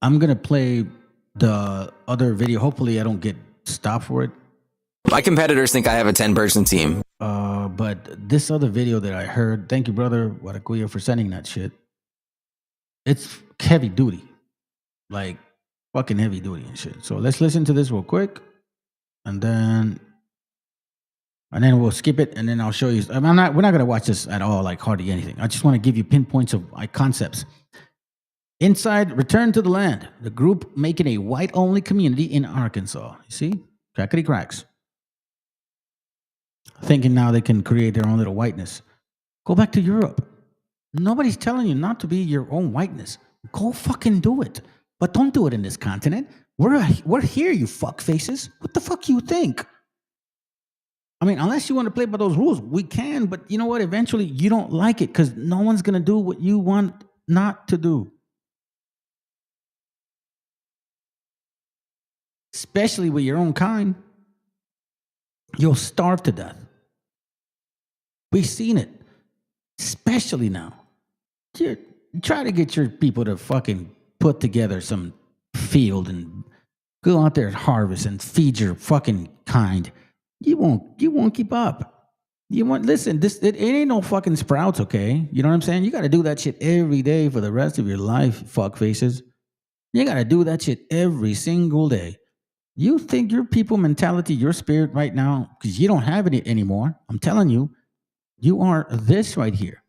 I'm going to play the other video. Hopefully I don't get stopped for it. My competitors think I have a 10-person team. But this other video that I heard, thank you, brother Watakuya, for sending that shit. It's heavy duty. Like, fucking heavy duty and shit. So let's listen to this real quick. And then we'll skip it, and then I'll show you. We're not going to watch this at all, like hardly anything. I just want to give you pinpoints of concepts. Inside Return to the Land, the group making a white-only community in Arkansas. You see? Crackety cracks. Thinking now they can create their own little whiteness. Go back to Europe. Nobody's telling you not to be your own whiteness. Go fucking do it. But don't do it in this continent. We're here, you fuck faces. What the fuck you think? I mean, unless you want to play by those rules, we can. But you know what? Eventually, you don't like it because no one's going to do what you want not to do. Especially with your own kind. You'll starve to death. We've seen it. Especially now. You try to get your people to fucking put together some field and go out there and harvest and feed your fucking kind. You won't keep up. Listen, it ain't no fucking sprouts, okay? You know what I'm saying? You got to do that shit every day for the rest of your life, fuck faces. You got to do that shit every single day. You think your people mentality, your spirit right now, because you don't have it anymore. I'm telling you, you are this right here.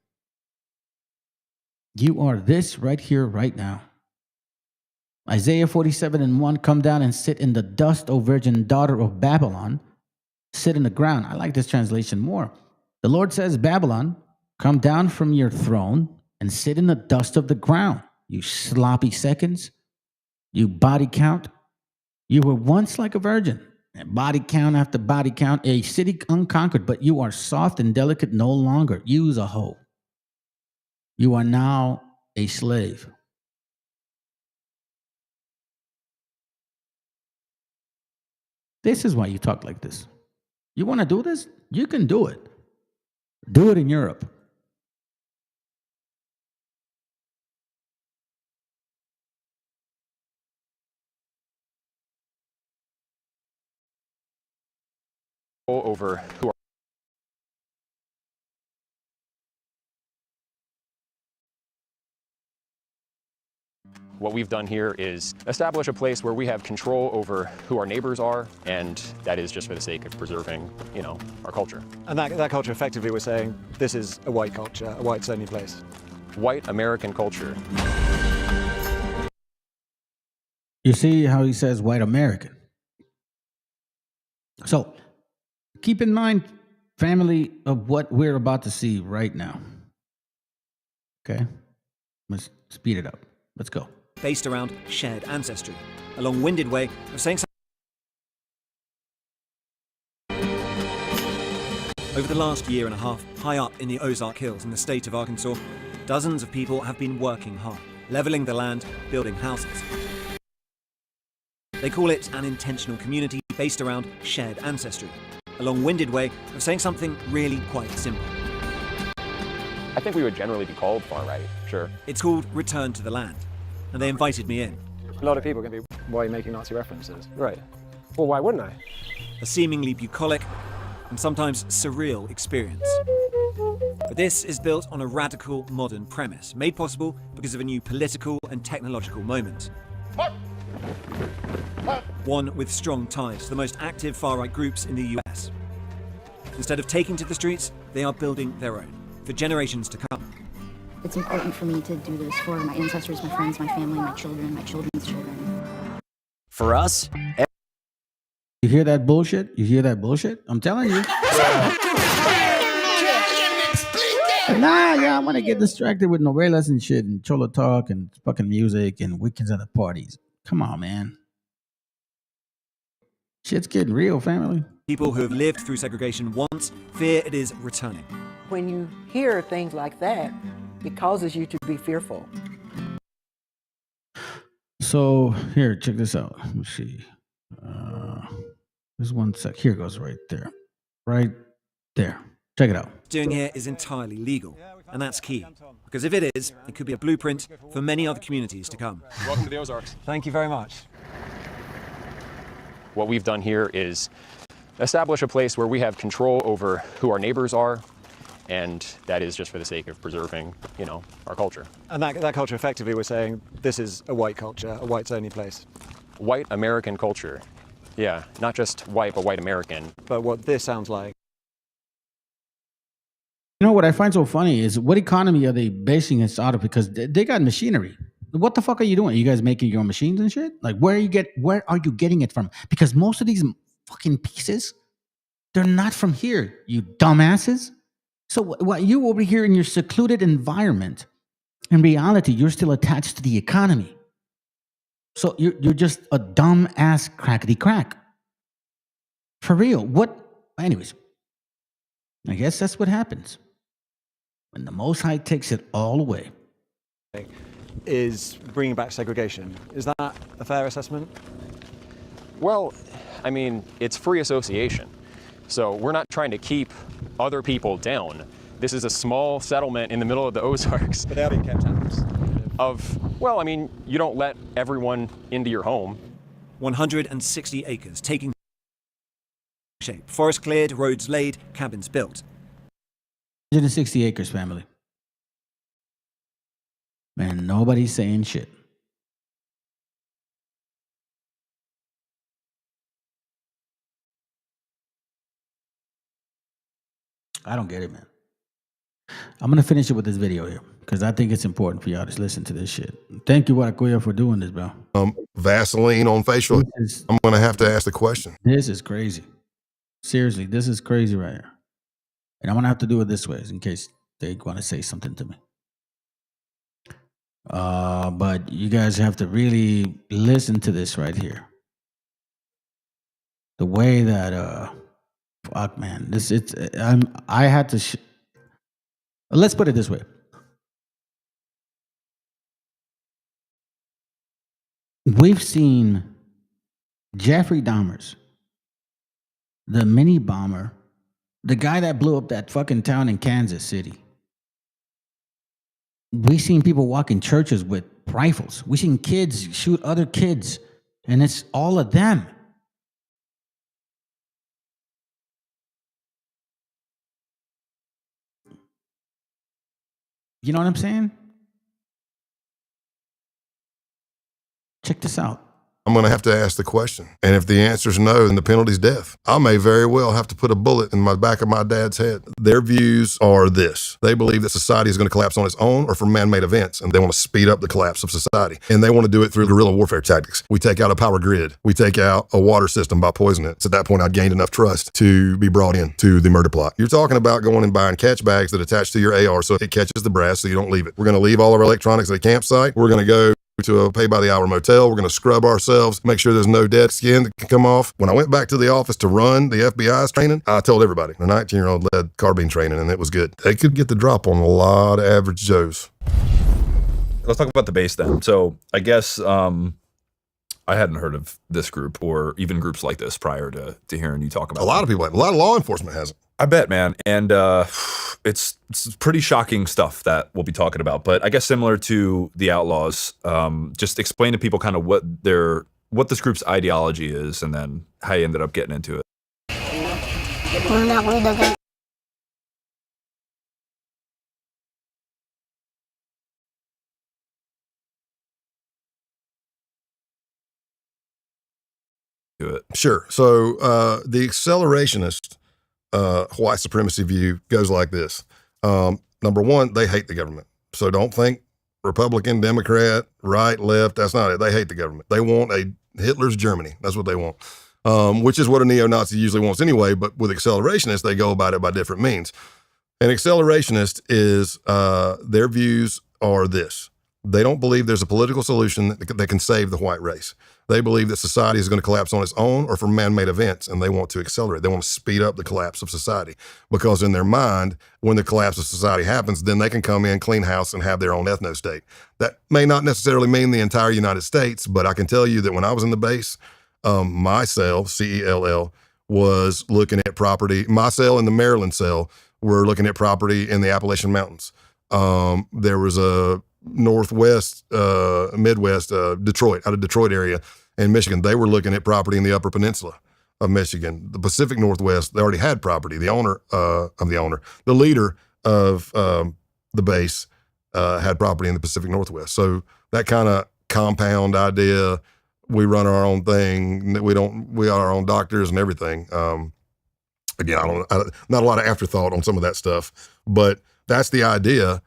You are this right here, right now. Isaiah 47:1, come down and sit in the dust, O virgin daughter of Babylon. Sit in the ground. I like this translation more. The Lord says, Babylon, come down from your throne and sit in the dust of the ground. You sloppy seconds. You body count. You were once like a virgin. And body count after body count. A city unconquered, but you are soft and delicate no longer. Use a hoe. You are now a slave. This is why you talk like this. You want to do this? You can do it. Do it in Europe. Over who are what we've done here is establish a place where we have control over who our neighbors are, and that is just for the sake of preserving, our culture. And that culture, effectively, we're saying this is a white culture, a whites-only place. White American culture. You see how he says white American? So, keep in mind, family, of what we're about to see right now. Okay? Let's speed it up. Let's go. Based around shared ancestry, a long-winded way of saying something. Over the last year and a half, high up in the Ozark Hills in the state of Arkansas, dozens of people have been working hard, leveling the land, building houses. They call it an intentional community based around shared ancestry, a long-winded way of saying something really quite simple. I think we would generally be called far-right, sure. It's called Return to the Land, and they invited me in. A lot of people are going to be, why are you making Nazi references? Right. Well, why wouldn't I? A seemingly bucolic and sometimes surreal experience. But this is built on a radical modern premise, made possible because of a new political and technological moment. One with strong ties to the most active far-right groups in the US. Instead of taking to the streets, they are building their own, for generations to come. It's important for me to do this for my ancestors, my friends, my family, my children, my children's children. For us, you hear that bullshit? You hear that bullshit? I'm telling you. I want to get distracted with novelas and shit and cholo talk and fucking music and weekends at the parties. Come on, man. Shit's getting real, family. People who have lived through segregation once fear it is returning. When you hear things like that, it causes you to be fearful. So here, check this out. Let me see. There's one sec. Here it goes right there. Right there. Check it out. Doing here is entirely legal, and that's key. Because if it is, it could be a blueprint for many other communities to come. Welcome to the Ozarks. Thank you very much. What we've done here is establish a place where we have control over who our neighbors are, and that is just for the sake of preserving, our culture. And that culture, effectively, we're saying this is a white culture, a whites-only place. White American culture. Yeah, not just white, but white American. But what this sounds like. You know what I find so funny is what economy are they basing this out of? Because they got machinery. What the fuck are you doing? Are you guys making your own machines and shit? Like, where are you getting it from? Because most of these fucking pieces, they're not from here, you dumbasses. So what you over here in your secluded environment, in reality, you're still attached to the economy. So you're just a dumb ass crackety crack. For real. Anyways, I guess that's what happens when the Most High takes it all away. Is bringing back segregation. Is that a fair assessment? Well, I mean, it's free association. So we're not trying to keep other people down. This is a small settlement in the middle of the Ozarks. But they are being kept out. Well, I mean, you don't let everyone into your home. 160 acres, taking shape. Forest cleared, roads laid, cabins built. 160 acres, family. Man, nobody's saying shit. I don't get it, man. I'm going to finish it with this video here because I think it's important for y'all to listen to this shit. Thank you, Warakuya, for doing this, bro. Vaseline on facial. I'm going to have to ask the question. This is crazy. Seriously, this is crazy right here. And I'm going to have to do it this way in case they want to say something to me. But you guys have to really listen to this right here. The way that, fuck, man, I had to, let's put it this way. We've seen Jeffrey Dahmer's, the mini bomber, the guy that blew up that fucking town in Kansas City. We've seen people walk in churches with rifles. We've seen kids shoot other kids, and it's all of them. You know what I'm saying? Check this out. I'm going to have to ask the question. And if the answer is no, then the penalty's death. I may very well have to put a bullet in the back of my dad's head. Their views are this. They believe that society is going to collapse on its own or from man-made events, and they want to speed up the collapse of society. And they want to do it through guerrilla warfare tactics. We take out a power grid. We take out a water system by poisoning it. So at that point, I'd gained enough trust to be brought in to the murder plot. You're talking about going and buying catch bags that attach to your AR so it catches the brass so you don't leave it. We're going to leave all of our electronics at a campsite. We're going to go to a pay-by-the-hour motel. We're going to scrub ourselves, make sure there's no dead skin that can come off. When I went back to the office to run the FBI's training, I told everybody, the 19-year-old led carbine training, and it was good. They could get the drop on a lot of average Joes. Let's talk about the base then. So I guess I hadn't heard of this group or even groups like this prior to hearing you talk about a lot of people, a lot of law enforcement hasn't. I bet, man. And it's pretty shocking stuff that we'll be talking about. But I guess similar to the Outlaws, just explain to people kind of what this group's ideology is and then how you ended up getting into it. Sure. So the accelerationist white supremacy view goes like this. Number one, they hate the government. So don't think Republican, Democrat, right, left. That's not it. They hate the government. They want a Hitler's Germany. That's what they want, which is what a neo-Nazi usually wants anyway. But with accelerationists, they go about it by different means. An accelerationist is their views are this. They don't believe there's a political solution that can save the white race. They believe that society is going to collapse on its own or from man-made events, and they want to accelerate. They want to speed up the collapse of society because in their mind, when the collapse of society happens, then they can come in, clean house, and have their own ethno-state. That may not necessarily mean the entire United States, but I can tell you that when I was in the base, my cell, CELL, was looking at property. My cell and the Maryland cell were looking at property in the Appalachian Mountains. There was a Northwest, Midwest, Detroit, out of Detroit area in Michigan. They were looking at property in the Upper Peninsula of Michigan. The Pacific Northwest, they already had property. The leader of the base had property in the Pacific Northwest. So that kind of compound idea, we run our own thing. We are our own doctors and everything. Again, not a lot of afterthought on some of that stuff, but that's the idea.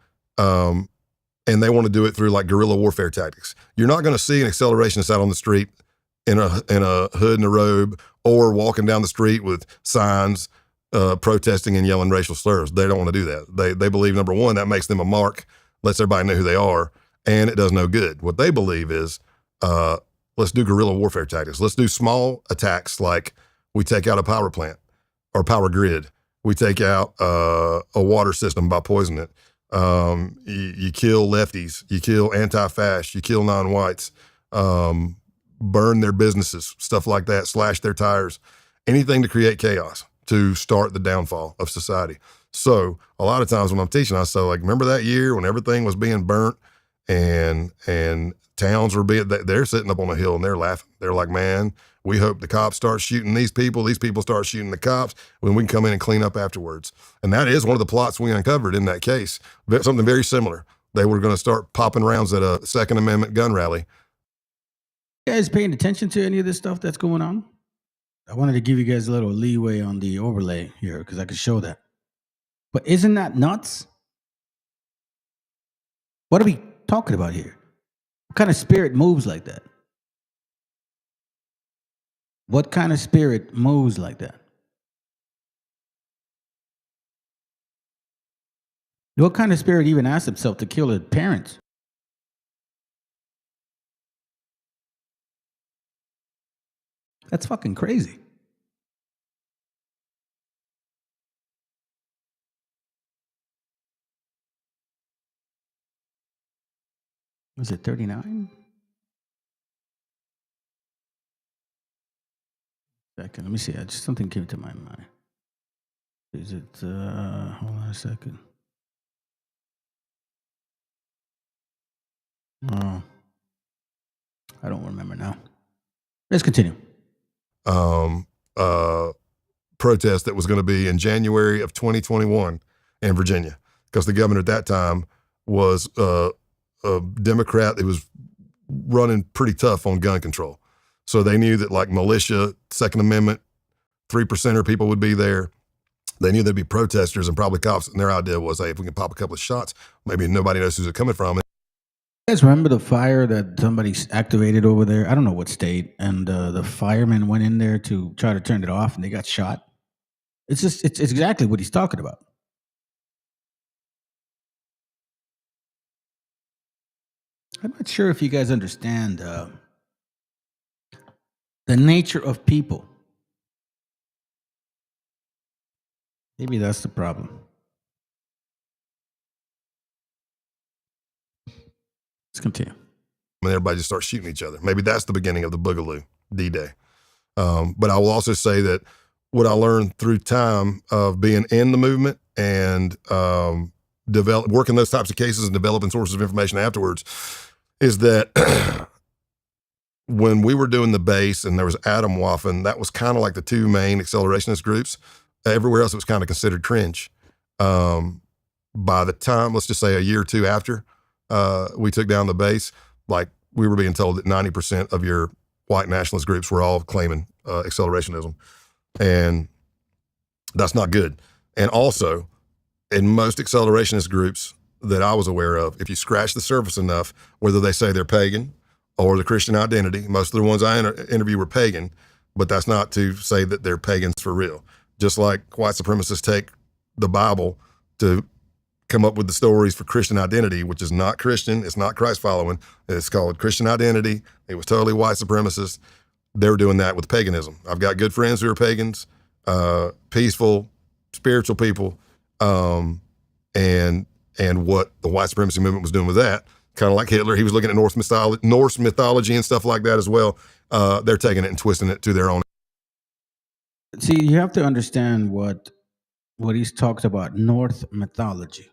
And they want to do it through like guerrilla warfare tactics. You're not going to see an accelerationist out on the street in a hood and a robe or walking down the street with signs protesting and yelling racial slurs. They don't want to do that. They believe, number one, that makes them a mark, lets everybody know who they are, and it does no good. What they believe is, let's do guerrilla warfare tactics. Let's do small attacks like we take out a power plant or power grid. We take out a water system by poisoning it. You kill lefties, you kill anti-fascists, you kill non-whites, burn their businesses, stuff like that, slash their tires, anything to create chaos, to start the downfall of society. So a lot of times when I'm teaching, I say, like, remember that year when everything was being burnt and towns were they're sitting up on a hill and they're laughing. They're like, man, we hope the cops start shooting these people start shooting the cops, when we can come in and clean up afterwards. And that is one of the plots we uncovered in that case. Something very similar. They were going to start popping rounds at a Second Amendment gun rally. You guys paying attention to any of this stuff that's going on? I wanted to give you guys a little leeway on the overlay here because I could show that. But isn't that nuts? What are we talking about here? What kind of spirit moves like that? What kind of spirit moves like that? What kind of spirit even asks itself to kill its parents? That's fucking crazy. Was it 39? Second, let me see. Just something came to my mind. Is it? Hold on a second. Oh, I don't remember now. Let's continue. Protest that was going to be in January of 2021 in Virginia, because the governor at that time was a Democrat that was running pretty tough on gun control. So they knew that, like, militia, Second Amendment, 3%er people would be there. They knew there'd be protesters and probably cops. And their idea was, hey, if we can pop a couple of shots, maybe nobody knows who's it coming from. You guys remember the fire that somebody activated over there? I don't know what state. And the firemen went in there to try to turn it off and they got shot. It's exactly what he's talking about. I'm not sure if you guys understand the nature of people. Maybe that's the problem. Let's continue. And everybody just starts shooting each other. Maybe that's the beginning of the Boogaloo, D-Day. But I will also say that what I learned through time of being in the movement and working those types of cases and developing sources of information afterwards is that when we were doing the base and there was Adam Waffen, that was kind of like the two main accelerationist groups. Everywhere else it was kind of considered cringe. By the time, let's just say a year or two after we took down the base, like, we were being told that 90% of your white nationalist groups were all claiming accelerationism. And that's not good. And also, in most accelerationist groups that I was aware of, if you scratch the surface enough, whether they say they're pagan or the Christian identity, most of the ones I interview were pagan, but that's not to say that they're pagans for real. Just like white supremacists take the Bible to come up with the stories for Christian identity, which is not Christian. It's not Christ following. It's called Christian identity. It was totally white supremacist. They were doing that with paganism. I've got good friends who are pagans, peaceful, spiritual people, and what the white supremacy movement was doing with that, kind of like Hitler, he was looking at Norse mythology and stuff like that as well. They're taking it and twisting it to their own. See, you have to understand what he's talked about, Norse mythology.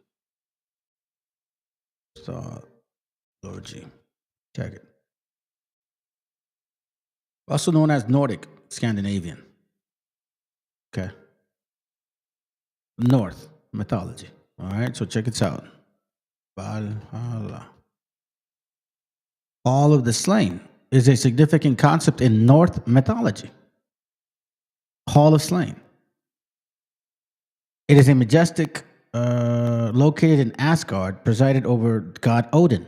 Mythology. Check it. Also known as Nordic Scandinavian. Okay. North mythology. All right, so check it out. Valhalla. All of the slain is a significant concept in Norse mythology. Hall of Slain. It is a majestic located in Asgard, presided over god Odin.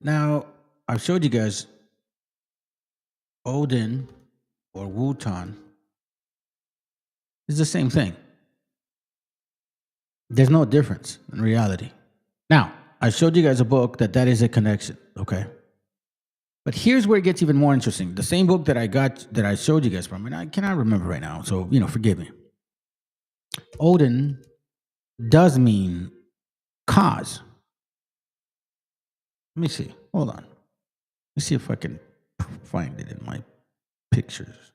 Now, I've showed you guys Odin or Wotan is the same thing. There's no difference in reality. Now, I showed you guys a book that is a connection, okay? But here's where it gets even more interesting. The same book that I showed you guys from, and I cannot remember right now, so, forgive me. Odin does mean cause. Let me see. Hold on. Let me see if I can find it in my pictures.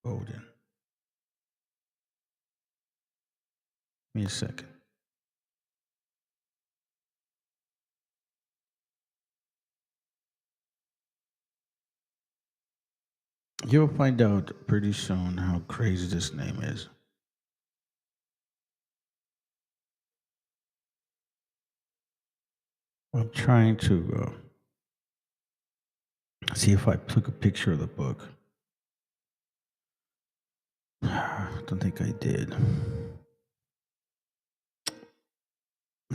Odin. Give me a second. You'll find out pretty soon how crazy this name is. I'm trying to see if I took a picture of the book. I don't think I did.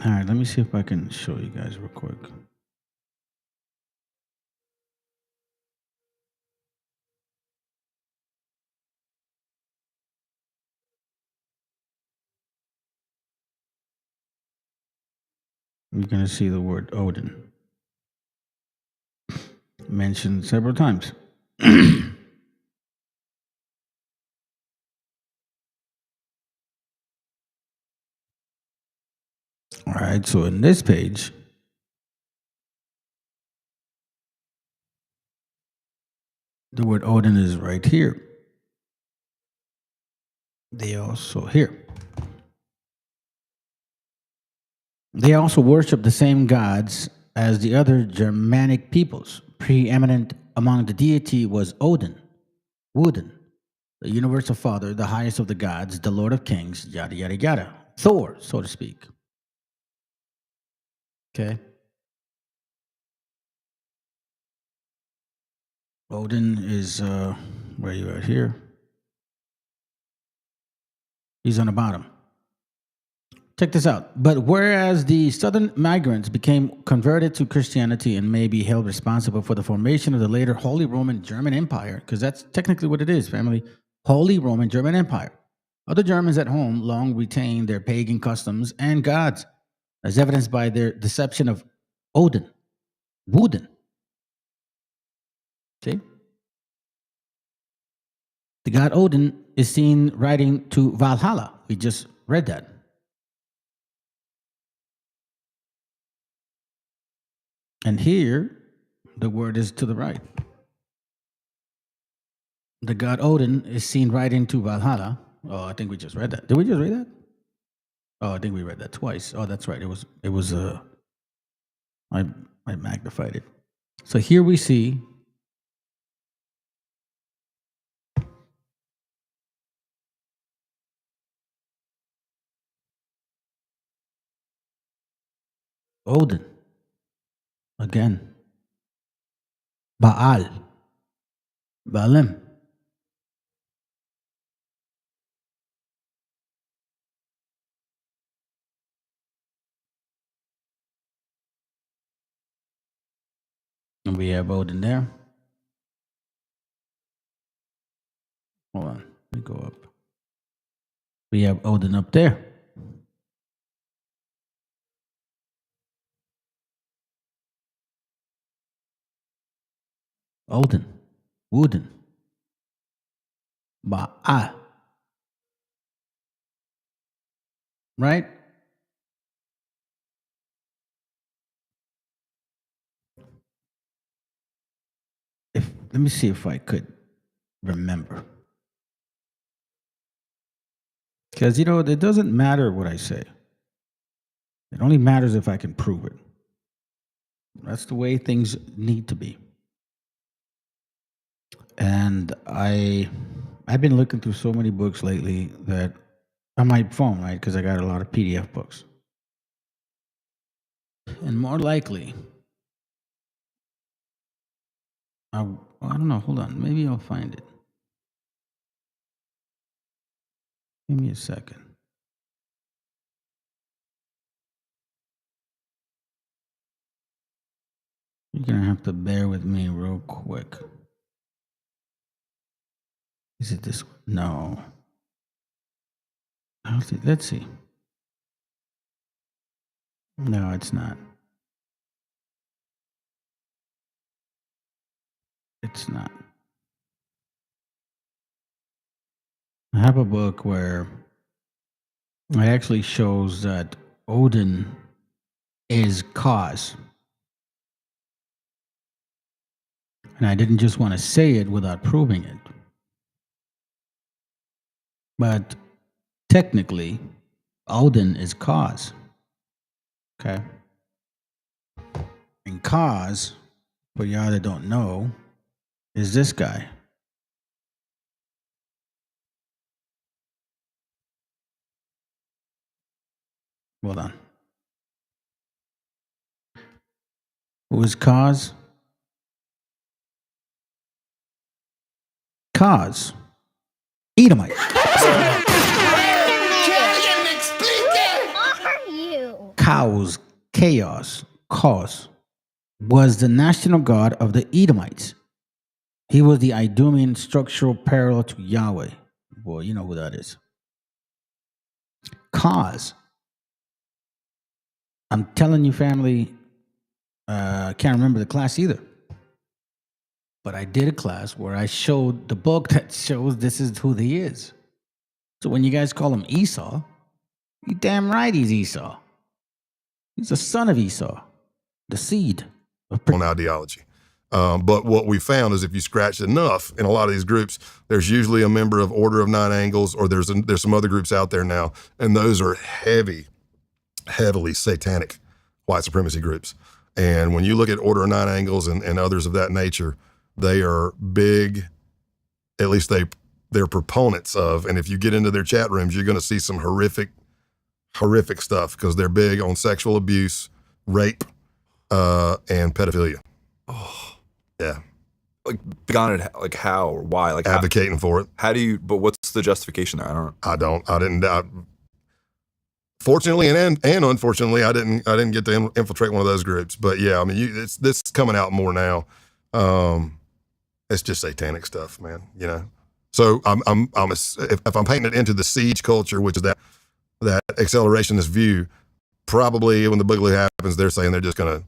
All right, let me see if I can show you guys real quick. You're going to see the word Odin mentioned several times. All right, so in this page, the word Odin is right here. They also worship the same gods as the other Germanic peoples. Preeminent among the deity was Odin, Woden, the universal father, the highest of the gods, the Lord of kings, yada, yada, yada. Thor, so to speak. Okay. Odin is, where you at here? He's on the bottom. Check this out. But whereas the southern migrants became converted to Christianity and may be held responsible for the formation of the later Holy Roman German Empire, because that's technically what it is, family, Holy Roman German Empire. Other Germans at home long retained their pagan customs and gods, as evidenced by their deception of Odin, Woden. See? The god Odin is seen riding to Valhalla. We just read that. And here, the word is to the right. The god Odin is seen riding to Valhalla. Oh, I think we just read that. Did we just read that? Oh, I think we read that twice. Oh, that's right. It was I magnified it. So here we see Odin. Again. Baal. Baalim. And we have Odin there. Hold on. Let me go up. We have Odin up there. Odin, Wooden, Ba'a. Right? Let me see if I could remember. Because, you know, it doesn't matter what I say. It only matters if I can prove it. That's the way things need to be. And I've been looking through so many books lately that on my phone, right? Because I got a lot of PDF books. And more likely, I don't know, hold on. Maybe I'll find it. Give me a second. You're going to have to bear with me real quick. Is it this one? No. Let's see. No, it's not. It's not. I have a book where it actually shows that Odin is cause. And I didn't just want to say it without proving it. But technically, Odin is cause. Okay? And cause, for y'all that don't know, is this guy. Hold on. Who is cause? Cause. Edomite. Cows, chaos, cause, was the national god of the Edomites. He was the Idumean structural parallel to Yahweh. Boy, you know who that is. Cause. I'm telling you, family, I can't remember the class either. But I did a class where I showed the book that shows this is who he is. So when you guys call him Esau, you damn right he's Esau. He's a son of Esau, the seed of ideology. But what we found is if you scratch enough in a lot of these groups, there's usually a member of Order of Nine Angles, or there's some other groups out there now, and those are heavily satanic white supremacy groups. And when you look at Order of Nine Angles and others of that nature, they are big, at least they're proponents of, and if you get into their chat rooms, you're going to see some horrific stuff because they're big on sexual abuse, rape, and pedophilia. Oh, yeah. Like big on it, like how or why? Like advocating for it. How do you? But what's the justification there? I didn't. Fortunately and unfortunately, I didn't get to infiltrate one of those groups. But yeah, I mean, this is coming out more now. It's just satanic stuff, man. You know. So if I'm painting it into the siege culture, which is that accelerationist view, probably when the boogaloo happens, they're saying they're just gonna.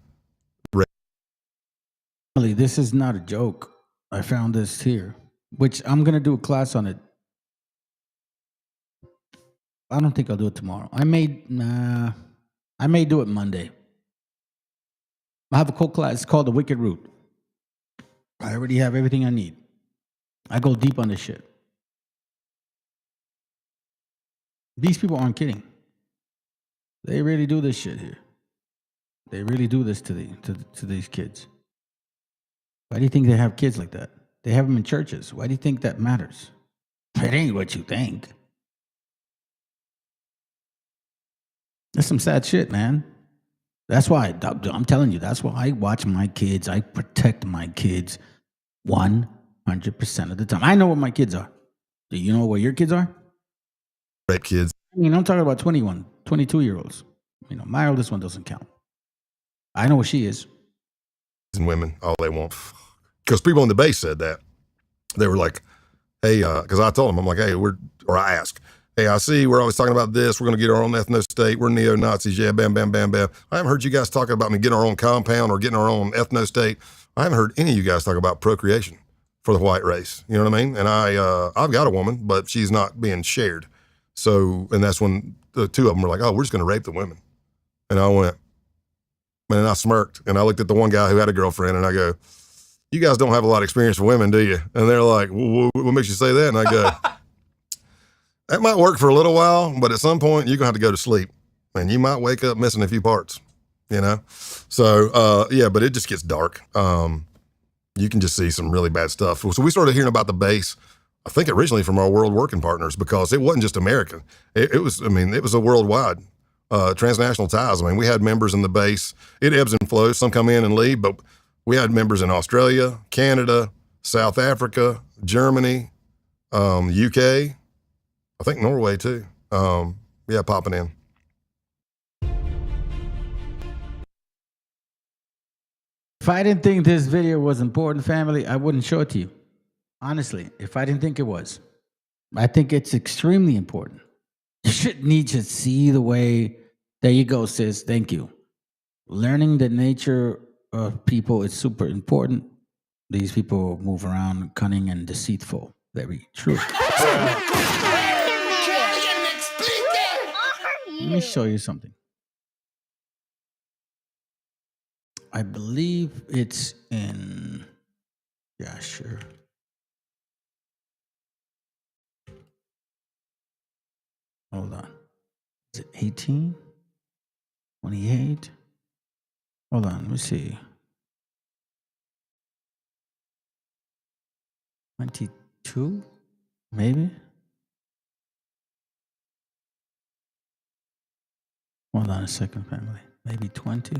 This is not a joke. I found this here, which I'm gonna do a class on it. I don't think I'll do it tomorrow. I may do it Monday. I have a cool class. It's called The Wicked Root. I already have everything I need. I go deep on this shit. These people aren't kidding. They really do this shit here. They really do this to these kids. Why do you think they have kids like that? They have them in churches. Why do you think that matters? It ain't what you think. That's some sad shit, man. That's why, I'm telling you, that's why I watch my kids. I protect my kids 100% of the time. I know what my kids are. Do you know what your kids are? Rape kids. I mean, I'm talking about 21, 22-year-olds. You know, my oldest one doesn't count. I know what she is. And women, all they want. Because people on the base said that. They were like, hey, because I told them, I'm like, hey, I asked, Hey, I see we're always talking about this. We're going to get our own ethno-state. We're neo-Nazis. Yeah, bam, bam, bam, bam. I haven't heard you guys talking about me getting our own compound or getting our own ethno-state. I haven't heard any of you guys talk about procreation for the white race. You know what I mean? And I've got a woman, but she's not being shared. So, and that's when the two of them were like, oh, we're just going to rape the women. And I went, and I smirked. And I looked at the one guy who had a girlfriend and I go, you guys don't have a lot of experience with women, do you? And they're like, well, what makes you say that? And I go, that might work for a little while, but at some point you're gonna have to go to sleep and you might wake up missing a few parts, you know? So, yeah, but it just gets dark. You can just see some really bad stuff. So we started hearing about the base, I think originally from our World Working Partners, because it wasn't just American. It was a worldwide, transnational ties. I mean, we had members in the base. It ebbs and flows. Some come in and leave, but we had members in Australia, Canada, South Africa, Germany, UK, I think Norway too. Yeah, popping in. If I didn't think this video was important, family, I wouldn't show it to you. Honestly, if I didn't think it was. I think it's extremely important. You should need to see the way, there you go, sis, thank you. Learning the nature of people is super important. These people move around cunning and deceitful. Very true. Let me show you something. I believe it's in, yeah, sure. Hold on. Is it 18? 28? Hold on, let me see. 22? Maybe? Hold on a second, family. Maybe 20?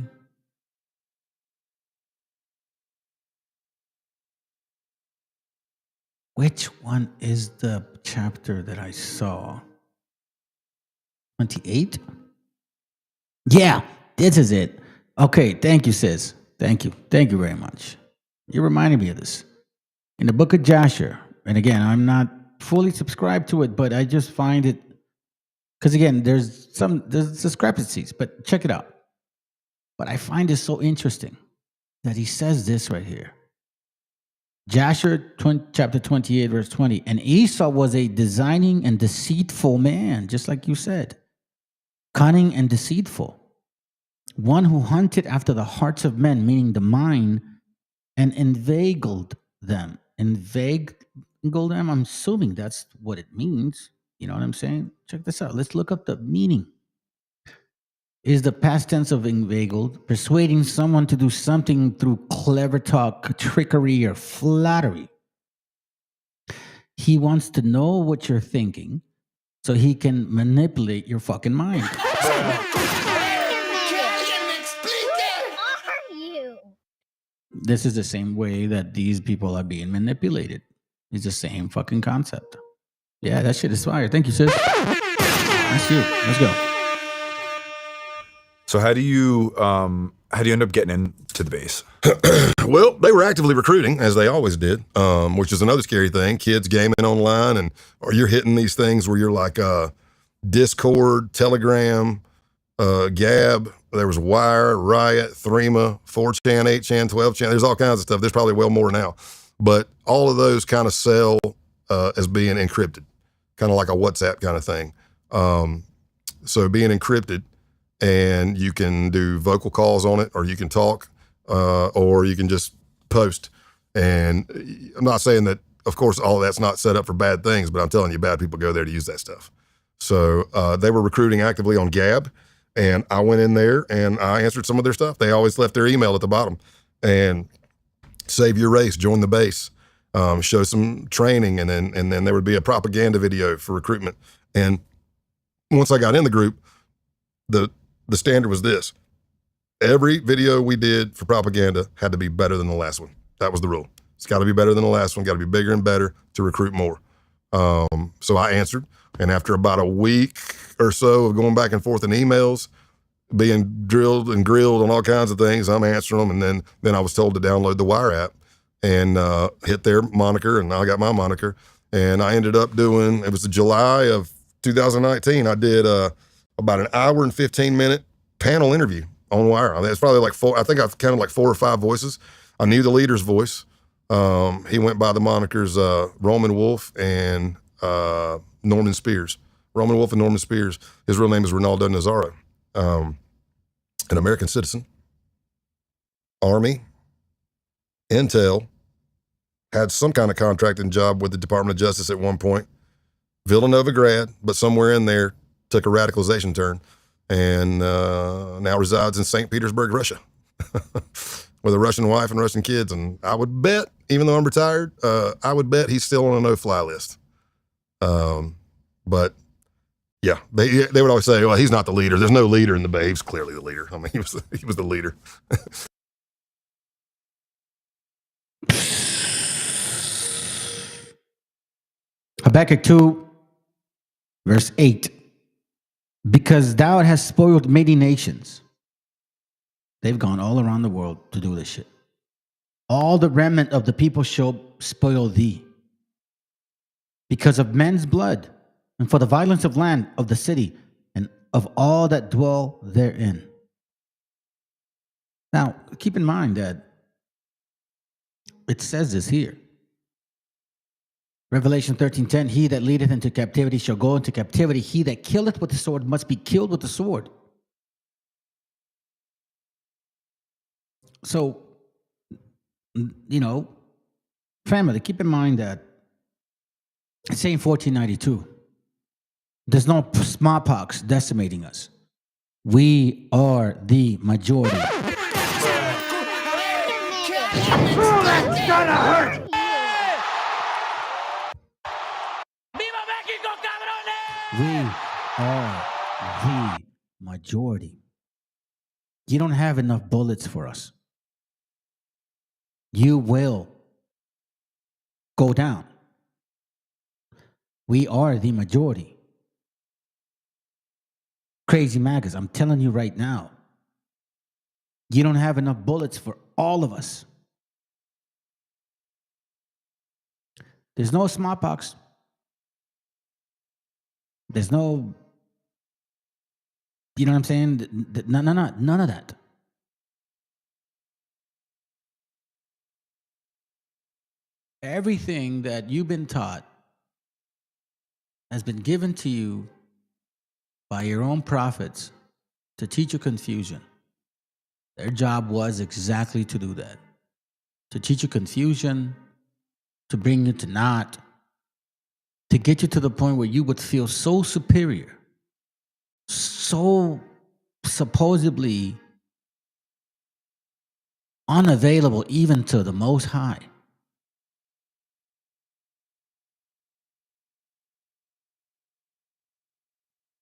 Which one is the chapter that I saw? 28? Yeah, this is it. Okay, thank you, sis. Thank you. Thank you very much. You reminded me of this. In the book of Joshua, and again, I'm not fully subscribed to it, but I just find it, because again, there's discrepancies, but check it out. But I find it so interesting that he says this right here. Joshua chapter 28, verse 20. And Esau was a designing and deceitful man, just like you said. Cunning and deceitful. One who hunted after the hearts of men, meaning the mind, and inveigled them. Inveigled them? I'm assuming that's what it means. You know what I'm saying? Check this out. Let's look up the meaning. Is the past tense of inveigled, persuading someone to do something through clever talk, trickery, or flattery. He wants to know what you're thinking so he can manipulate your fucking mind. This is the same way that these people are being manipulated. It's the same fucking concept. Yeah, that shit is fire. Thank you, sis. That's you. Let's go. So how do you end up getting into the base? Well, they were actively recruiting, as they always did, which is another scary thing. Kids gaming online, or you're hitting these things where you're like Discord, Telegram, Gab. There was Wire, Riot, Threema, 4chan, 8chan, 12chan. There's all kinds of stuff. There's probably well more now. But all of those kind of sell as being encrypted, kind of like a WhatsApp kind of thing. So being encrypted, and you can do vocal calls on it, or you can talk, or you can just post. And I'm not saying that, of course, all of that's not set up for bad things, but I'm telling you, bad people go there to use that stuff. So they were recruiting actively on Gab, and I went in there and I answered some of their stuff. They always left their email at the bottom. And save your race, join the base, show some training, and then there would be a propaganda video for recruitment. And once I got in the group, the standard was this. Every video we did for propaganda had to be better than the last one. That was the rule. It's got to be better than the last one, got to be bigger and better to recruit more. So I answered, and after about a week or so of going back and forth in emails, being drilled and grilled on all kinds of things, I'm answering them, and then I was told to download the Wire app and hit their moniker, and I got my moniker, and I ended up doing, it was July of 2019, I did about an hour and 15-minute panel interview on Wire. I mean, it's probably like I think I've counted like 4 or 5 voices. I knew the leader's voice. He went by the monikers Roman Wolf and Norman Spears. Roman Wolf and Norman Spears. His real name is Ronaldo Nazzaro. An American citizen. Army. Intel. Had some kind of contracting job with the Department of Justice at one point. Villanova grad, but somewhere in there took a radicalization turn and now resides in St. Petersburg, Russia with a Russian wife and Russian kids. And I would bet, even though I'm retired, I would bet he's still on a no-fly list. But yeah, they would always say, well, he's not the leader. There's no leader in the Bay. He was clearly the leader. I mean, he was the leader. Habakkuk 2, verse 8. Because thou hast spoiled many nations. They've gone all around the world to do this shit. All the remnant of the people shall spoil thee. Because of men's blood, and for the violence of land, of the city, and of all that dwell therein. Now, keep in mind that it says this here. Revelation 13:10, he that leadeth into captivity shall go into captivity. He that killeth with the sword must be killed with the sword. So, you know, family, keep in mind that it's saying 1492. There's no smallpox decimating us. We are the majority. Oh, that's gonna hurt! We are the majority. You don't have enough bullets for us. You will go down. We are the majority. Crazy maggots, I'm telling you right now, you don't have enough bullets for all of us. There's no smallpox. There's no, you know what I'm saying? None of that. Everything that you've been taught has been given to you by your own prophets to teach you confusion. Their job was exactly to do that. To teach you confusion, to bring you to naught, to get you to the point where you would feel so superior, so supposedly unavailable even to the Most High.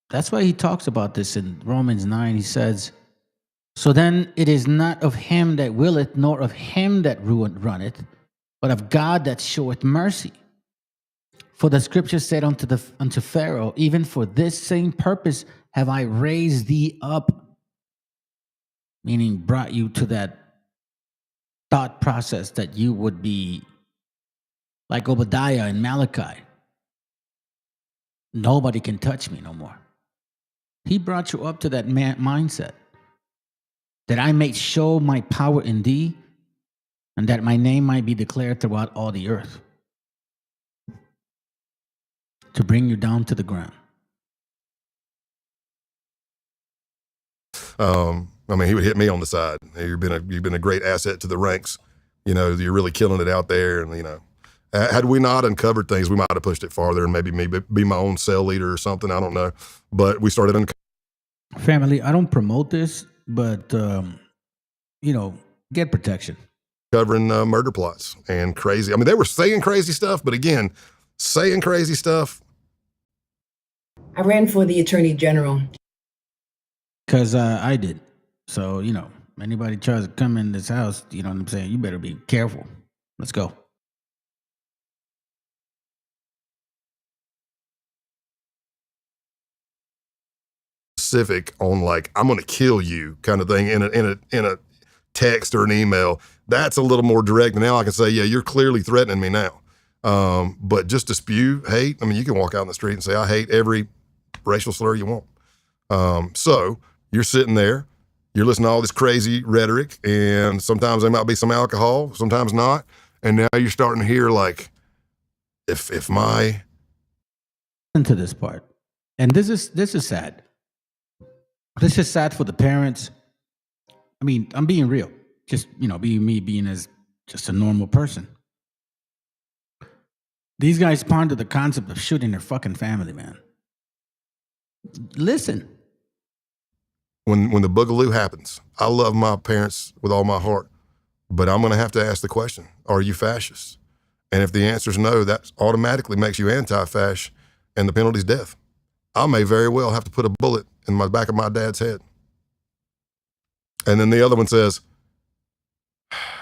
That's why he talks about this in Romans 9. He says, so then it is not of him that willeth, nor of him that runneth, but of God that showeth mercy. For the scripture said unto Pharaoh, even for this same purpose have I raised thee up, meaning brought you to that thought process that you would be like Obadiah and Malachi. Nobody can touch me no more. He brought you up to that mindset, that I may show my power in thee, and that my name might be declared throughout all the earth, to bring you down to the ground. I mean, he would hit me on the side. You've been a great asset to the ranks. You know, you're really killing it out there. And, you know, had we not uncovered things, we might have pushed it farther and maybe be my own cell leader or something. I don't know. But we started Family, I don't promote this, but, you know, get protection. Covering murder plots and crazy. I mean, they were saying crazy stuff, but again, saying crazy stuff. I ran for the Attorney General. Because I did. So, you know, anybody tries to come in this house, you know what I'm saying? You better be careful. Let's go. Specific on like, I'm going to kill you kind of thing in a text or an email. That's a little more direct. Now I can say, yeah, you're clearly threatening me now. But just to spew hate, I mean, you can walk out in the street and say, I hate every racial slur you want. So you're sitting there, you're listening to all this crazy rhetoric, and sometimes there might be some alcohol, sometimes not. And now you're starting to hear like, if my... Into this part. And this is sad. This is sad for the parents. I mean, I'm being real. Just, being as just a normal person. These guys pondered the concept of shooting their fucking family, man. Listen. When the boogaloo happens, I love my parents with all my heart, but I'm going to have to ask the question, are you fascist? And if the answer is no, that automatically makes you anti-fascist, and the penalty's death. I may very well have to put a bullet in the back of my dad's head. And then the other one says,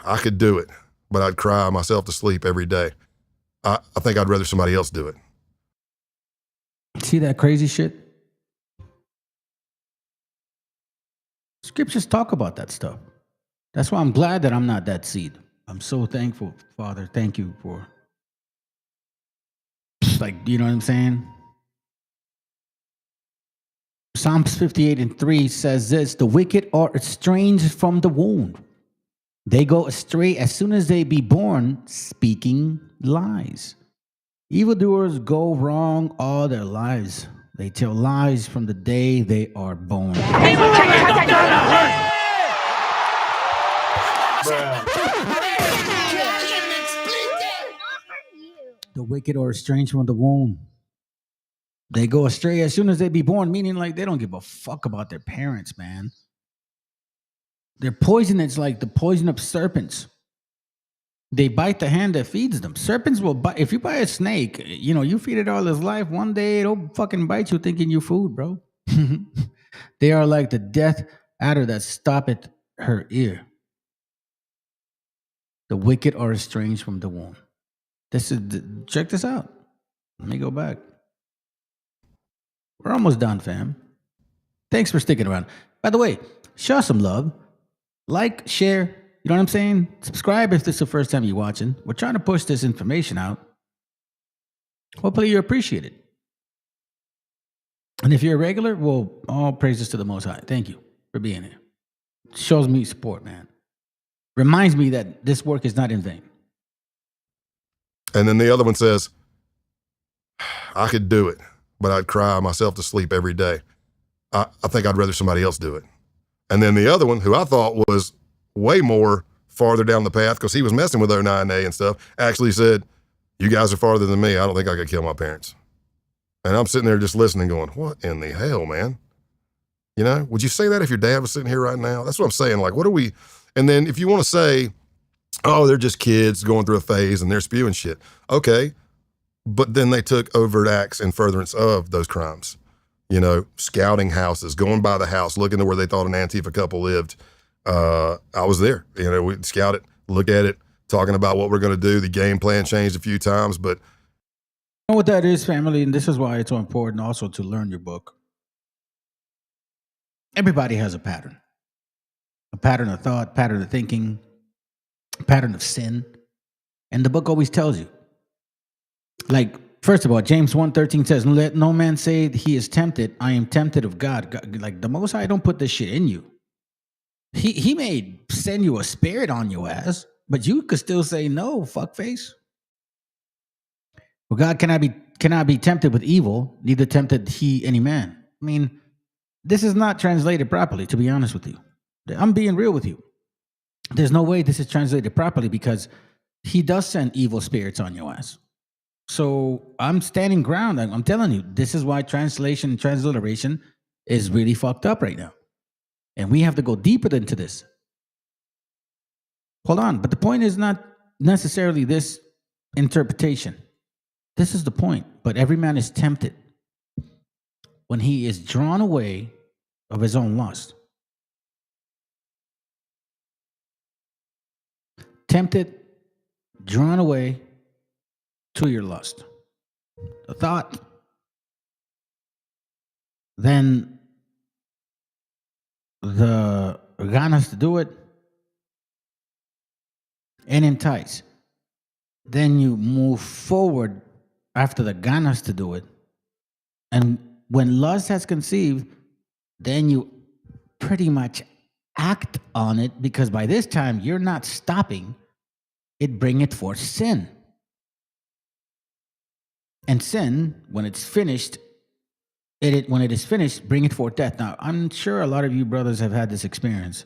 I could do it, but I'd cry myself to sleep every day. I think I'd rather somebody else do it. See that crazy shit? Scriptures talk about that stuff. That's why I'm glad that I'm not that seed. I'm so thankful, Father. Thank you for, like, you know what I'm saying? Psalms 58:3 says this: the wicked are estranged from the womb. They go astray as soon as they be born, speaking lies. Evildoers go wrong all their lives. They tell lies from the day they are born. The wicked are estranged from the womb. They go astray as soon as they be born, meaning like they don't give a fuck about their parents, man. Their poison is like the poison of serpents. They bite the hand that feeds them. Serpents will bite. If you buy a snake, you feed it all its life. One day it'll fucking bite you thinking you food, bro. They are like the death adder that stoppeth her ear. The wicked are estranged from the womb. Check this out. Let me go back. We're almost done, fam. Thanks for sticking around. By the way, show some love. Like, share, you know what I'm saying? Subscribe if this is the first time you're watching. We're trying to push this information out. Hopefully you appreciate it. And if you're a regular, well, all praises to the Most High. Thank you for being here. Shows me support, man. Reminds me that this work is not in vain. And then the other one says, I could do it, but I'd cry myself to sleep every day. I think I'd rather somebody else do it. And then the other one, who I thought was way more farther down the path because he was messing with 09A and stuff, actually said, you guys are farther than me. I don't think I could kill my parents. And I'm sitting there just listening going, what in the hell, man? Would you say that if your dad was sitting here right now? That's what I'm saying. Like, what are we? And then if you want to say, oh, they're just kids going through a phase and they're spewing shit. Okay. But then they took overt acts in furtherance of those crimes. Scouting houses, going by the house, looking to where they thought an Antifa couple lived. I was there. We scout it, look at it, talking about what we're going to do. The game plan changed a few times, but... You know what that is, family? And this is why it's so important also to learn your book. Everybody has a pattern. A pattern of thought, pattern of thinking, pattern of sin. And the book always tells you. Like, first of all, James 1:13 says, let no man say he is tempted. I am tempted of God. Like, the Most High don't put this shit in you. He may send you a spirit on your ass, but you could still say no, fuckface. Well, God cannot be tempted with evil, neither tempted he any man. I mean, this is not translated properly, to be honest with you. I'm being real with you. There's no way this is translated properly because he does send evil spirits on your ass. So I'm standing ground. I'm telling you, this is why translation and transliteration is really fucked up right now. And we have to go deeper into this. Hold on. But the point is not necessarily this interpretation. This is the point. But every man is tempted when he is drawn away of his own lust. Tempted, drawn away to your lust. The thought, then the ganas to do it, and entice. Then you move forward after the ganas to do it, and when lust has conceived, then you pretty much act on it, because by this time you're not stopping. It bringeth forth sin. And sin, when it's finished, when it is finished, bringeth forth death. Now, I'm sure a lot of you brothers have had this experience.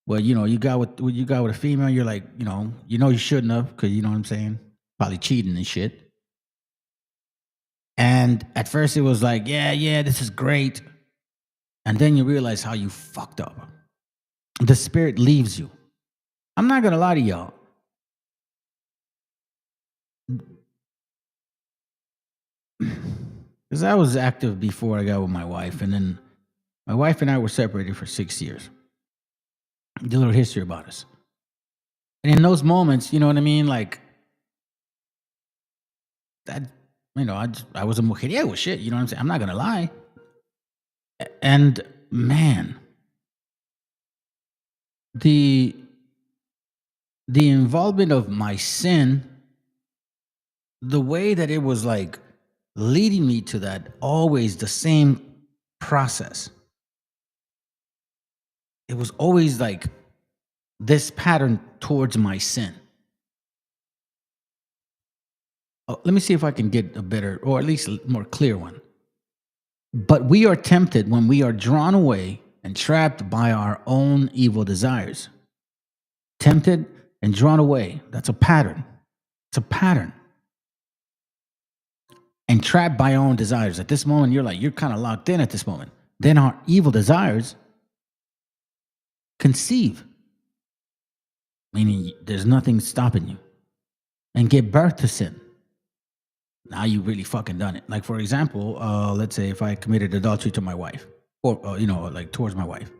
Well, you got with a female, you're like, you shouldn't have, because you know what I'm saying? Probably cheating and shit. And at first it was like, yeah, this is great. And then you realize how you fucked up. The spirit leaves you. I'm not going to lie to y'all. Because I was active before I got with my wife. And then my wife and I were separated for 6 years. A little history about us. And in those moments, you know what I mean? Like, that, I was a mujeriego shit, you know what I'm saying? I'm not going to lie. And man, the involvement of my sin, the way that it was like leading me to that, always the same process. It was always like this pattern towards my sin. Let me see if I can get a better, or at least a more clear one. But we are tempted when we are drawn away and trapped by our own evil desires. Tempted and drawn away. That's a pattern. It's a pattern. And trapped by our own desires. At this moment, you're kind of locked in at this moment. Then our evil desires conceive. Meaning there's nothing stopping you. And give birth to sin. Now you really fucking done it. Like, for example, let's say if I committed adultery to my wife, or like towards my wife,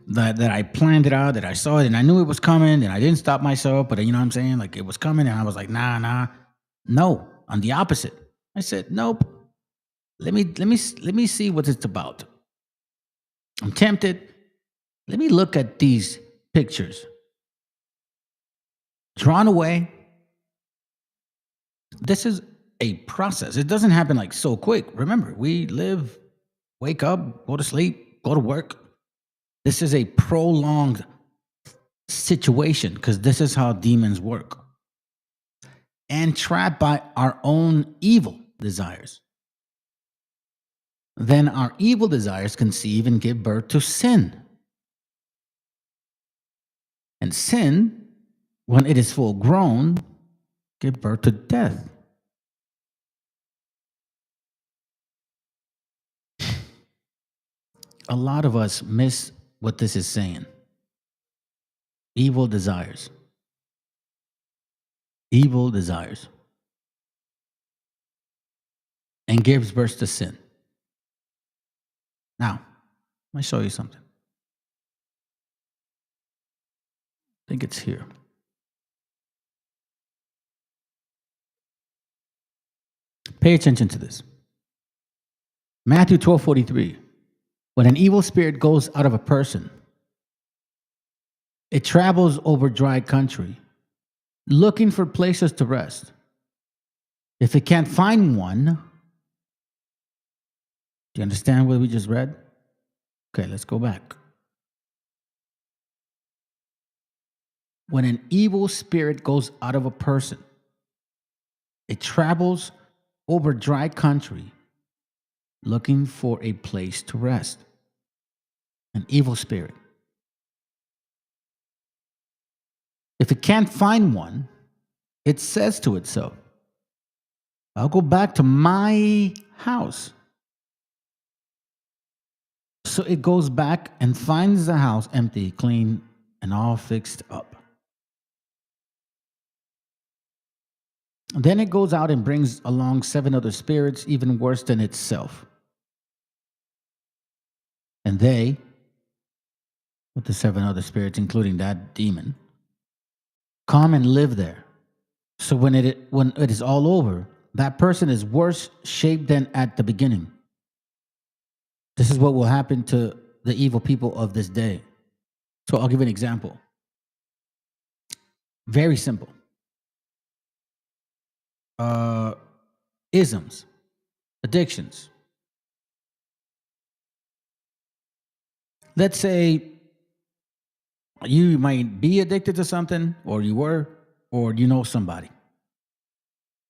that I planned it out, that I saw it, and I knew it was coming, and I didn't stop myself, but you know what I'm saying? Like, it was coming, and I was like, nah. No, on the opposite. I said, nope. Let me see what it's about. I'm tempted. Let me look at these pictures. Drawn away. This is a process. It doesn't happen like so quick. Remember, we live, wake up, go to sleep, go to work. This is a prolonged situation, because this is how demons work. And trapped by our own evil desires. Then our evil desires conceive and give birth to sin. And sin, when it is full grown, give birth to death. A lot of us miss what this is saying. Evil desires. Evil desires. And gives birth to sin. Now, let me show you something. I think it's here. Pay attention to this. Matthew 12:43. When an evil spirit goes out of a person, it travels over dry country, looking for places to rest. If it can't find one, do you understand what we just read? Okay, let's go back. When an evil spirit goes out of a person, it travels over dry country, looking for a place to rest. An evil spirit. If it can't find one, it says to itself, I'll go back to my house. So it goes back and finds the house empty, clean, and all fixed up. Then it goes out and brings along 7 other spirits, even worse than itself. And they, with the 7 other spirits, including that demon, come and live there. So when it is all over, that person is worse shaped than at the beginning. This is what will happen to the evil people of this day. So I'll give you an example. Very simple. Isms. addictions. Let's say you might be addicted to something, or you were, or you know somebody.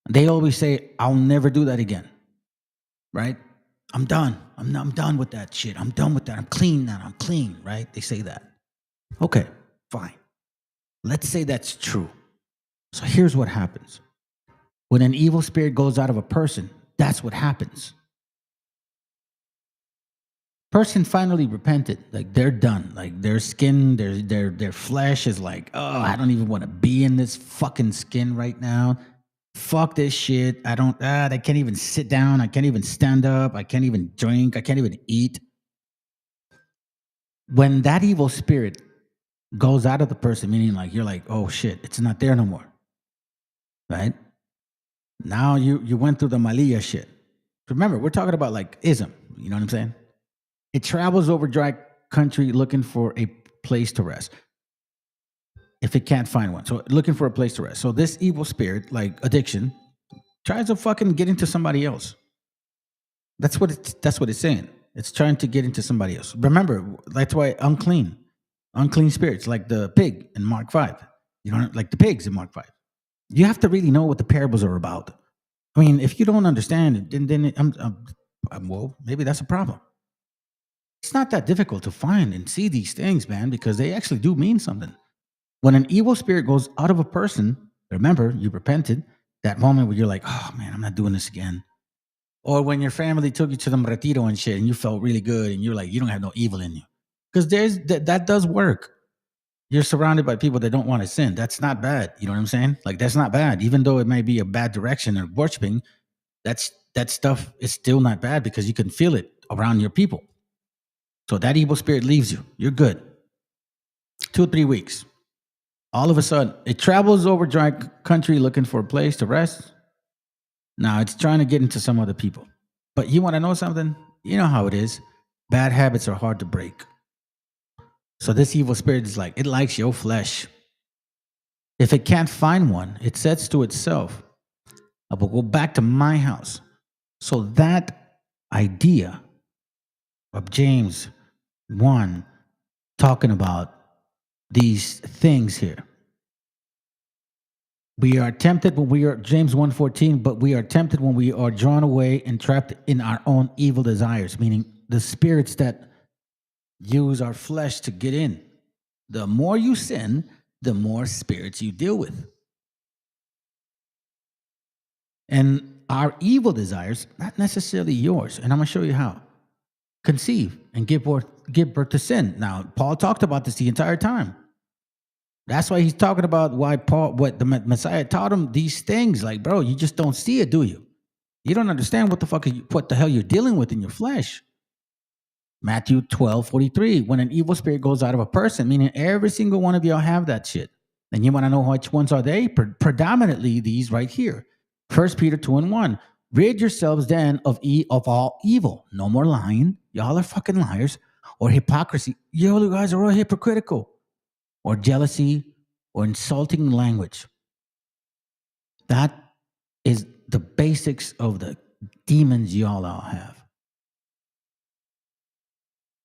They always say, I'll never do that again, right? I'm done. I'm done with that shit. I'm done with that. I'm clean now. I'm clean, right? They say that. Okay, fine. Let's say that's true. So here's what happens. When an evil spirit goes out of a person, that's what happens. Person finally repented, like they're done, like their skin, their flesh is like, oh, I don't even want to be in this fucking skin right now. Fuck this shit. I can't even sit down. I can't even stand up. I can't even drink. I can't even eat. When that evil spirit goes out of the person, meaning like you're like, oh shit, it's not there no more, right? Now you went through the Malia shit. Remember, we're talking about like ism. You know what I'm saying? It travels over dry country looking for a place to rest. If it can't find one. So looking for a place to rest. So this evil spirit, like addiction, tries to fucking get into somebody else. That's what it's saying. It's trying to get into somebody else. Remember, that's why unclean spirits, like the pig in Mark 5. You know, like the pigs in Mark 5. You have to really know what the parables are about. I mean, if you don't understand it, then well, maybe that's a problem. It's not that difficult to find and see these things, man, because they actually do mean something. When an evil spirit goes out of a person, remember, you repented, that moment where you're like, oh man, I'm not doing this again. Or when your family took you to the retiro and shit and you felt really good and you're like, you don't have no evil in you. Because that does work. You're surrounded by people that don't want to sin. That's not bad. You know what I'm saying? Like, that's not bad. Even though it may be a bad direction or worshiping, that stuff is still not bad because you can feel it around your people. So that evil spirit leaves you. You're good. 2 or 3 weeks. All of a sudden, it travels over dry country looking for a place to rest. Now, it's trying to get into some other people. But you want to know something? You know how it is. Bad habits are hard to break. So this evil spirit is like, it likes your flesh. If it can't find one, it says to itself, I will go back to my house. So that idea of James 1 talking about these things here. We are tempted when we are, James 1:14, but we are tempted when we are drawn away and trapped in our own evil desires, meaning the spirits that use our flesh to get in. The more you sin, the more spirits you deal with. And our evil desires, not necessarily yours, and I'm going to show you how. Conceive and give birth to sin. Now, Paul talked about this the entire time. That's why he's talking about what the Messiah taught him these things. Like, bro, you just don't see it, do you? You don't understand what the hell you're dealing with in your flesh. Matthew 12:43. When an evil spirit goes out of a person, meaning every single one of y'all have that shit. And you want to know which ones are they? Predominantly these right here. 1 Peter 2:1. Rid yourselves then of all evil. No more lying. Y'all are fucking liars. Or hypocrisy. You guys are all hypocritical. Or jealousy. Or insulting language. That is the basics of the demons y'all all have.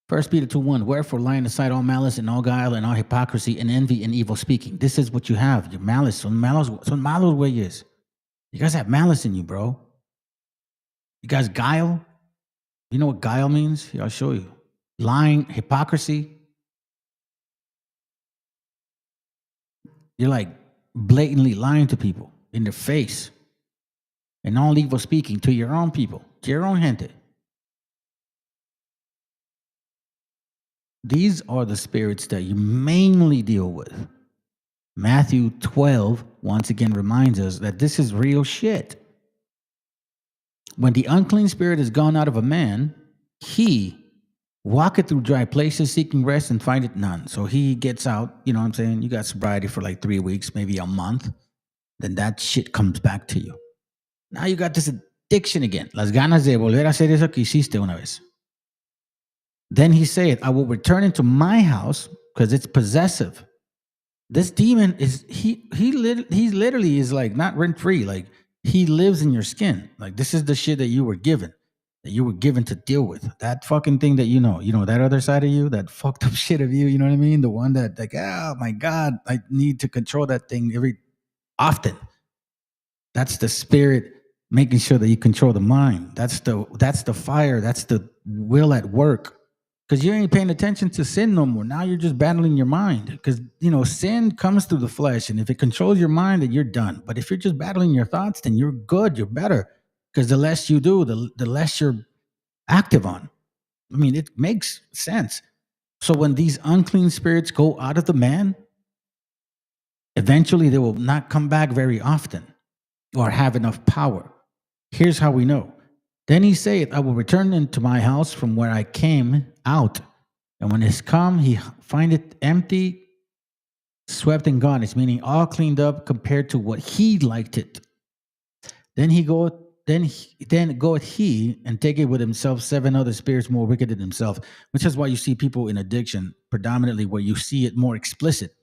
1 Peter 2:1. Wherefore, laying aside all malice and all guile and all hypocrisy and envy and evil speaking. This is what you have. Your malice. Son malos güeyes. You guys have malice in you, bro. You guys guile? You know what guile means? Here, I'll show you. Lying, hypocrisy. You're like blatantly lying to people in their face. And all evil speaking to your own people, to your own gente. These are the spirits that you mainly deal with. Matthew 12, once again, reminds us that this is real shit. When the unclean spirit is gone out of a man, he walketh through dry places, seeking rest, and findeth none. So he gets out, you know what I'm saying? You got sobriety for like 3 weeks, maybe a month. Then that shit comes back to you. Now you got this addiction again. Las ganas de volver a hacer eso que hiciste una vez. Then he saith, I will return into my house, because it's possessive. This demon is, he literally is like not rent free. Like he lives in your skin. Like, this is the shit that you were given to deal with. That fucking thing that you know, that other side of you, that fucked up shit of you, you know what I mean? The one that, like, oh my God, I need to control that thing often. That's the spirit making sure that you control the mind. That's the fire. That's the will at work. Because you ain't paying attention to sin no more. Now you're just battling your mind. Because, sin comes through the flesh. And if it controls your mind, then you're done. But if you're just battling your thoughts, then you're good. You're better. Because the less you do, the less you're active on. I mean, it makes sense. So when these unclean spirits go out of the man, eventually they will not come back very often or have enough power. Here's how we know. Then he saith, I will return into my house from where I came out. And when it's come, he find it empty, swept and gone. It's meaning all cleaned up compared to what he liked it. Then goeth he and taketh with himself 7 other spirits more wicked than himself, which is why you see people in addiction predominantly where you see it more explicit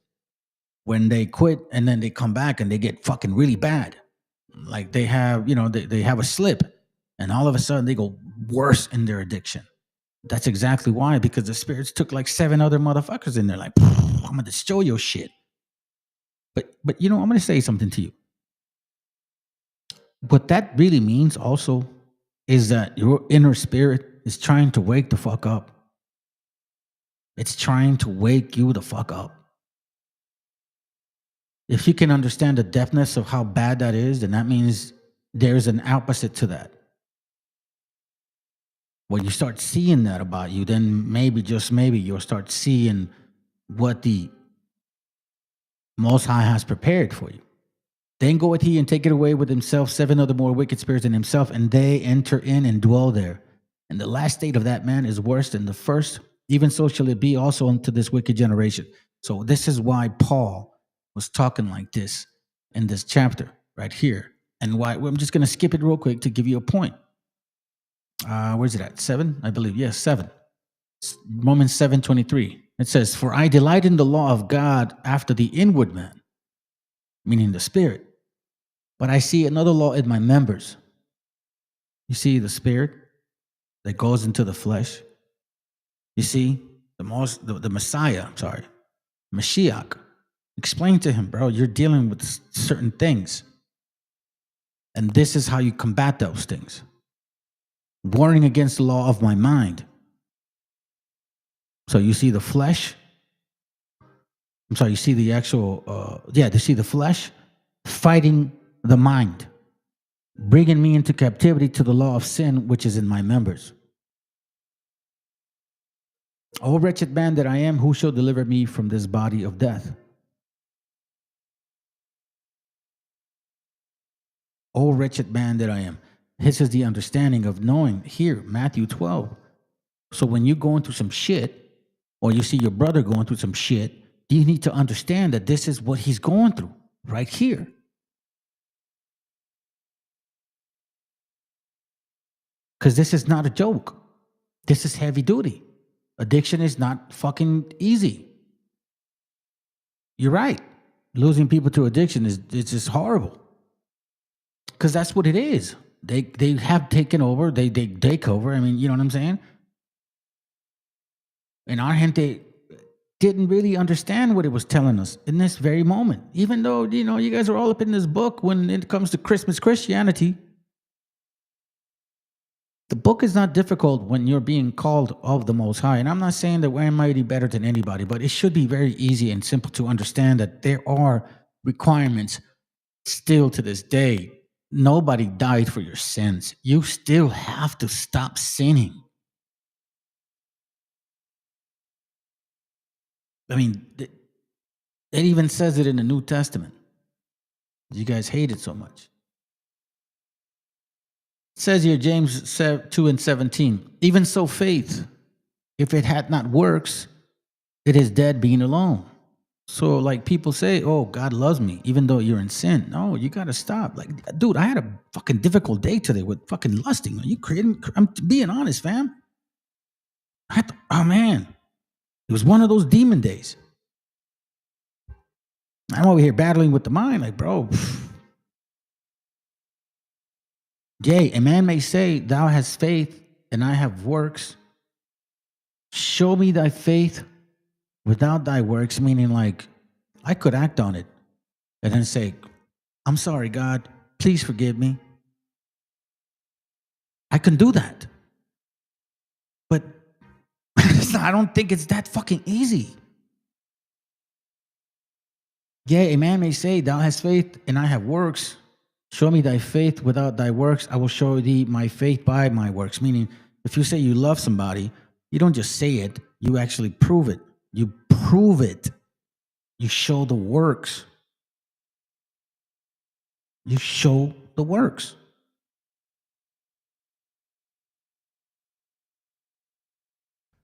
when they quit and then they come back and they get fucking really bad. Like they have, they have a slip and all of a sudden they go worse in their addiction. That's exactly why, because the spirits took like 7 other motherfuckers in there. Like, I'm going to destroy your shit. But I'm going to say something to you. What that really means also is that your inner spirit is trying to wake the fuck up. It's trying to wake you the fuck up. If you can understand the depthness of how bad that is, then that means there's an opposite to that. When you start seeing that about you, then maybe, just maybe, you'll start seeing what the Most High has prepared for you. Then goeth he and taketh away with himself 7 other more wicked spirits than himself, and they enter in and dwell there. And the last state of that man is worse than the first. Even so shall it be also unto this wicked generation. So this is why Paul was talking like this in this chapter right here. And why I'm just going to skip it real quick to give you a point. Where's it at? 7, I believe. Yes, 7. Romans 7:23. It says, for I delight in the law of God after the inward man, meaning the spirit. But I see another law in my members. You see the spirit that goes into the flesh. You see the Messiah, Meshiach. Explain to him, bro, you're dealing with certain things. And this is how you combat those things. Warring against the law of my mind. So you see the flesh. You see the actual, you see the flesh fighting the mind, bringing me into captivity to the law of sin, which is in my members. O wretched man that I am, who shall deliver me from this body of death? O wretched man that I am. This is the understanding of knowing here, Matthew 12. So when you're going through some shit, or you see your brother going through some shit, you need to understand that this is what he's going through right here. Because this is not a joke. This is heavy duty. Addiction is not fucking easy. You're right. Losing people to addiction it's just horrible. Because that's what it is. They have taken over. They take over. I mean, you know what I'm saying? And our gente didn't really understand what it was telling us in this very moment. Even though, you guys are all up in this book when it comes to Christmas Christianity. The book is not difficult when you're being called of the Most High. And I'm not saying that we're mighty better than anybody, but it should be very easy and simple to understand that there are requirements still to this day. Nobody died for your sins. You still have to stop sinning. I mean, it even says it in the New Testament. You guys hate it so much. It says here, James 2:17, even so faith, if it had not works, it is dead being alone. So like people say, oh, God loves me, even though you're in sin. No, you got to stop. Like, dude, I had a fucking difficult day today with fucking lusting. Are you kidding? I'm being honest, fam. Oh, man. It was one of those demon days. I'm over here battling with the mind. Like, bro, Yea, a man may say, thou hast faith, and I have works. Show me thy faith without thy works, meaning like, I could act on it and then say, I'm sorry, God, please forgive me. I can do that. But I don't think it's that fucking easy. Yea, a man may say, thou hast faith, and I have works. Show me thy faith without thy works. I will show thee my faith by my works. Meaning, if you say you love somebody, you don't just say it, you actually prove it. You prove it. You show the works. You show the works.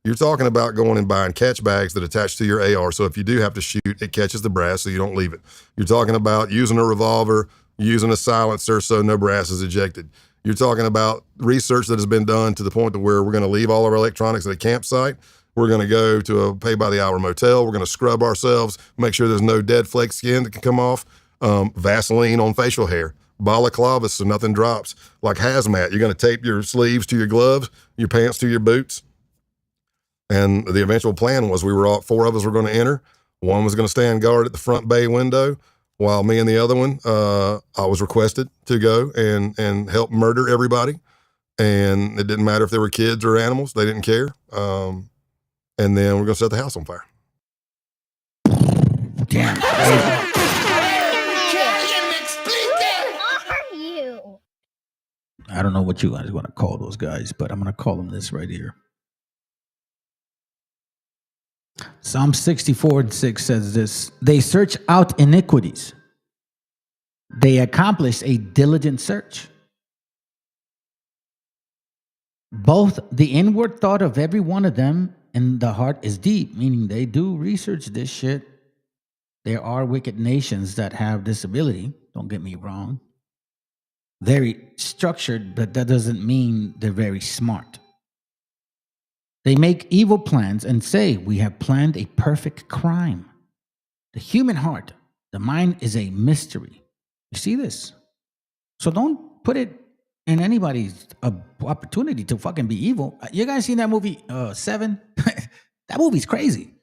You're talking about going and buying catch bags that attach to your AR, so if you do have to shoot, it catches the brass so you don't leave it. You're talking about using a revolver, using a silencer so no brass is ejected. You're talking about research that has been done to the point to where we're going to leave all of our electronics at a campsite. We're going to go to a pay-by-the-hour motel. We're going to scrub ourselves, make sure there's no dead flake skin that can come off, Vaseline on facial hair, balaclavas so nothing drops, like hazmat. You're going to tape your sleeves to your gloves, your pants to your boots. And the eventual plan was four of us were going to enter. One was going to stand guard at the front bay window, while me and the other one, I was requested to go and help murder everybody. And it didn't matter if they were kids or animals. They didn't care. And then we're going to set the house on fire. Damn. I don't know what you guys want to call those guys, but I'm going to call them this right here. Psalm 64:6 says this: they search out iniquities. They accomplish a diligent search. Both the inward thought of every one of them and the heart is deep, meaning they do research this shit. There are wicked nations that have this ability, don't get me wrong. Very structured, but that doesn't mean they're very smart. They make evil plans and say, we have planned a perfect crime. The human heart, the mind is a mystery. You see this? So don't put it in anybody's opportunity to fucking be evil. You guys seen that movie, Seven? That movie's crazy.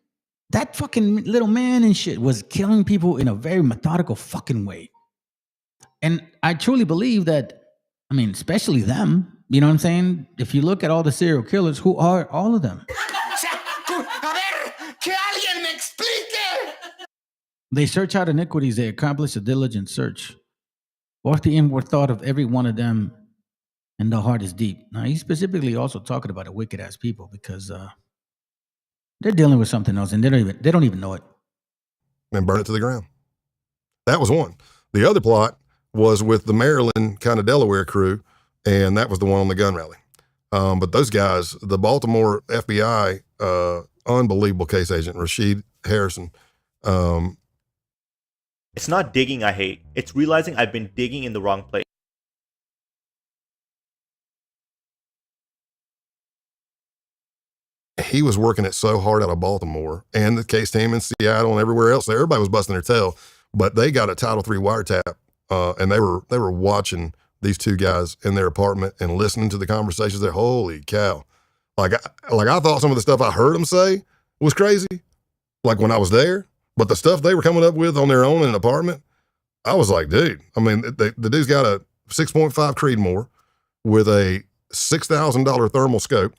That fucking little man and shit was killing people in a very methodical fucking way. And I truly believe that, I mean, especially them, you know what I'm saying? If you look at all the serial killers, who are all of them? They search out iniquities, they accomplish a diligent search. Both the inward thought of every one of them and the heart is deep. Now, he's specifically also talking about a wicked ass people because they're dealing with something else and they don't even know it. And burn it to the ground. That was one. The other plot was with the Maryland kind of Delaware crew, and that was the one on the gun rally. But those guys, the Baltimore FBI, unbelievable case agent, Rashid Harrison. It's not digging I hate. It's realizing I've been digging in the wrong place. He was working it so hard out of Baltimore and the case team in Seattle and everywhere else. Everybody was busting their tail, but they got a Title III wiretap, and they were watching these two guys in their apartment and listening to the conversations there. Holy cow. Like I thought some of the stuff I heard them say was crazy, like when I was there, but the stuff they were coming up with on their own in an apartment, I was like, dude, I mean, the dude's got a 6.5 Creedmoor with a $6,000 thermal scope.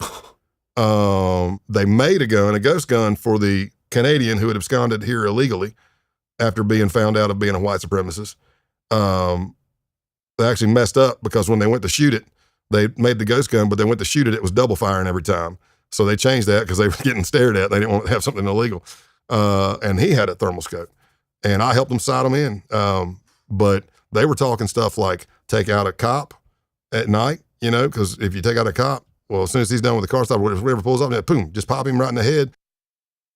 They made a gun, a ghost gun for the Canadian who had absconded here illegally after being found out of being a white supremacist. They actually messed up because when they went to shoot it, they made the ghost gun, but they went to shoot it, it was double firing every time. So they changed that because they were getting stared at. They didn't want to have something illegal. And he had a thermal scope. And I helped them sight him in. But they were talking stuff like take out a cop at night, you know, because if you take out a cop, well, as soon as he's done with the car stop, whatever pulls up, boom, just pop him right in the head.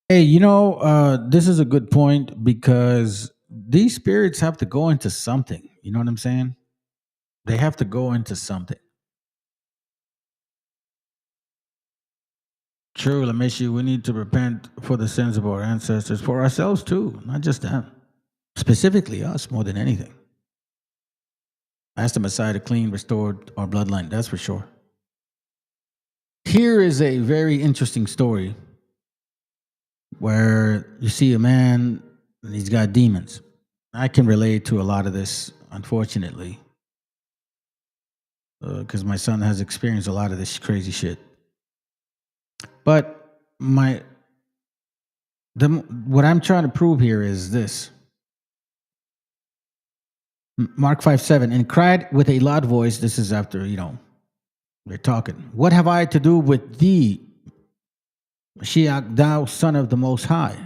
Hey, you know, this is a good point because these spirits have to go into something. You know what I'm saying? They have to go into something. True, Lamishi, we need to repent for the sins of our ancestors, for ourselves too, not just them. Specifically us more than anything. Ask the Messiah to clean, restored our bloodline. That's for sure. Here is a very interesting story where you see a man and he's got demons. I can relate to a lot of this, unfortunately, because my son has experienced a lot of this crazy shit. But what I'm trying to prove here is this. Mark 5:7, and cried with a loud voice. This is after, they're talking. What have I to do with thee, Mashiach, thou son of the Most High?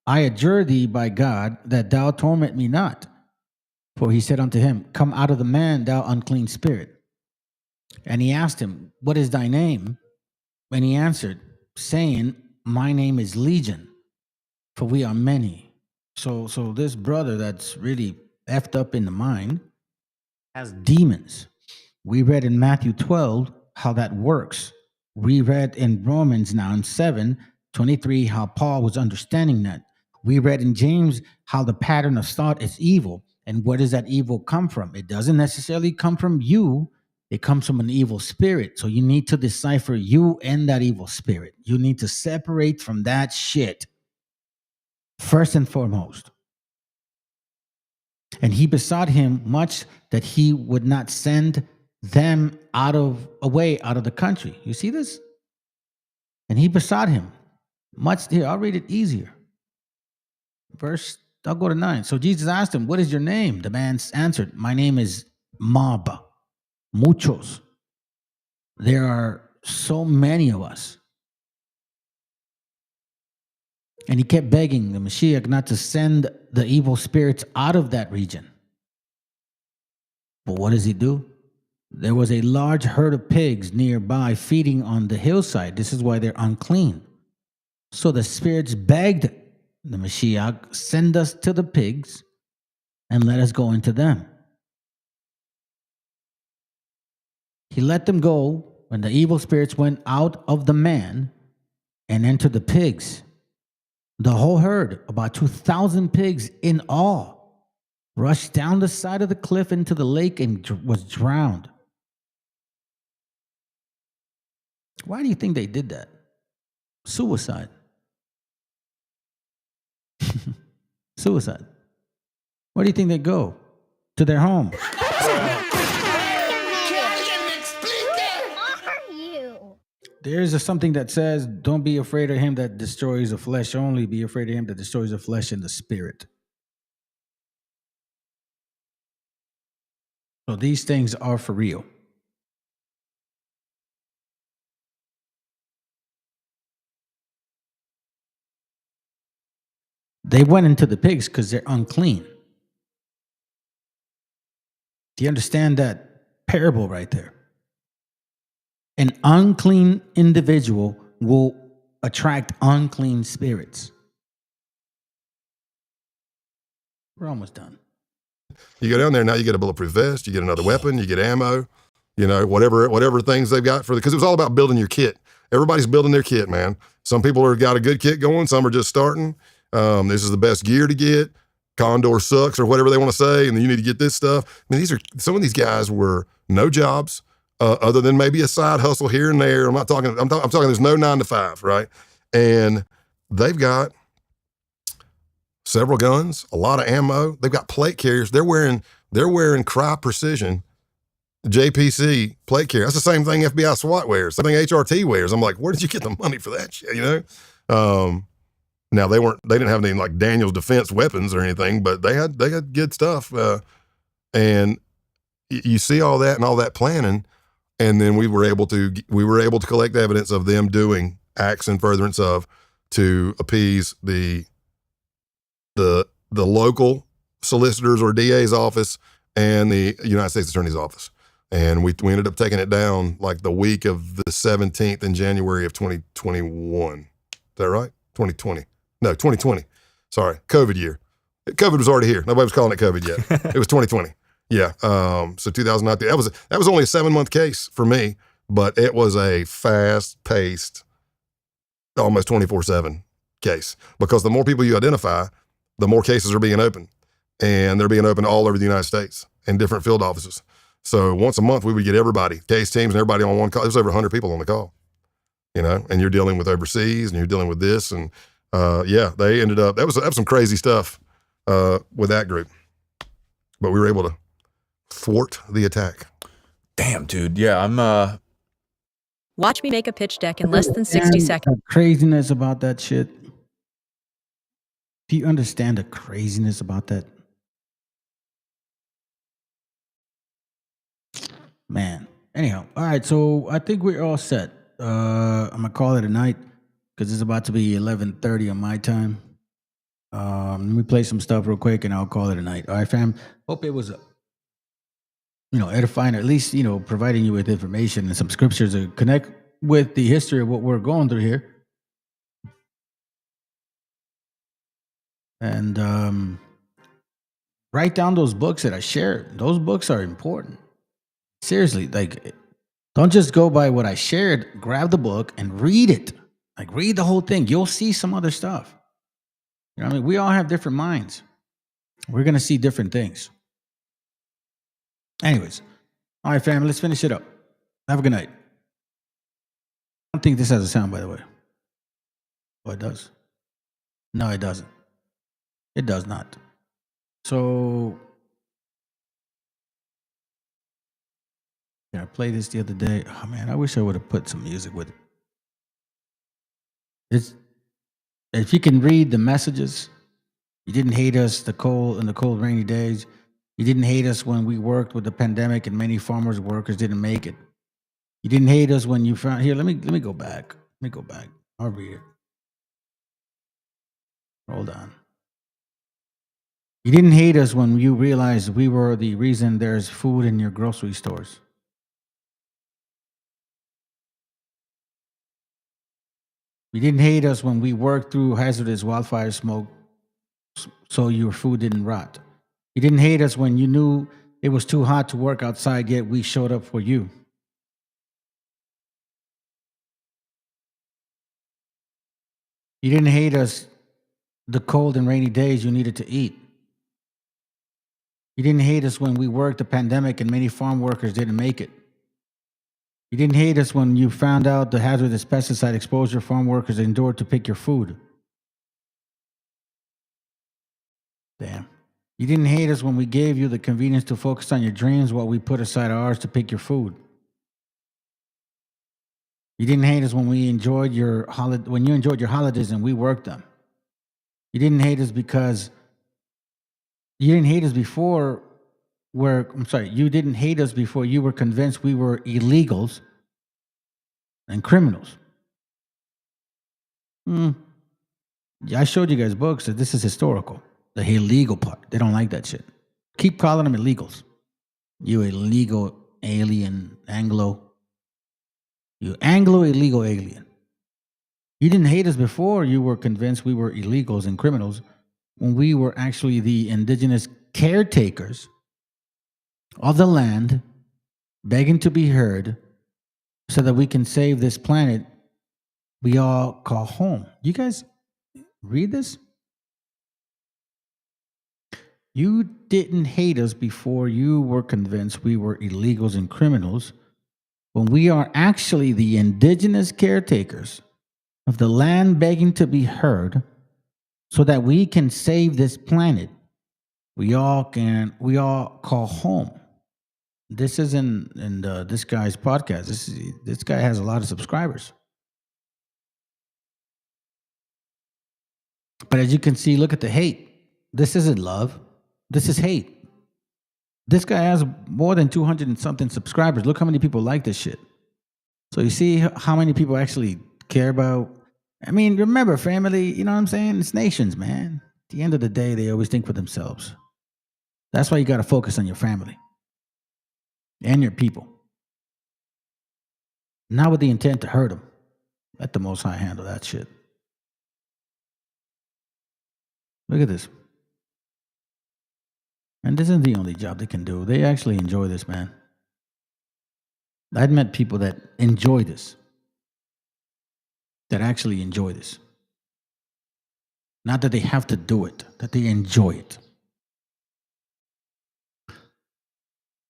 I adjure thee by God that thou torment me not. For he said unto him, come out of the man, thou unclean spirit. And he asked him, what is thy name? And he answered, saying, my name is Legion, for we are many. So this brother that's really effed up in the mind has demons. We read in Matthew 12 how that works. We read in Romans now in 7:23 how Paul was understanding that. We read in James how the pattern of thought is evil. And where does that evil come from? It doesn't necessarily come from you. It comes from an evil spirit. So you need to decipher you and that evil spirit. You need to separate from that shit, first and foremost. And he besought him much that he would not send them away out of the country. You see this? And he besought him much. Here, I'll read it easier. I'll go to 9. So Jesus asked him, what is your name? The man answered, my name is Mob. Muchos. There are so many of us. And he kept begging the Mashiach not to send the evil spirits out of that region. But what does he do? There was a large herd of pigs nearby feeding on the hillside. This is why they're unclean. So the spirits begged the Mashiach, send us to the pigs and let us go into them. He let them go when the evil spirits went out of the man and entered the pigs. The whole herd, about 2,000 pigs in all, rushed down the side of the cliff into the lake and was drowned. Why do you think they did that? Suicide. Suicide. Where do you think they go? To their home. There's something that says, don't be afraid of him that destroys the flesh only, be afraid of him that destroys the flesh and the spirit. So these things are for real. They went into the pigs because they're unclean. Do you understand that parable right there? An unclean individual will attract unclean spirits. We're almost done. You go down there, now you get a bulletproof vest, you get another weapon, you get ammo, whatever things they've got because it was all about building your kit. Everybody's building their kit, man. Some people have got a good kit going, some are just starting. This is the best gear to get. Condor sucks or whatever they want to say, and then you need to get this stuff. I mean, some of these guys were no jobs. Other than maybe a side hustle here and there. I'm talking there's no 9 to 5, right? And they've got several guns, a lot of ammo. They've got plate carriers. They're wearing Cry Precision JPC plate carrier. That's the same thing FBI SWAT wears, same thing HRT wears. I'm like, where did you get the money for that shit, Now they didn't have any like Daniel's Defense weapons or anything, but they had good stuff. And you see all that and all that planning. And then we were able to collect evidence of them doing acts in furtherance of to appease the local solicitors or DA's office and the United States Attorney's office. And we ended up taking it down like the week of the 17th in January of 2021. Is that right? 2020. No, 2020. Sorry, COVID year. COVID was already here. Nobody was calling it COVID yet. It was 2020. Yeah. So 2019, that was only a 7-month case for me, but it was a fast-paced, almost 24/7 case because the more people you identify, the more cases are being opened, and they're being opened all over the United States in different field offices. So once a month, we would get everybody, case teams and everybody on one call. There's over 100 people on the call, you know, and you're dealing with overseas and you're dealing with this. And yeah, they ended up, that was some crazy stuff with that group. But we were able to thwart the attack. Damn, dude. Yeah, I'm Watch me make a pitch deck in less than 60 seconds. The craziness about that shit. Do you understand the craziness about that? Man. Anyhow, all right, so I think we're all set. I'm going to call it a night because it's about to be 11:30 on my time. Let me play some stuff real quick and I'll call it a night. All right, fam. Hope it was, edifying, or at least, providing you with information and some scriptures to connect with the history of what we're going through here. And write down those books that I shared. Those books are important. Seriously, like, don't just go by what I shared. Grab the book and read it. Like, read the whole thing. You'll see some other stuff. You know what I mean? We all have different minds. We're going to see different things. Anyways. All right, fam, let's finish it up. Have a good night. I don't think this has a sound, by the way. Oh, it does. No, it doesn't. It does not. So, I played this the other day. Oh, man, I wish I would have put some music with it. If you can read the messages, you didn't hate us in the cold, rainy days. You didn't hate us when we worked with the pandemic and many farmers workers didn't make it. You didn't hate us when you found, here, let me go back. Let me go back. I'll read it. Hold on. You didn't hate us when you realized we were the reason there's food in your grocery stores. You didn't hate us when we worked through hazardous wildfire smoke so your food didn't rot. You didn't hate us when you knew it was too hot to work outside, yet we showed up for you. You didn't hate us the cold and rainy days you needed to eat. You didn't hate us when we worked the pandemic and many farm workers didn't make it. You didn't hate us when you found out the hazardous pesticide exposure farm workers endured to pick your food. Damn. You didn't hate us when we gave you the convenience to focus on your dreams while we put aside ours to pick your food. You didn't hate us when you enjoyed your holidays and we worked them. You didn't hate us because you didn't hate us before you didn't hate us before you were convinced we were illegals and criminals. I showed you guys books that this is historical. The illegal part. They don't like that shit. Keep calling them illegals. You illegal alien, You illegal alien. You didn't hate us before you were convinced we were illegals and criminals when we were actually the indigenous caretakers of the land, begging to be heard so that we can save this planet we all call home. You guys read this? You didn't hate us before you were convinced we were illegals and criminals when we are actually the indigenous caretakers of the land, begging to be heard so that we can save this planet we all call home. This is in this guy's podcast. This guy has a lot of subscribers. But as you can see, look at the hate. This isn't love. This is hate. This guy has more than 200 and something subscribers. Look how many people like this shit. So you see how many people actually care about. I mean, remember, family, you know what I'm saying? It's nations, man. At the end of the day, they always think for themselves. That's why you got to focus on your family and your people. Not with the intent to hurt them. Let the Most High handle that shit. Look at this. And this isn't the only job they can do. They actually enjoy this, man. I've met people that enjoy this. That actually enjoy this. Not that they have to do it, that they enjoy it.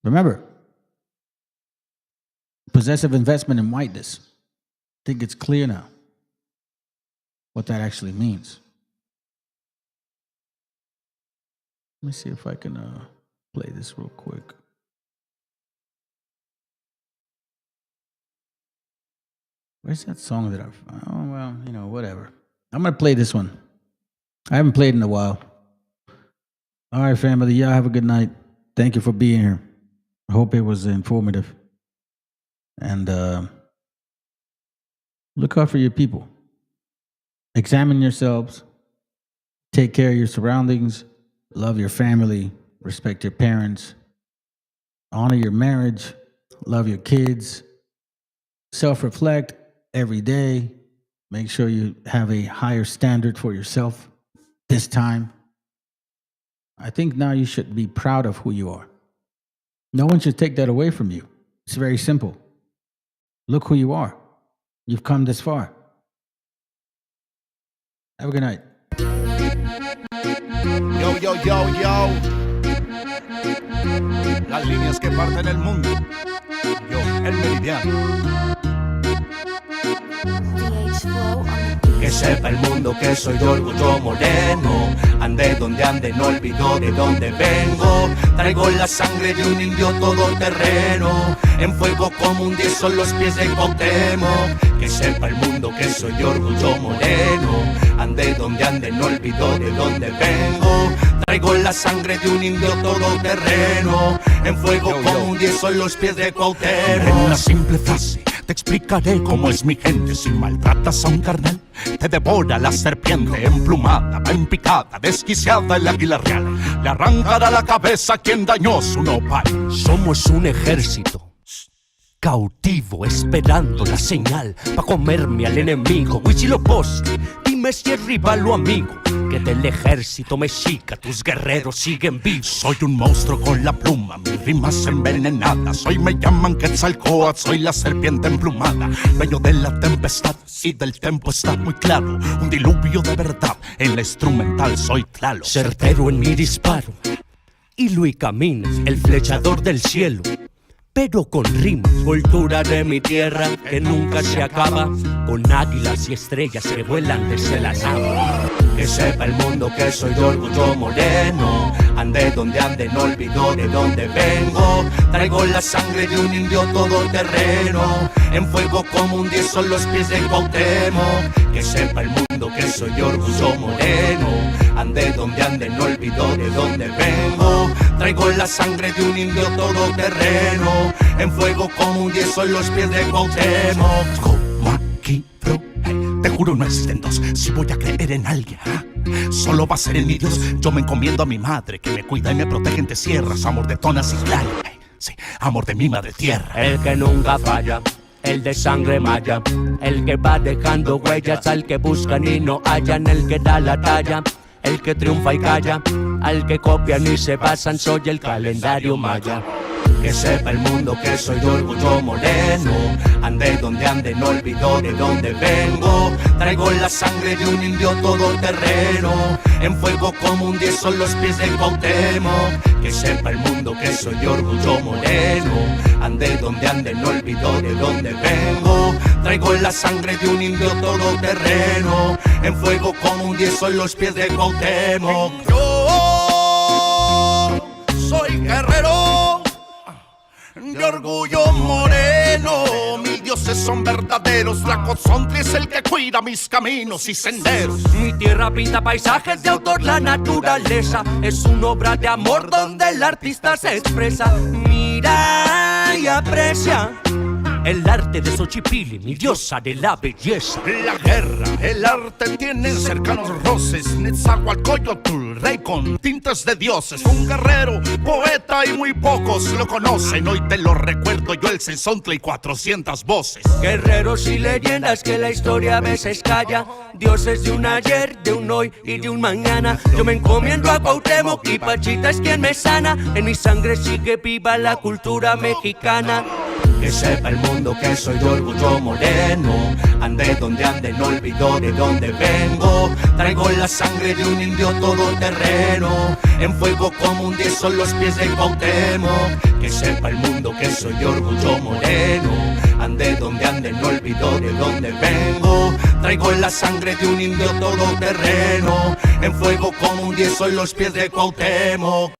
Remember, Possessive investment in whiteness. I think it's clear now what that actually means. Let me see if I can play this real quick. Where's that song that oh, well, you know, whatever. I'm going to play this one. I haven't played in a while. All right, family. Y'all have a good night. Thank you for being here. I hope it was informative. And look out for your people. Examine yourselves. Take care of your surroundings. Love your family. Respect your parents. Honor your marriage. Love your kids. Self-reflect every day. Make sure you have a higher standard for yourself this time. I think now you should be proud of who you are. No one should take that away from you. It's very simple. Look who you are. You've come this far. Have a good night. Yo, yo, yo, yo. Las líneas que parten el mundo. Yo, el meridiano. Que sepa el mundo que soy de orgullo moreno. Ande donde ande, no olvido de dónde vengo. Traigo la sangre de un indio todoterreno. En fuego como un 10 son los pies de Cuauhtémoc. Que sepa el mundo que soy de orgullo moreno. Ande donde ande, no olvido de dónde vengo. Traigo la sangre de un indio todoterreno. En fuego como un 10 son los pies de Cuauhtémoc. En una simple frase te explicaré cómo es mi gente. Si maltratas a un carnal, te devora la serpiente. Emplumada, va en picada, desquiciada el águila real. Le arrancará la cabeza a quien dañó su nopal. Somos un ejército cautivo esperando la señal pa' comerme al enemigo. Huitzilopochtli, dime si es rival o amigo. Que del ejército mexica tus guerreros siguen vivos. Soy un monstruo con la pluma, mis rimas envenenadas. Hoy me llaman Quetzalcóatl, soy la serpiente emplumada. Dueño de la tempestad y del tempo está muy claro. Un diluvio de verdad, en la instrumental soy Tlaloc. Certero en mi disparo, hilo y camino, el flechador del cielo. Pero con rimas, cultura de mi tierra que nunca se acaba, con águilas y estrellas que vuelan desde las aguas. Que sepa el mundo que soy de orgullo moreno. Ande donde ande, no olvido de dónde vengo. Traigo la sangre de un indio todoterreno. En fuego como un 10 son los pies de Cuauhtémoc. Que sepa el mundo que soy de orgullo moreno. Ande donde ande, no olvido de dónde vengo. Traigo la sangre de un indio todoterreno. En fuego como un 10 son los pies de Cuauhtémoc. Como aquí, bro, hey, te juro no existen dos. Si voy a creer en alguien, solo va a ser en mi Dios. Yo me encomiendo a mi madre, que me cuida y me protege en tierras. Amor de tonas y claro, hey, sí, amor de mi madre tierra. El que nunca falla, el de sangre maya, el que va dejando huellas al que buscan y no hallan, el que da la talla, el que triunfa y calla, al que copian y se basan, soy el calendario maya. Que sepa el mundo que soy de orgullo moreno. Ande donde ande, no olvido de dónde vengo. Traigo la sangre de un indio todoterreno. En fuego como un 10 son los pies de Cuauhtémoc. Que sepa el mundo que soy de orgullo moreno. Ande donde ande, no olvido de dónde vengo. Traigo la sangre de un indio todoterreno. En fuego como un 10 son los pies de Cuauhtémoc. Yo soy guerrero de orgullo moreno. Mis dioses son verdaderos. La Cozontli es el que cuida mis caminos y senderos. Mi tierra pinta paisajes de autor, la naturaleza es una obra de amor donde el artista se expresa. Mira y aprecia el arte de Xochipilli, mi diosa de la belleza. La guerra, el arte tienen cercanos roces. Netzahualcóyotl, rey con tintes de dioses. Un guerrero, poeta y muy pocos lo conocen. Hoy te lo recuerdo yo, el Sensontle y 400 voces. Guerreros y leyendas que la historia a veces calla. Dioses de un ayer, de un hoy y de un mañana. Yo me encomiendo a Cuauhtémoc y Pachita es quien me sana. En mi sangre sigue viva la cultura mexicana. Que sepa el mundo que soy de orgullo moreno. Ande donde ande, no olvido de dónde vengo. Traigo la sangre de un indio todoterreno. En fuego como un 10 son los pies del Cuauhtémoc. Que sepa el mundo que soy orgullo moreno. Ande donde ande, no olvido de dónde vengo. Traigo en la sangre de un indio todoterreno. En fuego como un 10 son los pies del Cuauhtémoc.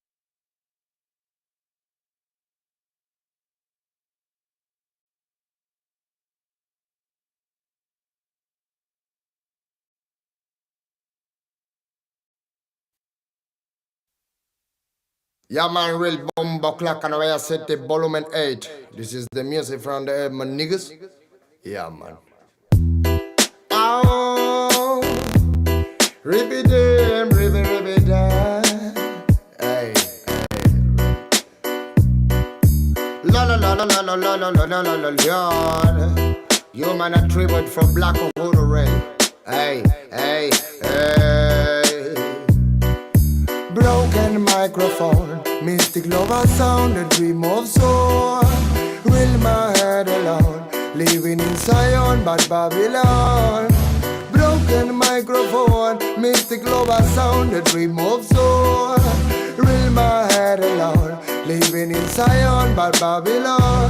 Yeah, man, real bomba clock and I set the volume 8. This is the music from the my niggas. Yeah, man. Oh, ribby dim, ribby da. Hey, la la la la la la la la la la la la la. You man a tribute from Black Uhuru Ray. Hey, hey, hey. Broken microphone, mystic lover sound, a dream of soul. Will my head alone, living in Zion, but Babylon. Broken microphone, mystic lover sound, a dream of soul. Will my head alone, living in Zion, but Babylon.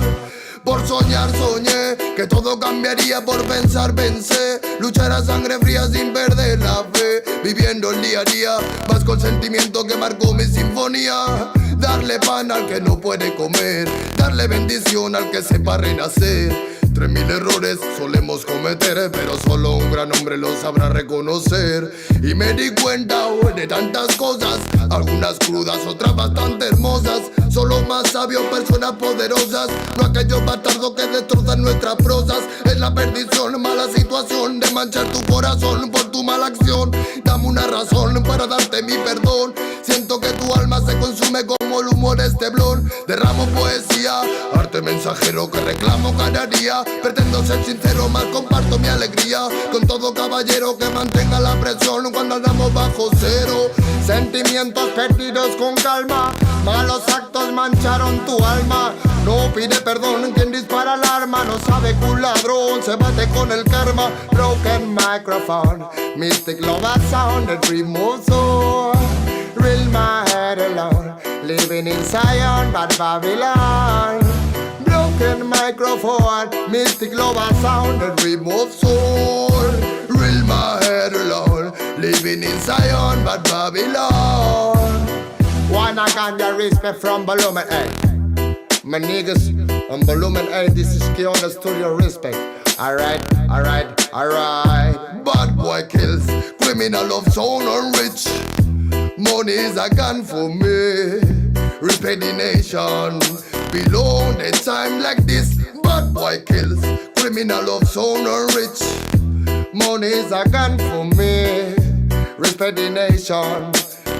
Por soñar soñé que todo cambiaría, por pensar pensé. Luchar a sangre fría sin perder la fe. Viviendo el día a día, más con sentimiento que marcó mi sinfonía. Darle pan al que no puede comer, darle bendición al que sepa renacer. 3000 errores solemos cometer, pero solo un gran hombre lo sabrá reconocer. Y me di cuenta hoy de tantas cosas, algunas crudas, otras bastante hermosas. Solo más sabios, personas poderosas, no aquellos bastardos que destrozan nuestras prosas. Es la perdición, mala situación de manchar tu corazón por tu mala acción. Dame una razón para darte mi perdón. Siento que tu alma se consume como el humor esteblón. Derramo poesía, arte mensajero que reclamo cada día. Pretendo ser sincero, más comparto mi alegría con todo caballero que mantenga la presión cuando andamos bajo cero. Sentimientos perdidos con calma, malos actos mancharon tu alma. No pide perdón quien dispara el arma, no sabe que un ladrón se bate con el karma. Broken microphone, mystic love sound, a dream of soul. Real my head alone, living in Zion, but Babylon. Broken microphone, mystic love sound, a dream of soul. Real my head alone, living in Zion, but Babylon. Wanna ganja respect from Volume 8. My niggas on Volume 8, this is Key on the studio respect. Alright, alright, alright. Bad boy kills, criminal of sound and rich. Money is a gun for me. Respect the nation. Below the time like this. Bad boy kills, criminal of sound and rich. Money is a gun for me. Respect the nation.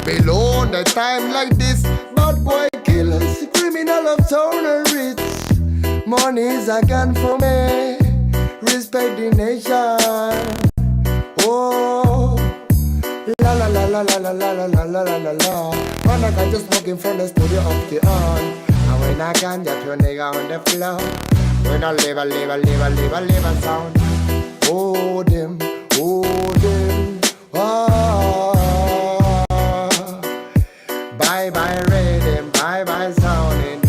Below the time like this. Bad boy kills, criminal of sound and rich. Money is a gun for me. Respect the nation. Oh. La la la la la la la la la la la la. When I can just smoking from the studio of the on. And when I can just your nigga on the floor. When I live a sound. Oh them, oh. Bye bye rhythm, bye bye sound in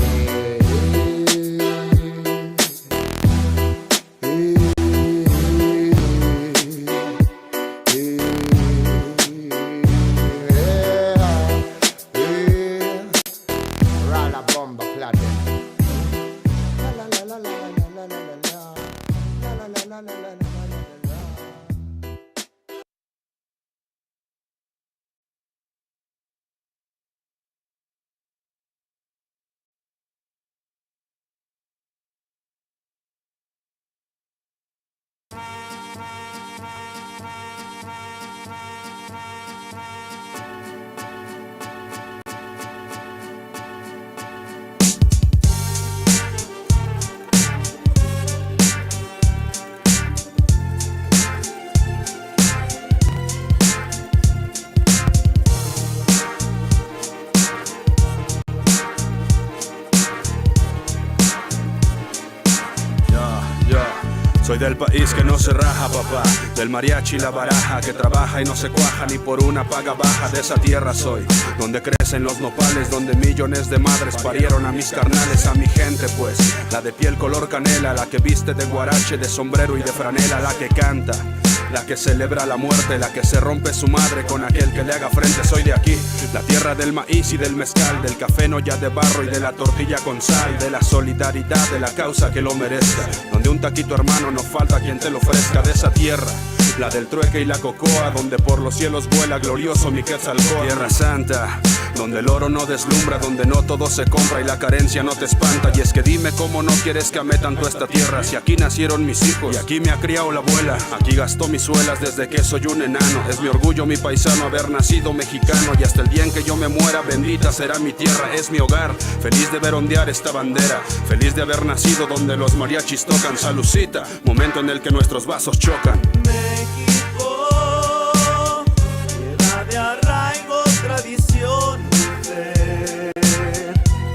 del país que no se raja, papá. Del mariachi y la baraja que trabaja y no se cuaja ni por una paga baja. De esa tierra soy, donde crecen los nopales, donde millones de madres parieron a mis carnales, a mi gente pues. La de piel color canela, la que viste de guarache, de sombrero y de franela, la que canta, la que celebra la muerte, la que se rompe su madre con aquel que le haga frente. Soy de aquí, la tierra del maíz y del mezcal, del café no ya de barro y de la tortilla con sal, de la solidaridad, de la causa que lo merezca, donde un taquito hermano no falta quien te lo ofrezca. De esa tierra, la del trueque y la cocoa, donde por los cielos vuela glorioso mi Quetzalcóatl. Tierra santa, donde el oro no deslumbra, donde no todo se compra y la carencia no te espanta. Y es que dime cómo no quieres que ame tanto esta tierra, si aquí nacieron mis hijos y aquí me ha criado la abuela. Aquí gastó mis suelas desde que soy un enano. Es mi orgullo, mi paisano, haber nacido mexicano. Y hasta el día en que yo me muera, bendita será mi tierra, es mi hogar. Feliz de ver ondear esta bandera, feliz de haber nacido donde los mariachis tocan. Salucita, momento en el que nuestros vasos chocan. México, tierra de arraigo, tradición y fe,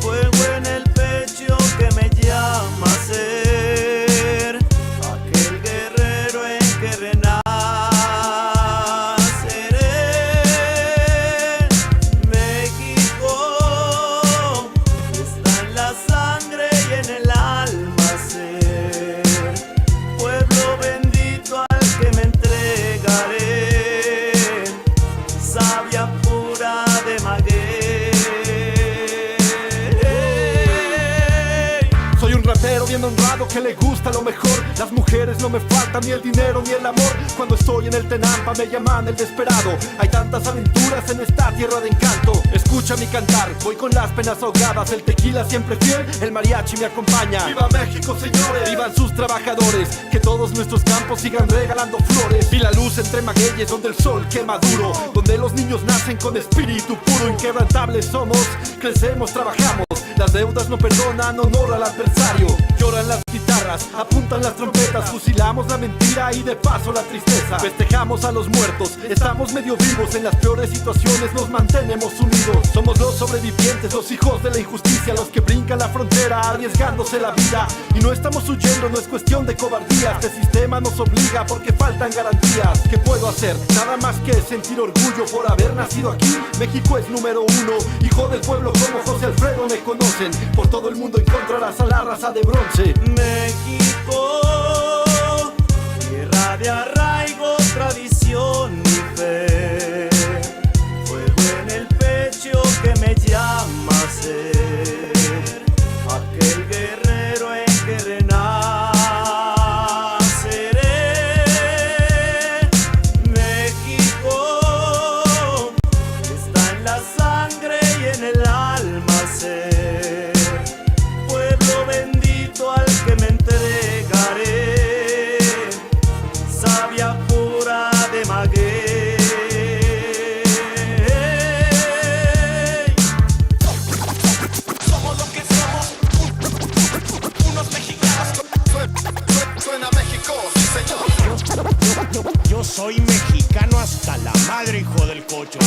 fuego en el pecho que me llama a ser aquel guerrero en que renaceré. México está en la sangre y en el alma ser, pueblo bendito al que me entregaré, savia pura de maguey. Soy un rapero bien honrado que le gusta lo mejor. Las mujeres no me faltan, ni el dinero ni el amor. Cuando estoy en el Tenampa me llaman el desesperado. Hay tantas aventuras en esta tierra de encanto. Escucha mi cantar, voy con las penas ahogadas. El tequila siempre fiel, el mariachi me acompaña. ¡Viva México, señores! ¡Vivan sus trabajadores! Que todos nuestros campos sigan regalando flores. Y la luz entre magueyes donde el sol quema duro, donde los niños nacen con espíritu puro. Inquebrantables somos, crecemos, trabajamos. Las deudas no perdonan, honor al adversario. Lloran las guitarras, apuntan las trompetas. Fusilamos la mentira y de paso la tristeza. Festejamos a los muertos, estamos medio vivos. En las peores situaciones nos mantenemos unidos. Somos los sobrevivientes, los hijos de la injusticia, los que brincan la frontera arriesgándose la vida. Y no estamos huyendo, no es cuestión de cobardía. Este sistema nos obliga porque faltan garantías. ¿Qué puedo hacer? Nada más que sentir orgullo por haber nacido aquí. México es número uno, hijo del pueblo como José Alfredo me conocen. Por todo el mundo encontrarás a la raza de bronce. México, tierra de arraigo, tradición y fe, fuego en el pecho que me llama a ser aquel guerrero en que renaceré. México está en la sangre y en el alma ser, pueblo bendito al que me entregaré, savia pura de maguey. Somos lo que somos, unos mexicanos. Suena México, sí señor. Yo soy mexicano hasta la madre, hijo del cocho.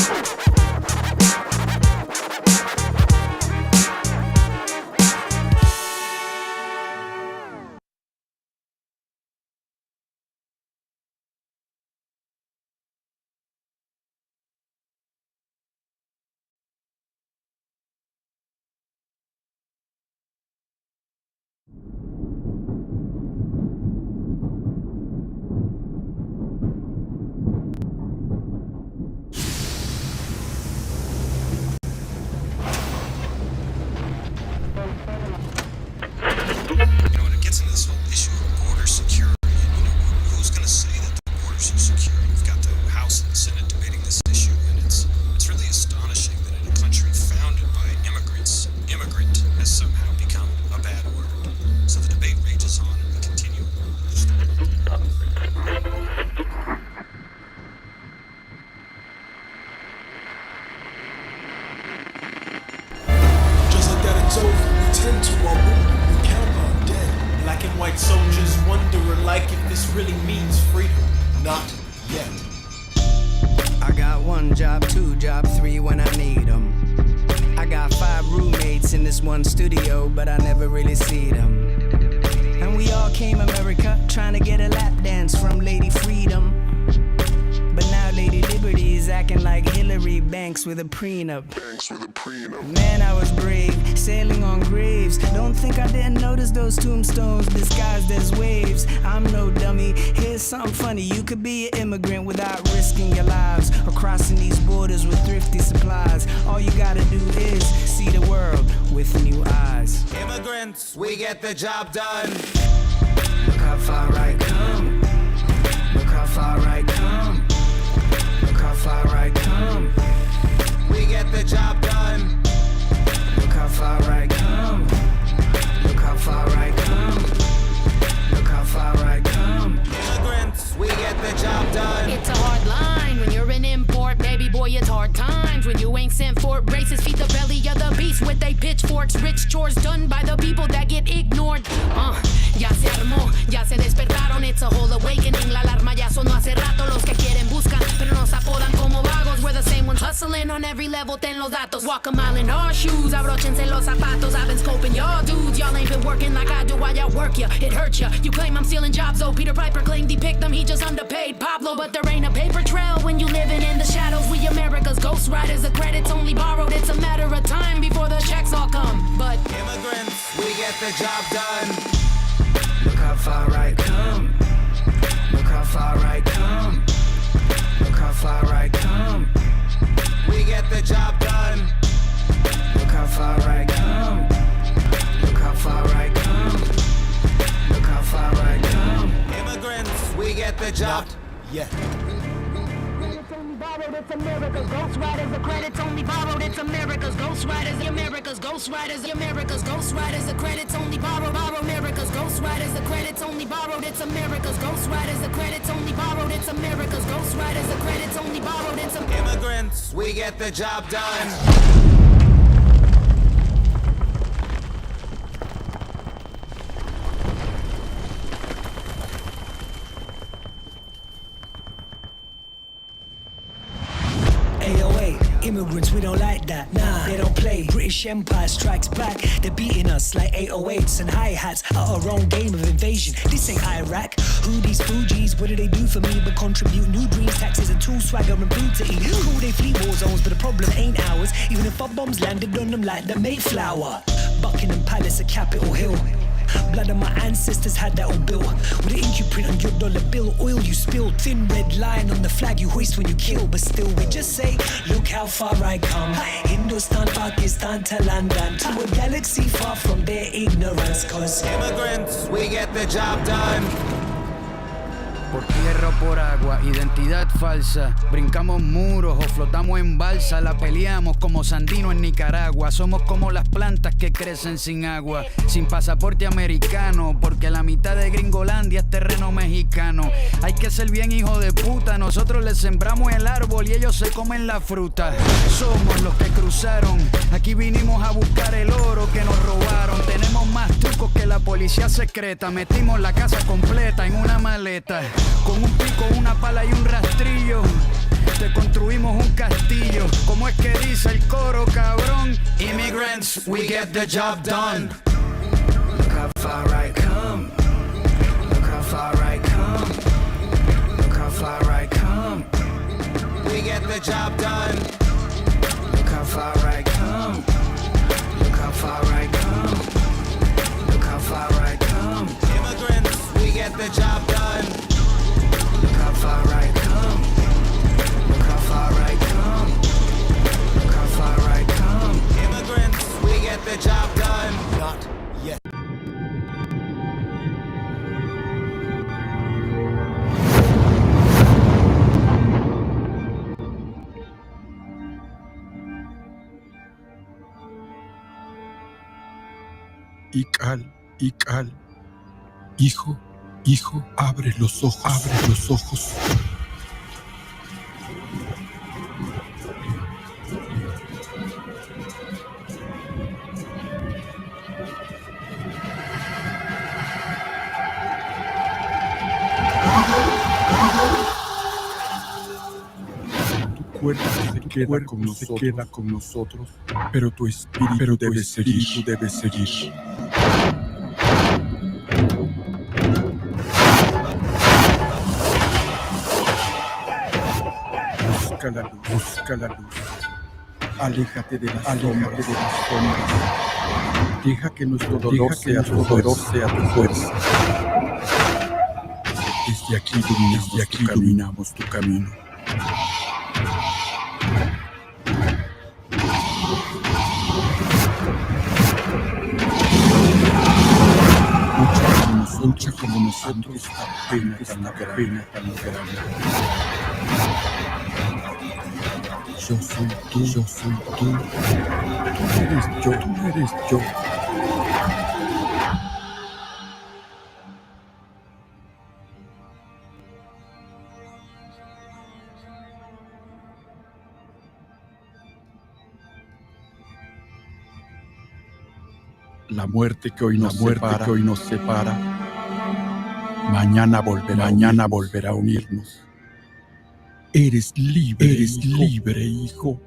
I got one job, two job, three when I need them. I got 5 roommates in this one studio, but I never really see them. And We all came America, trying to get a lap dance from Lady Freedom. But now Lady Liberty is acting like Hillary Banks with a prenup. Man, I was brave, sailing on graves. Don't think I didn't notice those tombstones disguised as waves. I'm no dummy. Here's something funny. You could be an immigrant without risking your lives, or crossing these borders with thrifty supplies. All you gotta do is see the world with new eyes. Immigrants, we get the job done. Look how far I come. Look how far I come. Look how far I come. We get the job done. Look how far I come. Look how far I come. Look how far I come. Immigrants, we get the job done. It's a hard line when you're an import, baby boy, it's hard times when you ain't sent for it. Braces feed the belly of the beast with they pitchforks. Rich chores done by the people that get ignored. Ya se armó, ya se despertaron. It's a whole awakening. La alarma ya sonó hace rato. Los que quieren buscan, pero nos apodan como vagos. We're the same ones hustling on every level. Ten los datos. Walk a mile in our shoes. Abróchense los zapatos. I've been scoping y'all dudes. Y'all ain't been working like I do. Why y'all work ya? It hurts ya. You claim I'm stealing jobs, though. Peter Piper claimed he picked them. He just underpaid Pablo. But there ain't a paper trail when you living in the shadows. We America's ghost riders. The credit's only borrowed. It's a matter of time before the checks all come. But immigrants, we get the job done. Look how far I come. Look how far I come. Look how far I come. We get the job done. Look how far I come. Look how far I come. Look how far I come. Immigrants, we get the job. Yeah. it's America's Ghost Riders. The credit's only borrowed. It's America's Ghost Riders. The America's Ghost Riders. The America's Ghost Riders. The credit's only borrowed. America's Ghost Riders. The credit's only borrowed. It's America's Ghost Riders. The credit's only borrowed. It's America's Ghost Riders. The credit's only borrowed. It's immigrants. We get the job done. Immigrants, we don't like that. Nah, they don't play. British Empire strikes back. They're beating us like 808s and hi-hats at our own game of invasion. This ain't Iraq. Who these Fugees? What do they do for me but contribute new dreams, taxes and tool swagger and food to eat? Cool, they flee war zones, but the problem ain't ours. Even if our bombs landed on them like the Mayflower. Buckingham Palace, a Capitol Hill. Blood of my ancestors had that all built. With an ink you print on your dollar bill. Oil you spill. Thin red line on the flag you hoist when you kill. But still we just say, look how far I come. Hindustan, Pakistan to London. To a galaxy far from their ignorance. Cause immigrants, we get the job done. Por tierra o por agua, identidad falsa. Brincamos muros o flotamos en balsa. La peleamos como Sandino en Nicaragua. Somos como las plantas que crecen sin agua. Sin pasaporte americano, porque la mitad de Gringolandia es terreno mexicano. Hay que ser bien hijo de puta. Nosotros les sembramos el árbol y ellos se comen la fruta. Somos los que cruzaron. Aquí vinimos a buscar el oro que nos robaron. Tenemos más trucos que la policía secreta. Metimos la casa completa en una maleta. Con un pico, una pala y un rastrillo te construimos un castillo. ¿Cómo es que dice el coro, cabrón? Immigrants, we get the job done. Look how far I come. Look how far I come. Look how far I come. We get the job done. Look how far I come. Look how far I come. Look how far I come. Immigrants, we get the job done. Look how far I come. Look how far I come. Look how far I come. Immigrants, we get the job done. Not yet. Ical, hijo, abre los ojos. Tu cuerpo se queda con nosotros, pero tu espíritu debe seguir. busca la luz. Aléjate de las sombras. Deja que nuestro dolor sea tu fuerza. Desde aquí iluminamos tu camino. Lucha como nosotros esta pena tan grande. Yo soy tú, tú eres yo. La muerte que hoy nos separa, mañana volverá a unirnos. Eres libre, hijo.